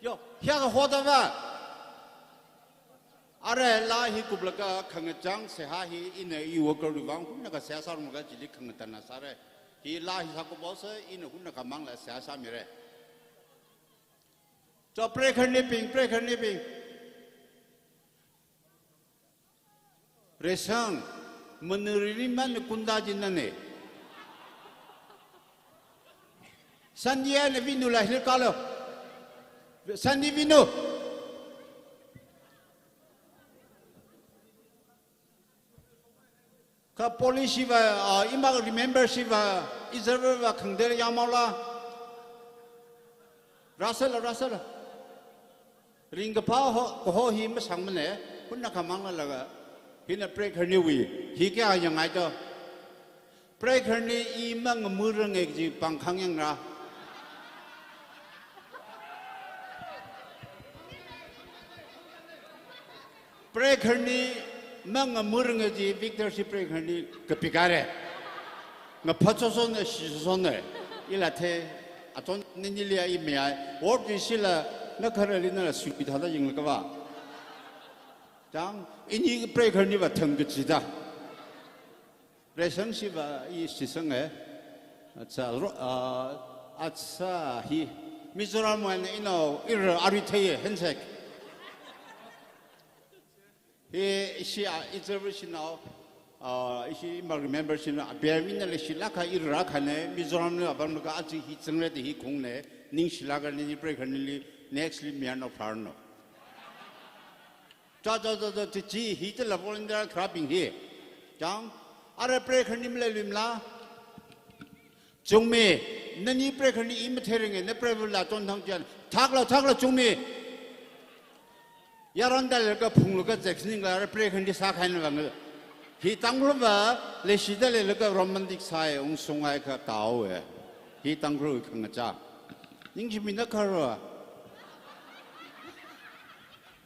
yo hya ga hoda ba are la hi kublaka khangchang se ha hi in a worker wang kun ka sa sa mga jili khangtan sare hi la hi sa ko bos in hun ka mang la sa sa mire cho pray khani ping resang menuri man kunda jinane sandia le vinu la hil kalo sandi vinu ka policy va imag membership va izerver va khangder yamala rasal ring pa ho hi ma sangmane kunna khamang la ga hina pray khani wi hi kya yang ai to pray khani I mang murang ek ji pangkhang yang ra pray khani mang murang ji victor si pray khani kapikare nga phachoson ne shison ne ilate aton nilia I me ai word ji sila 那可能那水他的赢了个吧？讲，一个 breaker 你把腾个几的，来生是吧？一时生哎，he Mizoram when Aritay Hensek. She is a now. She remember she Berwin she laka Irakane, Mizoram Abanuka, he sung he kune, Ning Shilaga Nini breaker next Miano Parno. Jaja Tichi, he tell a volunteer crabbing here. Jang, are a breaker Nimla. Jungme, Nani breaker imitating and the Previlla don't tongue Takla Jungme Yaranda Punga Jackson, a breaker in the Sakan. He tangrova, Leshida look a romantic sigh on Songaika Tao. He tangru Kangaja. Ninjimi Nakara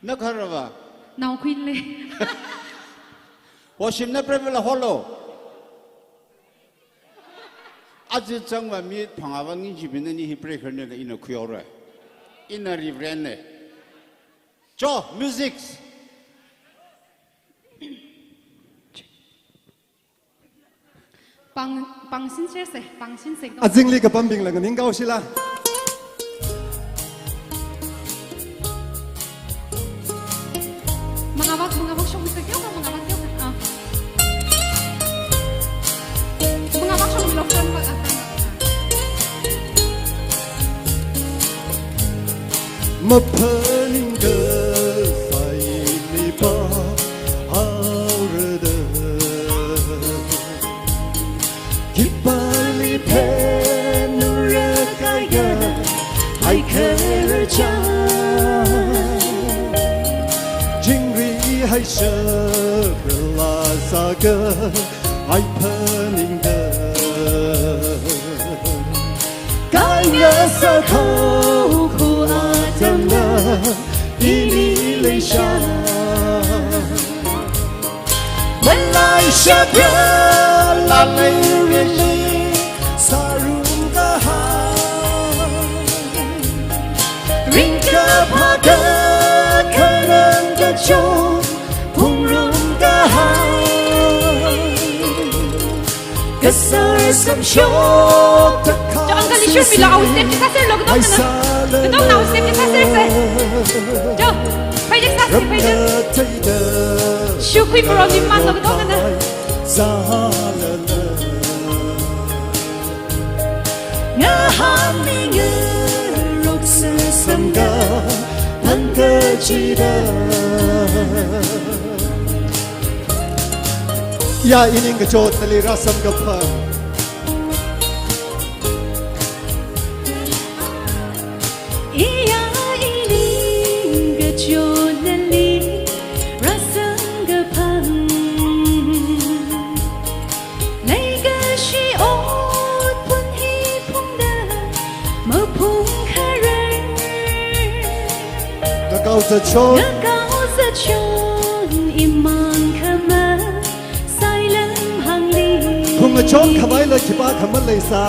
Nakarava. Now, quickly. Was him the Previlla Hollow? As the tongue was made Pangavan Jimini, he break her in a cure. In a rivrene. Joe, music. Pang xin chia sẻ, pang xin sẻ. À dinh ly cái bấm bình là cái nín cao xí la. Mga bak siya gusto kyo ka mga bak kyo ka. Mga bak siya milokyon pa ata. Mapaning ka say ni pa aurada. Kipali penura kaya ay kerja. Jingri hay shakla saga ay paninga. Kaya sa kau ku adamna inilisya. Malaysia lalai sarunga ringka pada karanga jo pungrunga kesar samsyok Jangan kali syur bila kau step kita sir lo ketong na. Ketong na step kita sir sir. Jo, pwede sa si pwede. Syukui pro di man lo ketong na. Ngahaming rok sesamga pangkajida. Ya ini ngejot tali rasam gapa. Iya ini ngejot tali rasam gapa. Lega shi ot pun hipung da mapung karan. Ngakau sa chon. Ngakau sa chon imang kama silent hangli. Punga chon kawai le kiba kamal le sa.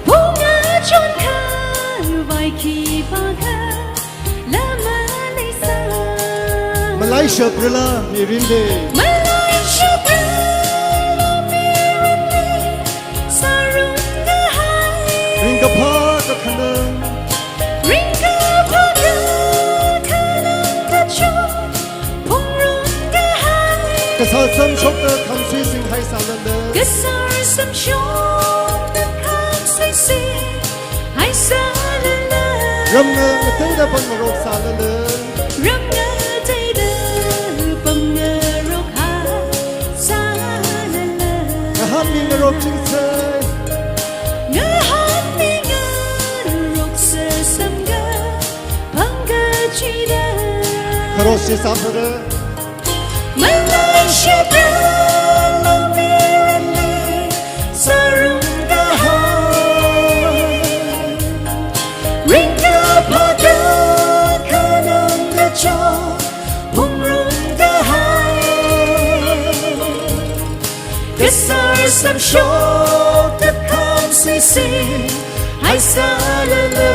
Punga chon kawai kiba ka lama le sa. Malaysia brila mirinde. Malaysia brila mirinde sarunga hai. Ringa pa ka kanang. Ringa pa ka kanang ka chon pungrunga hai. Kasar sam chok na kam si sing hai salanda. Kasar sam chok na kam si sing hai salanda. Ram na ngatay na pang marok salanda. Ram na tay da pang ngarok ha salanda. Ngahaming marok ching say. Ngahaming ngarok sa samga pangkajida. Karoshi sapara. Malaysia brila mirinde sarunga hai. Ringa pada kanang kaca pungrunga hai. Kesar samsyok tekam sisi hai salala.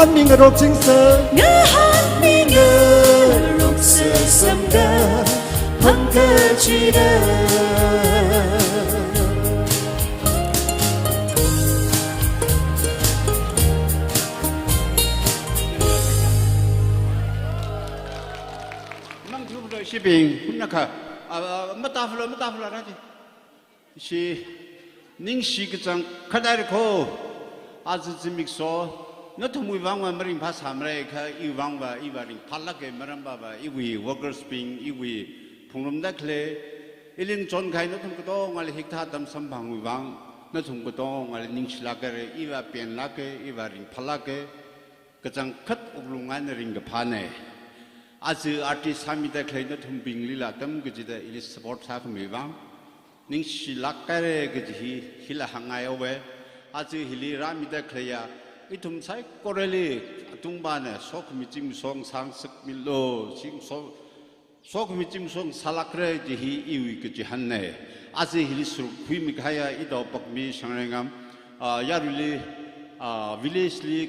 han mi ngarok sing sa nga han mi ngarok sa samda hangga chida mang thu rồi xí bình cũng là cả mất ta phơi ra chứ xí ninh xí cái trang khát đại khô 아주 재밌어. 너도 무방와 머린 파사므레 그 이방과 이바링 팔라게 머람바바 이위 워커스 빙 이위 풍름다클레 일링 존 가이 너도 그도 말 힉타담 선방 위방 너도 그도 말 닝실라게 이와 변라게 이바링 팔라게 그장 컷 우블웅안ering 그 파네 아주 아티스트입니다. 클레 너도 빙리라 땀 그지다 일리 스포츠 하고 위방 닝실라게 그지 힐라 항아요 왜 아주 힐리라미다 클레야 이tum sai koreli tungbane sokmitim song sangsak millo sing sokmitim song salakre jihi iwi ke jihanne azu hilisur khuimi khaya ido pakmi sangrengam yaruli village li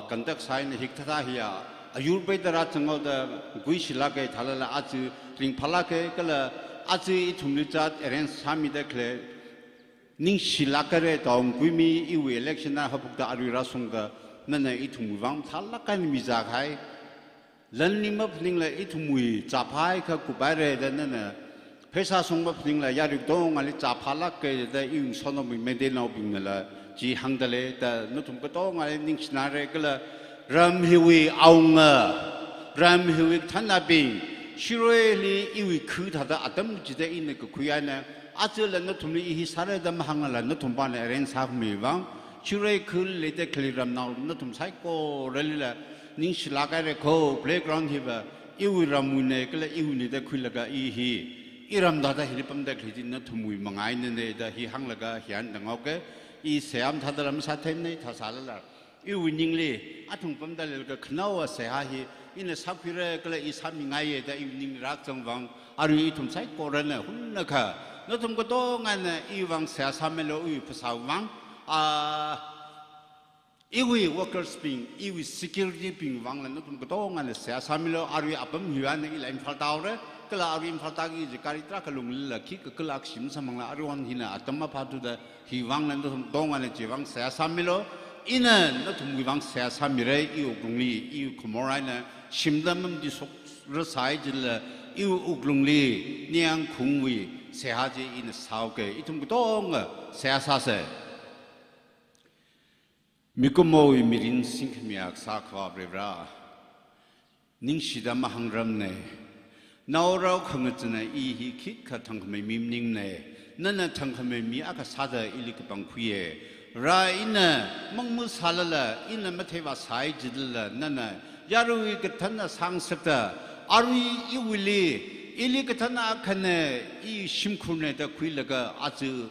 contact sign hiktha hiya ayurveda changoda guisilake thalala azu ring phalake kala azu itumlichat arrange samida kle ning silakare taong kuimi iwi election na hapukta arira sunga nana itumuwang thalakan mizakai lanni mapning la itumui chapai kha kubare da nana pesa sungma pning la yarik dong ali chaphalak ke da iung sonomi medena bingala ji hangdale da nutum ko dong ali ning sinare kala ram hiwi aunga ram hiwi thanabing shireli iwi khu thada adam jide in ko kuyana 아들은 너 돈이 이 사례담 항을 너 돈반에 렌사미방 주로 그 레데 클리람 나올 너돈 사이고 렐라 닝실라가레 고 플레이그라운드 히바 이우라무네 클레 이우니데 쿨라가 이히 이람다다 히리밤데 클리디 너 돈무이 망아있는데다 히 항라가 히안 당오게 이 세암 타들람 사템네 타살라 이우닝리 아퉁밤달레가 크나와 세하히 이네 사피레 클레 이 삼밍아이에다 이우닝 락정방 아루 이tum 사이고 렐라 훈나카 너tum 그동안 이왕 세사멜로 이 부사왕 이위 워커스 빙 이위 시큐리티 빙 왕라 너tum 그동안 세사멜로 아르이 앞범 휴안에 이 라인 팔다오레 그라 아르인 팔다기 이제 가리트라 칼롱릴라 키그 클락 심사망라 아르원 히나 아tam마 파두다 희왕라 너tum 동안에 지왕 세사멜로 이는 너tum 위왕 세사멜레 이 오궁리 이 코모라이나 심담음디 속르 사이질라 이 오궁리 니앙 궁위 세하지 인 사오게 이tum부동 세하사세 미고모이 미린 싱크미악 사과브레브라 닝시다마 항람네 나오라고 khangachna 이히 키카 탕크메 밈닝네 너나 탕크메 미아카 사다 일리크방 쿠예 라이나 멍무살라 이나 마테바 사이지들라 너나 야루이 같나 상습다 아루이 이윌리 일리 같나 칸네 이 심쿠네다 쿠일라가 아주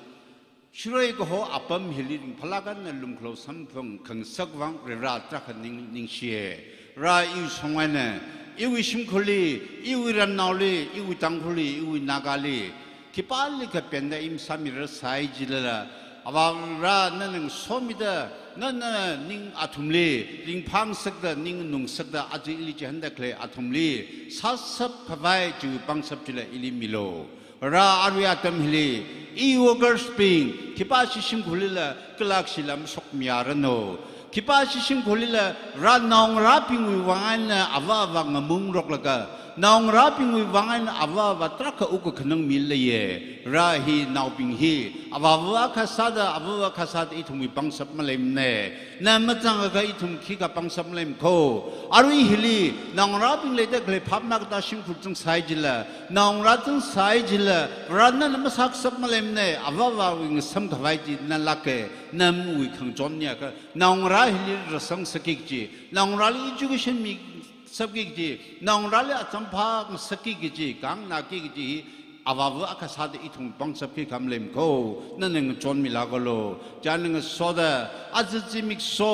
싫어이고 호 아밤 힐링 팔라간 룸클로 삼풍 강석왕 레라 트라카닝 닝시에 라이 송와네 이위 심쿨리 이위람 나올리 이위 땅쿨리 이위 나갈리 기빨리 그 변다 임삼이를 사이질라 아바라 너는 소미다 너는 닝 아툼리 링 방석다 닝 농석다 아주 일리지 한다 그래 아툼리 사섭 파바이 주 방섭질라 일리밀로 라 아루야 땀힐리 이 워커스 빙 기빠시심 굴릴라 클락실람 속미아르노 기빠시심 굴릴라 라 나옹라빙 위왕나 아바바 뭉록라가 나옹라빙 위왕나 아바바 트라카 우고 그능 밀레예 라히 나오빙히 아바바 카사다 아바바 카사다 이tum이 방섭말렘네 나마장가 이tum 키가 방섭말렘고 아루이 힐리 나옹라빙 레데 글레 팝나다 심굴증 사이질라 나옹라증 사이질라 라나 마삭섭말렘네 아바바 윙 섬가바이지 날라케 남위 강존냐가 나옹라 힐리 रसंग सकीजी नांगराली एजुकेशन में सबकीजी नांगराली अचंपा सकीजी कांग नाकीजी अवाव अकसाद इथुं पंसबकी कमलेम को ननंग जोन मिलागलो जानंग सोदा अजजी मिक्सो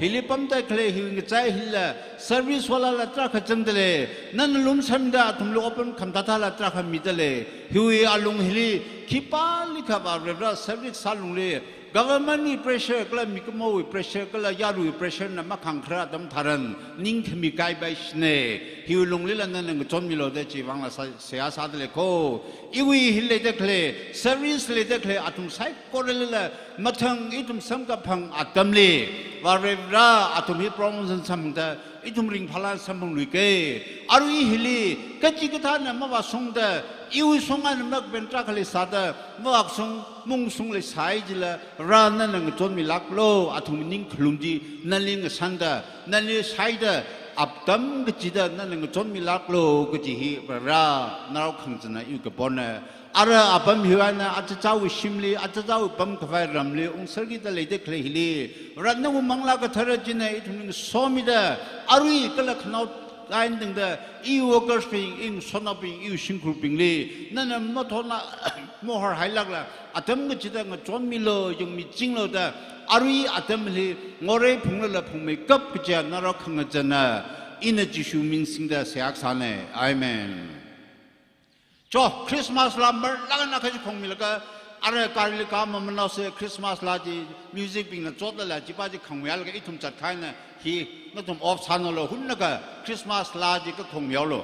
हिलिपमता क्ले हिंग चाय हिला सर्विस वाला लत्रा खचंदले नन लुम समदा तुमलो ओपन खमदाता लत्रा खमिदले हुई आलुंग हिली किपाली खबा रेब्रा सर्विस सालुंगले government นี่ pressure ก็เลยมีก็มั่ว pressure ก็เลยยารุย pressure นั่นมาขังคราดำทารันนิ่งที่มีกายใบชเนฮิวลงลิลันนั่นก็จนมีโลเดจีวังละเสียสาดเลยโคอีวีฮิเลเดเคล service เลเดเคลอาตุมไซก็เลยละมาทั้งอีตุมสังกับพังอาตมลีวาเรวราอาตุมฮิ promotion สัมเดอีตุมริงพลานสัมบุลุยเกอารุยฮิลีกัจจิกทานมาว่าสงเดอีวิสงอันมักเป็นตรักเลยสาดมาว่าสงมุงสงเลยสายจิละรานั่นก็จนมีลักโลอาตุมนิ่งคลุมจีนั่นลิงก็สันเดนั่นลิงสายเดอับดำก็จีดนั่นก็จนมีลักโลก็จีฮิรานาเราขังจะนะอยู่กับปนอาระอับมิวานะอาจจะเจ้าชิมลีอาจจะเจ้าปั๊มกาแฟรำลีองค์สกิตเลยเด็กเลยฮิลีรันนุ่มมังลากทาร์จินะอีทุนก็สอมิดาอารุยก็เลยขนาวได้ตั้งแต่อีวอกร์สปิงอิงสนาปิงอีชิงครูปิงลีนั่นมาทนละมหาไฮลักละอาตมก็จีดก็จนมีโลยังมีจริงโลแต่อารุยอาตมลีงอเรพุงละพุงไม่กับก็จะนารักขังจะนะอินจิชูมินสิงดาเสียกษาเนอาเมนจอคริสต์มาสลามันแล้วก็นักคงมีแล้วก็อะไรการเลือกมามันเอาเสียคริสต์มาสลาจีมิวสิกบิงนะจดแล้วจีบ้าจีคงมีแล้วก็อีทุ่มจัดการนะฮีนั่นทุ่มออฟซันแล้วหุ่นแล้วก็คริสต์มาสลาจีก็คงมีแล้ว